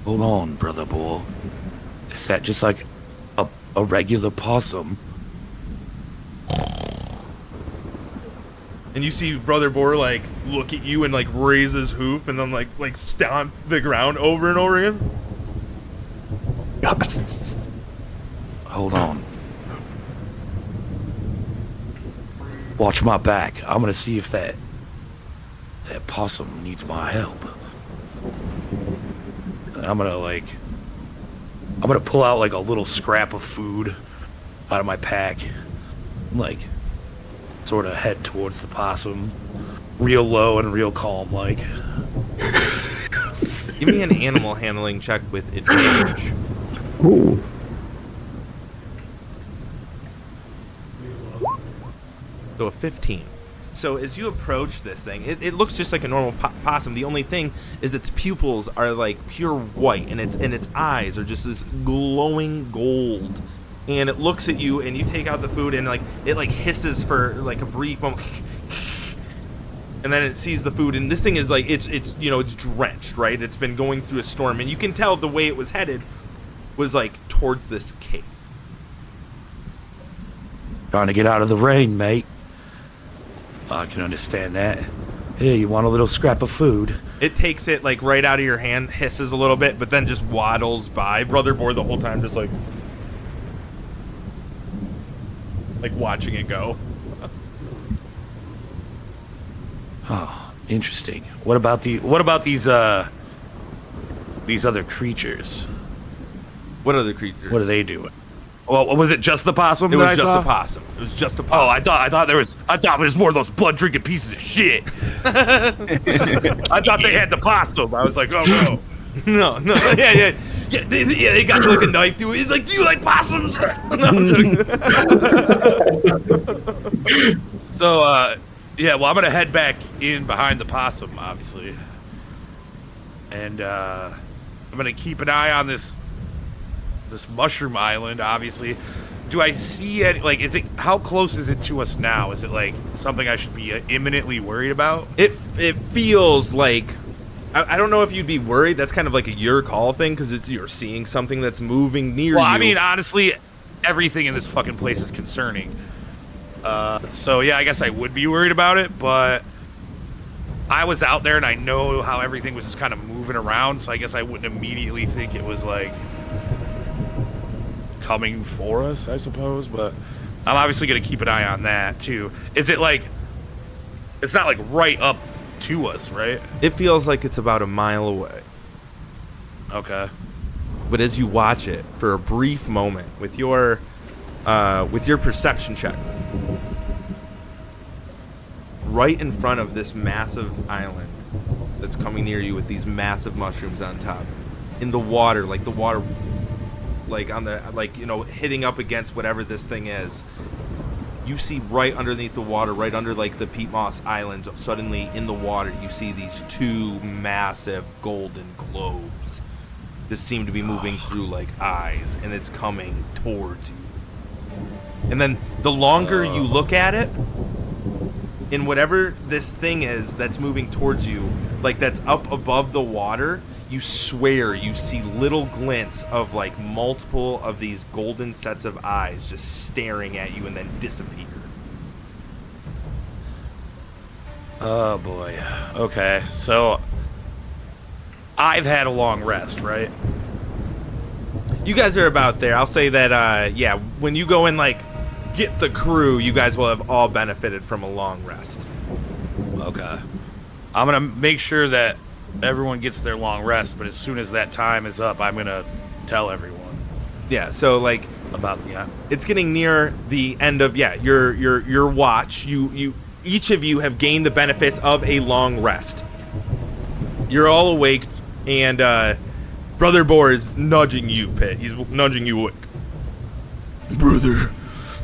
Hold on, Brother Boar. Is that just like a regular possum? And you see Brother Boar like look at you and like raise his hoof and then like stomp the ground over and over again. Hold on. Watch my back. I'm gonna see if that possum needs my help. I'm gonna like I'm gonna pull out like a little scrap of food out of my pack, like sort of head towards the possum, real low and real calm, like. Give me an animal handling check with advantage. Ooh. So a 15. So as you approach this thing, it looks just like a normal possum. The only thing is its pupils are like pure white, and its eyes are just this glowing gold. And it looks at you, and you take out the food, and like it like hisses for like a brief moment, and then it sees the food, and this thing is like it's drenched, right? It's been going through a storm, and you can tell the way it was headed was like towards this cave. Trying to get out of the rain, mate. I can understand that. Hey, you want a little scrap of food? It takes it like right out of your hand, hisses a little bit, but then just waddles by. Brother Boar the whole time just like watching it go. Oh, interesting. What about these other creatures? What other creatures? What are they doing? Well, was it just the possum It that was I just saw? a possum. It was just a Oh, possum. I thought it was more of those blood drinking pieces of shit. I thought they had the possum. I was like, oh no. No, yeah. They got like a knife to it. He's like, do you like possums? No, I'm joking. So, yeah, well, I'm gonna head back in behind the possum, obviously, and I'm gonna keep an eye on this mushroom island. Obviously, do I see any? Like, how close is it to us now? Is it like something I should be imminently worried about? It feels like I don't know if you'd be worried. That's kind of like a your call thing because you're seeing something that's moving near you. Well, I mean, honestly, everything in this fucking place is concerning. So yeah, I guess I would be worried about it, but I was out there and I know how everything was just kind of moving around, so I guess I wouldn't immediately think it was like coming for us, I suppose, but I'm obviously going to keep an eye on that too. Is it like, it's not like right up to us, right? It feels like it's about a mile away. Okay. But as you watch it for a brief moment with your perception check, right in front of this massive island that's coming near you with these massive mushrooms on top, in the water, like on the hitting up against whatever this thing is, you see right underneath the water, right under like the peat moss islands, suddenly in the water you see these two massive golden globes that seem to be moving through like eyes, and it's coming towards you. And then the longer you look at it, in whatever this thing is that's moving towards you, like that's up above the water, you swear you see little glints of like multiple of these golden sets of eyes just staring at you and then disappear. Oh boy. Okay, so I've had a long rest, right? You guys are about there. I'll say that, yeah, when you go and like get the crew, you guys will have all benefited from a long rest. Okay. I'm gonna make sure that everyone gets their long rest, but as soon as that time is up, I'm gonna tell everyone. Yeah, so like about it's getting near the end of your watch. You each of you have gained the benefits of a long rest. You're all awake, and Brother Boar is nudging you, Pit. He's nudging you awake. Brother,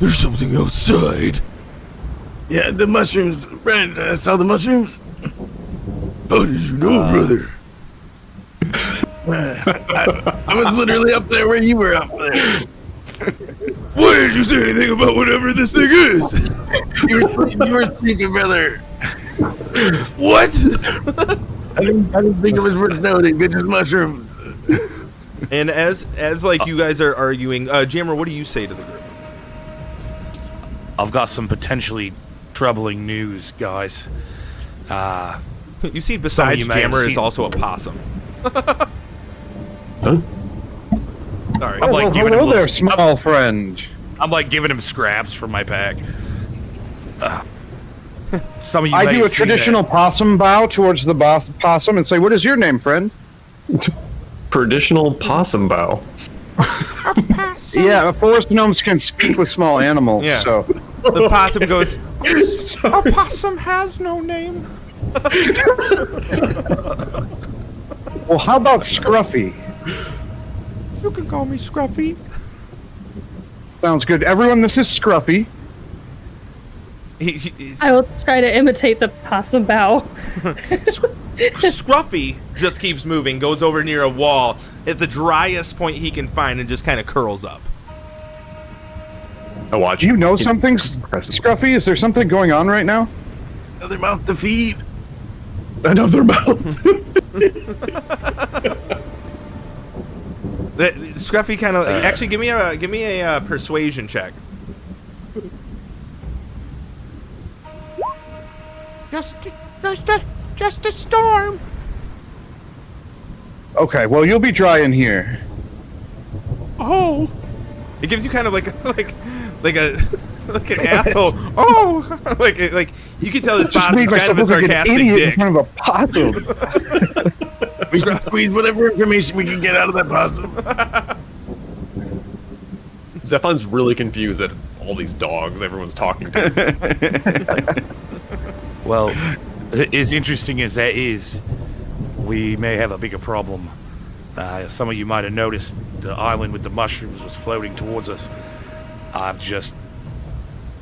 there's something outside. Yeah, the mushrooms. Brand, I saw the mushrooms. How did you know, brother? I was literally up there where you were up there. Why didn't you say anything about whatever this thing is? You were sleeping, brother. What? I didn't think it was worth noting. They're just mushrooms. And as like you guys are arguing, Jammer, what do you say to the group? I've got some potentially troubling news, guys. You see, besides Jammer is also a possum. Huh? Sorry. I'm like giving him hello there, little- small friend. I'm like giving him scraps from my pack. Some of you I may do a have seen traditional possum bow towards the possum and say, "What is your name, friend?" Traditional possum bow. Yeah, forest gnomes can speak with small animals, Yeah. so The possum goes, a possum has no name. well, how about Scruffy? You can call me Scruffy. Sounds good. Everyone, this is Scruffy. He's, I will try to imitate the possum bow. Scruffy just keeps moving, goes over near a wall at the driest point he can find and just kind of curls up. I watch. Do you know something, impressive. Scruffy? Is there something going on right now? Another mouth to feed. Another mouth. Scruffy kind of actually give me a persuasion check. Just a storm. Okay, well, you'll be dry in here. Oh, it gives you kind of like an asshole. Oh, like you can tell this Just boss made is kind myself of a look like an sarcastic idiot in dick. front of a possum. We can squeeze whatever information we can get out of that possum. Zephon's really confused at all these dogs everyone's talking to. Well, as interesting as that is, we may have a bigger problem. Some of you might have noticed the island with the mushrooms was floating towards us. I've just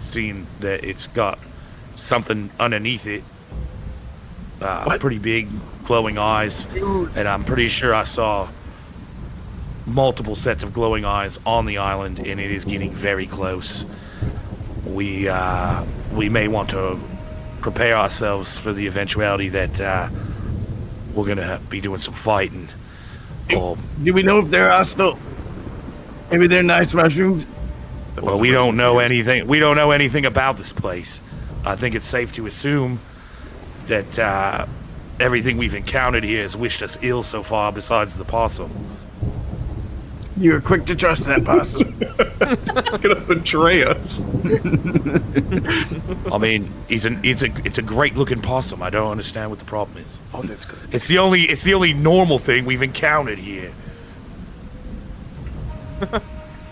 seen that it's got something underneath it. Pretty big, glowing eyes. And I'm pretty sure I saw multiple sets of glowing eyes on the island, and it is getting very close. We may want to prepare ourselves for the eventuality that we're going to be doing some fighting. Or, Do we know if they're hostile? Maybe they're nice mushrooms. well, we don't know anything. We don't know anything about this place. I think it's safe to assume that everything we've encountered here has wished us ill so far, besides the possum. You were quick to trust that possum. It's gonna betray us. I mean, it's a great looking possum. I don't understand what the problem is. Oh, that's good. It's the only normal thing we've encountered here.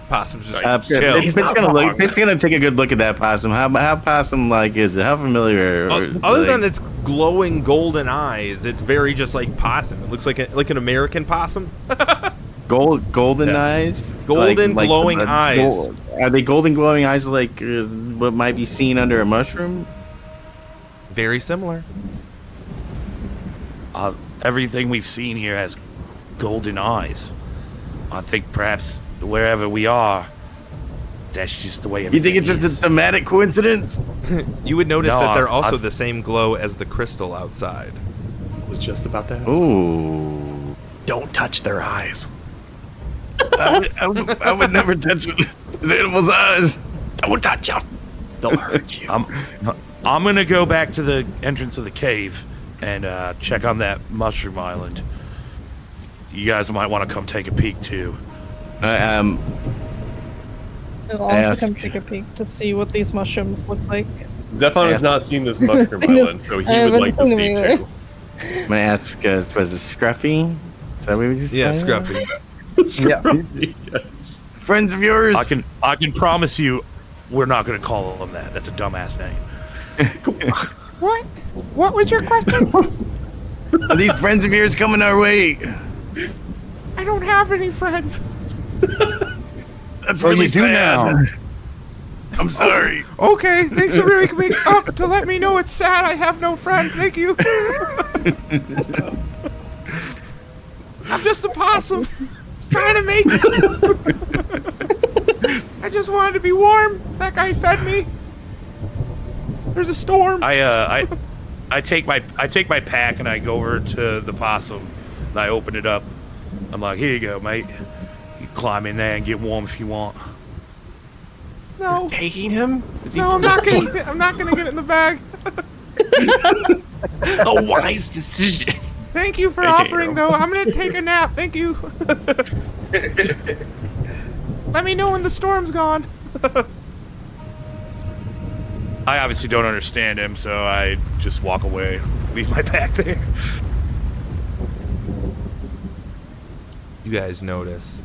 Possum's just chill. It's gonna take a good look at that possum. How possum like is it? How familiar? Other than its glowing golden eyes, it's very just like possum. It looks like an American possum. golden eyes, Golden glowing eyes. Are they golden glowing eyes like what might be seen under a mushroom? Very similar. Everything we've seen here has golden eyes. I think perhaps wherever we are, that's just the way You everything think it's just a thematic coincidence? You would notice No, that they're also I've- the same glow as the crystal outside. Was just about that. Ooh, Don't touch their eyes. I would never touch an animal's eyes. Don't touch them. They'll hurt you. I'm gonna go back to the entrance of the cave and check on that mushroom island. You guys might want to come take a peek too. I'll also Ask. come take a peek to see what these mushrooms look like. Zephon has not seen this mushroom Seen this- island, so he I would haven't like to seen see them either. too. I'm gonna ask. Was it Scruffy? Is that what we just Yeah, said? Scruffy. Yes. Friends of yours. I can promise you, we're not gonna call them that. That's a dumbass name. What? What was your question? Are these friends of yours coming our way? I don't have any friends. That's Well, really you do sad. now. I'm sorry. Okay, thanks for waking me up to let me know it's sad. I have no friends. Thank you. I'm just a possum. Trying to make it. I just wanted to be warm. That guy fed me. There's a storm. I take my pack and I go over to the possum and I open it up. I'm like, here you go, mate. You climb in there and get warm if you want. No, Taking him? Is he no, I'm not gonna get it in the bag. a wise decision? Thank you for Thank you. offering, though. I'm gonna take a nap. Thank you. Let me know when the storm's gone. I obviously don't understand him, so I just walk away, leave my pack there. You guys notice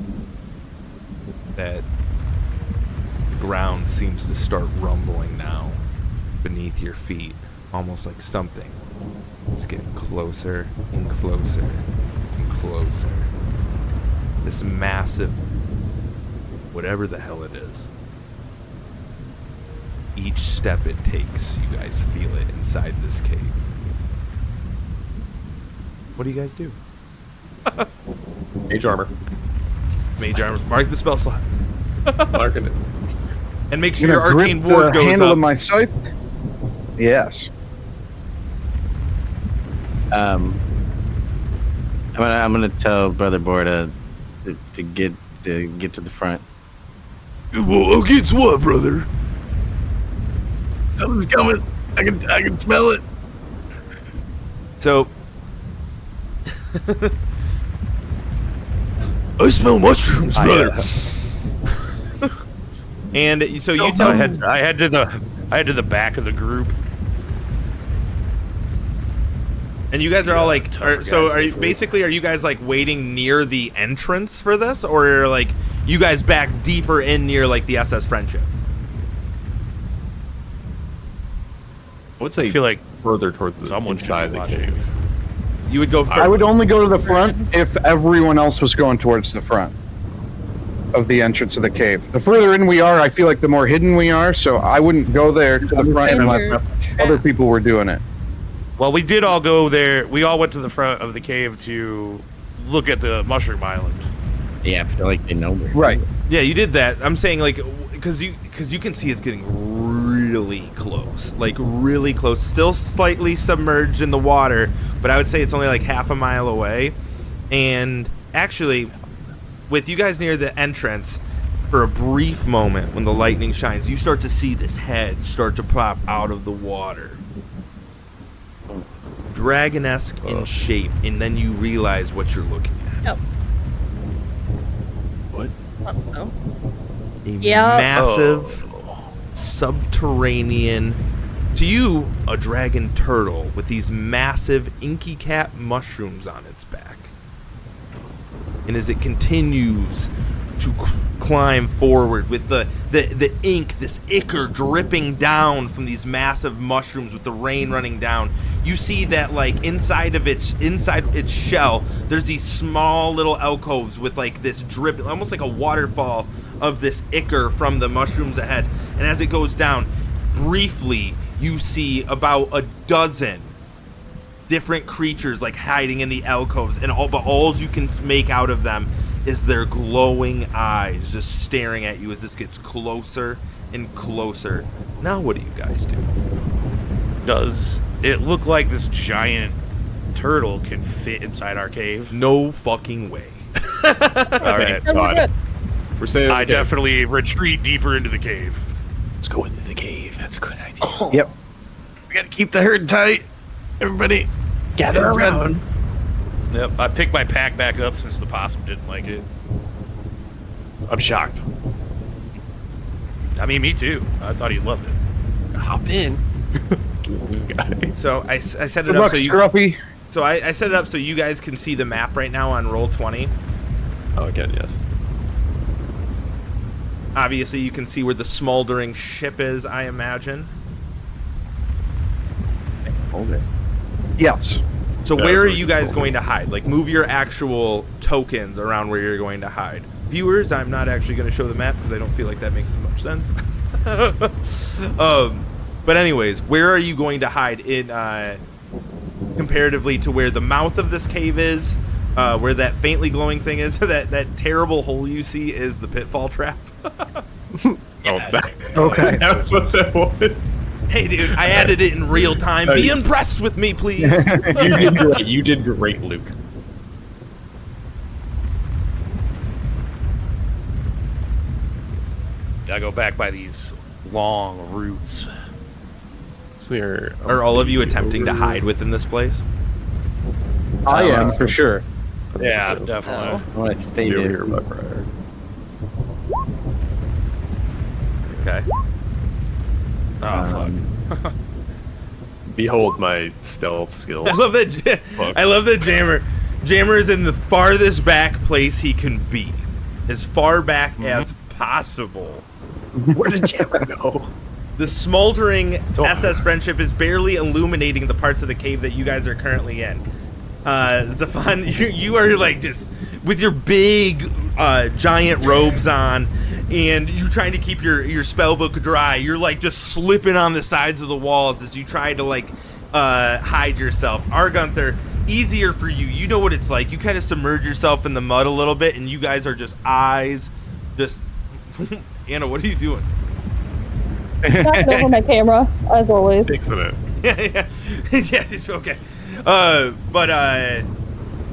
that the ground seems to start rumbling now beneath your feet, almost like something is getting closer and closer and closer. This massive, whatever the hell it is. Each step it takes, you guys feel it inside this cave. What do you guys do? Mage armor. Mage armor. Mark the spell slot. Marking it. And make sure I'm your gonna arcane grip ward the goes handle up. of my scythe. Yes. I'm gonna tell Brother Borda to get to the front. Well, against what, brother? Something's coming. I can smell it. So, I smell mushrooms, brother. And so you tell I head to the back of the group. and you guys are all like, tougher so guys are you go through. basically are you guys like waiting near the entrance for this, or like you guys back deeper in near like the SS Friendship? I would say I feel like further towards the someone should inside be the watching. cave. You would go. I would only go to the front if everyone else was going towards the front of the entrance of the cave. The further in we are, I feel like the more hidden we are, so I wouldn't go there to the front unless other people were doing it. Well, we did all go there. We all went to the front of the cave to look at the mushroom island. Yeah, I feel like they know me. Right. Yeah, you did that. I'm saying like because you can see it's getting really close, like really close. Still slightly submerged in the water, but I would say it's only like half a mile away. And actually, with you guys near the entrance, for a brief moment when the lightning shines, you start to see this head start to pop out of the water. Dragon-esque in shape, and then you realize what you're looking at. Yep. What? Thought so. A Yep. massive subterranean, to you, a dragon turtle with these massive inky cap mushrooms on its back. And as it continues to climb forward with the ink, this ichor dripping down from these massive mushrooms with the rain running down, you see that like inside its shell, there's these small little alcoves with like this drip, almost like a waterfall of this ichor from the mushrooms ahead. And as it goes down, briefly you see about a dozen different creatures like hiding in the alcoves, and all you can make out of them is their glowing eyes just staring at you as this gets closer and closer. Now what do you guys do? Does it look like this giant turtle can fit inside our cave? No fucking way. All right. Then we're good. We're saying I definitely retreat deeper into the cave. Let's go into the cave. That's a good idea. Yep. We gotta keep the herd tight. Everybody, gather around. Yep. I picked my pack back up since the possum didn't like it. I'm shocked. I mean, me too. I thought he loved it. Hop in. So I set it Good up luck, so you Scruffy. so I set it up so you guys can see the map right now on roll 20. Oh, again, yes. Obviously you can see where the smoldering ship is, I imagine. Yes. So Yeah, where that's are what you it's guys called. going to hide? Like, move your actual tokens around where you're going to hide. Viewers, I'm not actually going to show the map because I don't feel like that makes much sense. But anyways, where are you going to hide in comparatively to where the mouth of this cave is, where that faintly glowing thing is, that terrible hole you see is the pitfall trap? Okay. That's what that was. Hey, dude, I added it in real time. Be impressed with me, please. You did great. You did great, Luke. Gotta go back by these long roots. So you're, Are all of you attempting to hide within this place? I am, for sure. Yeah, so. definitely. I want to stay You're there. here by Briar. Okay. Oh, fuck. Behold my stealth skills. I love that. Fuck. I love that Jammer is in the farthest back place he can be, as far back as possible. Where did Jammer go? The smoldering SS Friendship is barely illuminating the parts of the cave that you guys are currently in. Zephon, you are like just with your big giant robes on, and you're trying to keep your spell book dry. You're like just slipping on the sides of the walls as you try to like hide yourself. Argunther, easier for you. You know what it's like. You kind of submerge yourself in the mud a little bit, and you guys are just eyes. Just Anna, what are you doing? Knocking over my camera, as always. Fixing it. yeah, it's okay.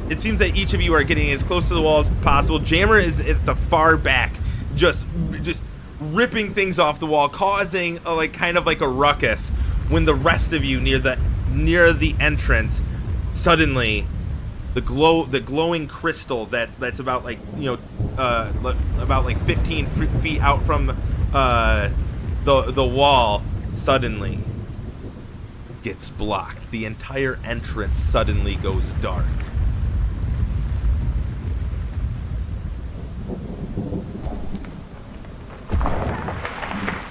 It seems that each of you are getting as close to the wall as possible. Jammer is at the far back, just ripping things off the wall, causing like kind of like a ruckus. When the rest of you near the entrance, suddenly the glowing crystal that's about like about like 15 feet out from the wall suddenly gets blocked. The entire entrance suddenly goes dark.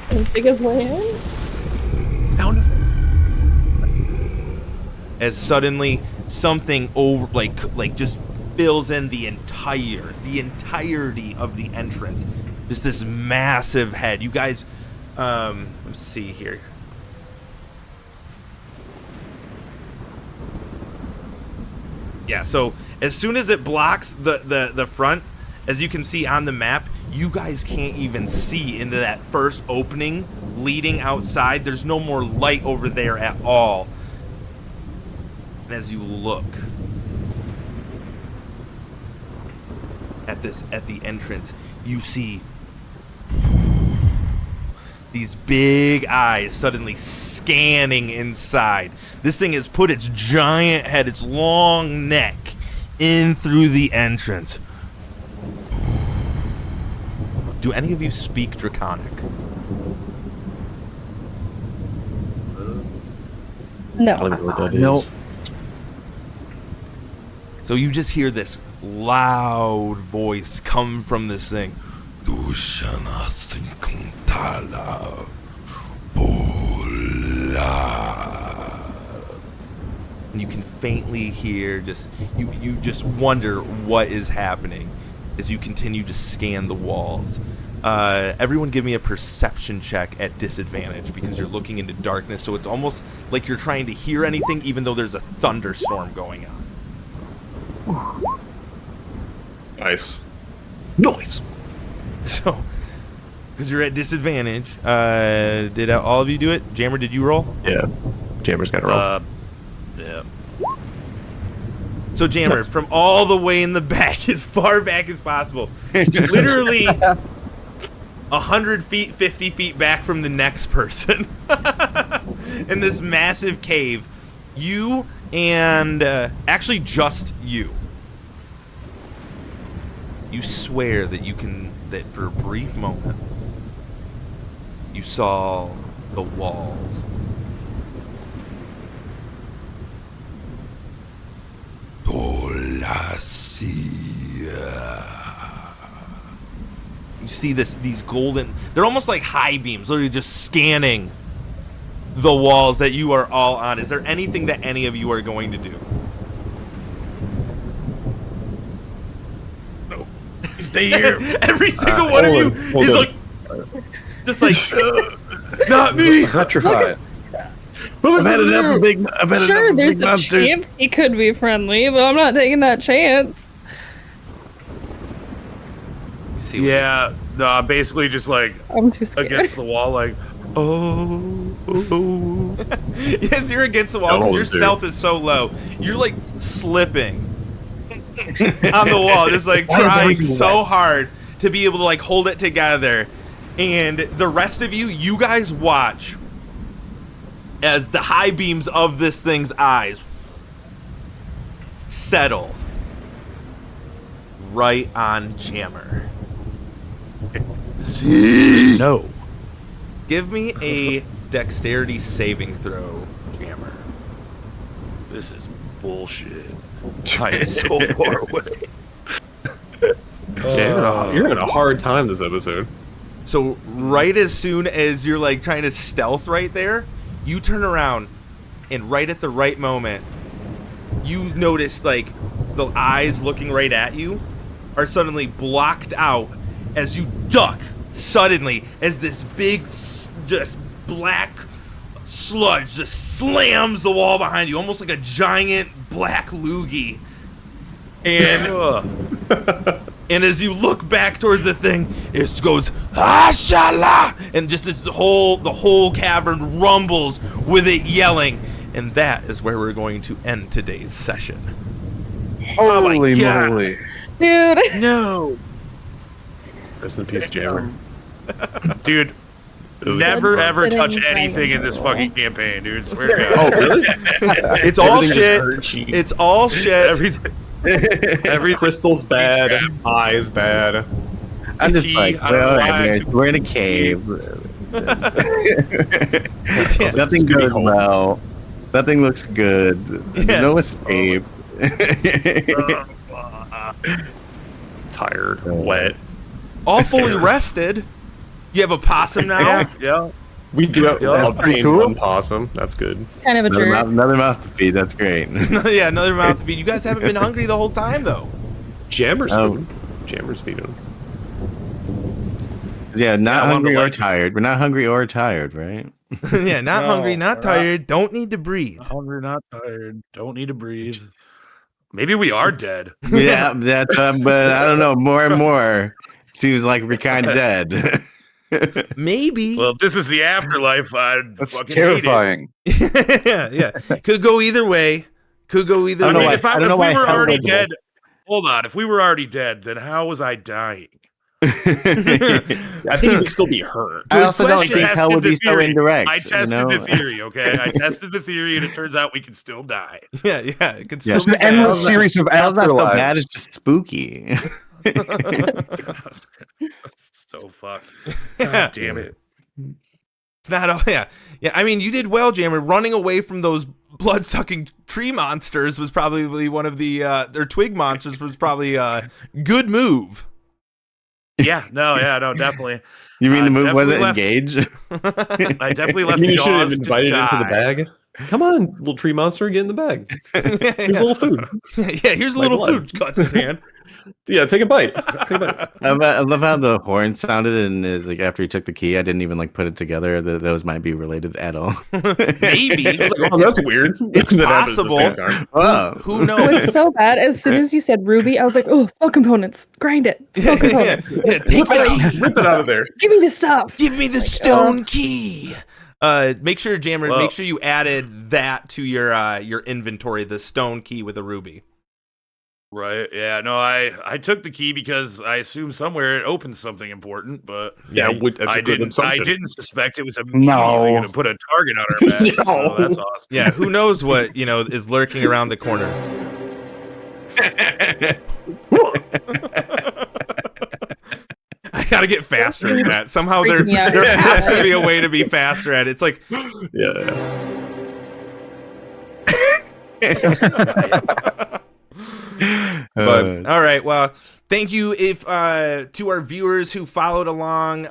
As big as land? Sound effects. As suddenly something over like just fills in the entirety of the entrance. Just this massive head. You guys, let's see here. Yeah, so as soon as it blocks the front, as you can see on the map, you guys can't even see into that first opening leading outside. There's no more light over there at all. And as you look at the entrance, you see these big eyes suddenly scanning inside. This thing has put its giant head, its long neck, in through the entrance. Do any of you speak Draconic? I don't know what that is. Nope. So you just hear this loud voice come from this thing. Dushana Sinkuntala Bola. And you can faintly hear you just wonder what is happening as you continue to scan the walls. Everyone give me a perception check at disadvantage because you're looking into darkness, so it's almost like you're trying to hear anything even though there's a thunderstorm going on. Nice. Noise. So, because you're at disadvantage, did all of you do it? Jammer, did you roll? Yeah. Jammer's got to roll. Yeah. So, Jammer, from all the way in the back, as far back as possible, literally 100 feet, 50 feet back from the next person, in this massive cave, you and actually just you swear that that for a brief moment, you saw the walls you see these golden, they're almost like high beams, literally just scanning the walls that you are all on. Is there anything that any of you are going to do? No. Stay here. Every single one of you is like, just like, not me. Petrified. I've had enough big. Sure, there's a chance he could be friendly, but I'm not taking that chance. See what Yeah, no, I'm basically just like I'm too scared. against the wall, like, oh. Yes, you're against the wall. Don't 'Cause hold your it, dude. stealth is so low. You're like slipping on the wall, just like Why is trying everything so wet? hard to be able to like hold it together. And the rest of you guys watch as the high beams of this thing's eyes settle right on Jammer. No. Give me a dexterity saving throw, Jammer. This is bullshit. I am so far away. Yeah, you're having a hard time this episode. So right as soon as you're like trying to stealth right there, you turn around, and right at the right moment, you notice like the eyes looking right at you are suddenly blocked out as you duck suddenly as this big just black sludge just slams the wall behind you, almost like a giant black loogie. And as you look back towards the thing, it goes "Ashala!" and just the whole cavern rumbles with it yelling. And that is where we're going to end today's session. Holy moly. Dude. No. Rest in peace, Jammer. Dude, never ever touch anything in this fucking campaign, dude. Swear to God. Oh, really? It's all Everything just shit. hurt cheap. It's all shit. Everything. Every crystal's bad. Eyes bad. I'm just Key, like, I don't know well, why. we're in a cave. Yeah. Nothing goes well. Nothing looks good. Yeah. No escape. Tired. Wet. All fully rested. You have a possum now. Yeah. We do have Yeah, obtained cool. one possum. That's good. Kind of a jerk. Another mouth to feed. That's great. Yeah, another mouth to feed. You guys haven't been hungry the whole time though. Jammer's Oh. food. Jammer's feeding. Yeah, not I wanted hungry to or like- tired. We're not hungry or tired, right? Yeah, not No, hungry, not we're not. tired. Don't need to breathe. Hungry, not tired. Don't need to breathe. Maybe we are dead. Yeah, that's. But I don't know. More and more, seems like we're kind of dead. Maybe. Well, if this is the afterlife, I'd That's fucking terrifying. Yeah. Could go either way. Could go either I Hate don't it. know way. why- I don't know If why we were I felt already like- dead, hold on. If we were already dead, then how was I dying? I think you'd still be hurt. I also don't question. think hell would be Tested the so theory. indirect. I tested you know? the theory, okay? I tested the theory, and it turns out we can still die. Yeah. It could Yeah. still It's be an bad. endless series of Hell's not so bad. afterlives. It's just spooky. So fucked. God damn it. It's not. Oh, yeah. I mean, you did well, Jammer. Running away from those blood-sucking tree monsters was probably one of the. Their twig monsters was probably a good move. No, definitely. You mean the move definitely wasn't left- engage? I definitely I left mean, you should have Jaws to invited into the die. bag. Come on, little tree monster, get in the bag. Here's a little food. Yeah, here's a My little blood. food. Cuts his hand. Yeah, take a bite. Take a bite. I love how the horn sounded, and it's like after he took the key, I didn't even like put it together that those might be related at all. Maybe. I was like, oh, that's weird. It's And that happened at the same possible. time. Oh, Who Oh, knows? it's so bad. As soon as you said ruby, I was like, oh, spell components. Grind it. Spell components. Yeah, take the key. Rip it out of there. Give me the stuff. Give me the stone key. Make sure, Jammer, Whoa. make sure you added that to your inventory, the stone key with a ruby. Right. Yeah. No, I took the key because I assumed somewhere it opens something important, but Yeah, that's I a good didn't. I assumption. didn't suspect it was immediately No. going to put a target on our back. So No. that's awesome. Yeah, who knows what, is lurking around the corner. I gotta get faster at that. Somehow there Freaking out. has to be a way to be faster at it. It's like, Yeah. but all right, well, thank you if to our viewers who followed along.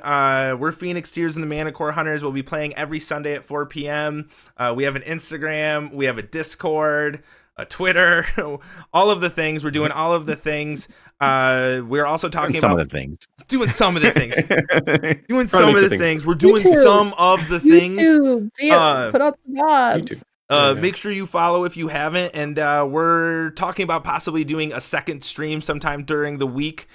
We're Phoenix Tears and the Manicore Hunters. We'll be playing every Sunday at 4 p.m. We have an Instagram, we have a Discord, a Twitter, all of the things. We're doing all of the things. We're also talking some about of the things. doing some of the things. Doing Trying to some make of the the thing. things. We're doing YouTube. some of the things. YouTube. Yeah, put out the YouTube. VODs. Yeah. Make sure you follow if you haven't, and we're talking about possibly doing a second stream sometime during the week.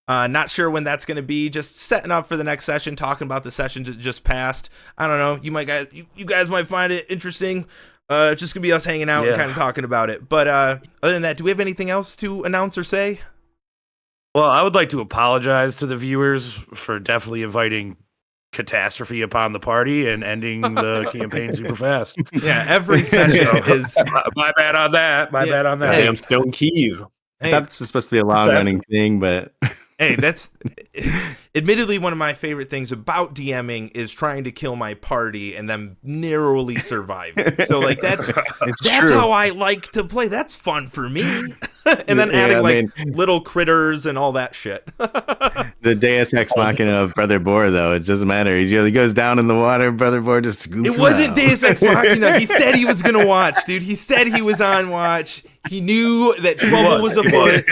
Not sure when that's going to be. Just setting up for the next session, talking about the sessions that just passed. I don't know. You guys might find it interesting. It's just gonna be us hanging out and Yeah. kind of talking about it. But other than that, do we have anything else to announce or say? Well, I would like to apologize to the viewers for definitely inviting catastrophe upon the party and ending the campaign super fast. Yeah, every session is. My bad on that. My Yeah. bad on that. Damn stone keys. I thought this was supposed to be a long running thing, but Hey, that's admittedly one of my favorite things about DMing is trying to kill my party and then narrowly surviving. So like that's true. how I like to play. That's fun for me. And then adding little critters and all that shit. The Deus Ex Machina of Brother Boar, though, it doesn't matter. He goes down in the water, Brother Boar just scoops It wasn't out. Deus Ex Machina. He said he was gonna watch, dude. He said he was on watch. He knew that trouble was afoot.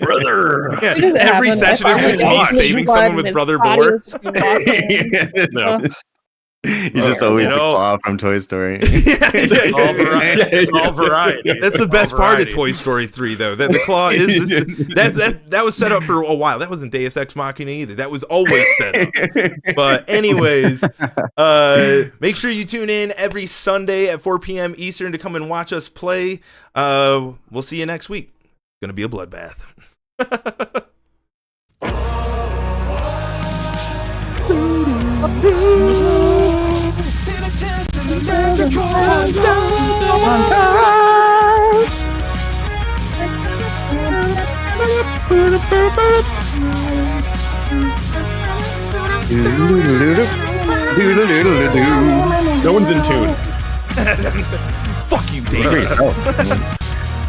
Brother. Yeah, It doesn't every happen. session If is I just was me watching saving blood someone and with his Brother body Boar. was just walking. No. You just always the claw from Toy Story. It's all variety. It's all variety. That's the It's best all part of variety. Toy Story 3, though. That the claw is that was set up for a while. That wasn't Deus Ex Machina either. That was always set up. But anyways, make sure you tune in every Sunday at 4 p.m. Eastern to come and watch us play. We'll see you next week. It's gonna be a bloodbath. No one's in tune. Fuck you, David.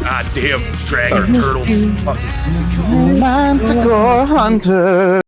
God damn dragon turtle. Manticore Hunter.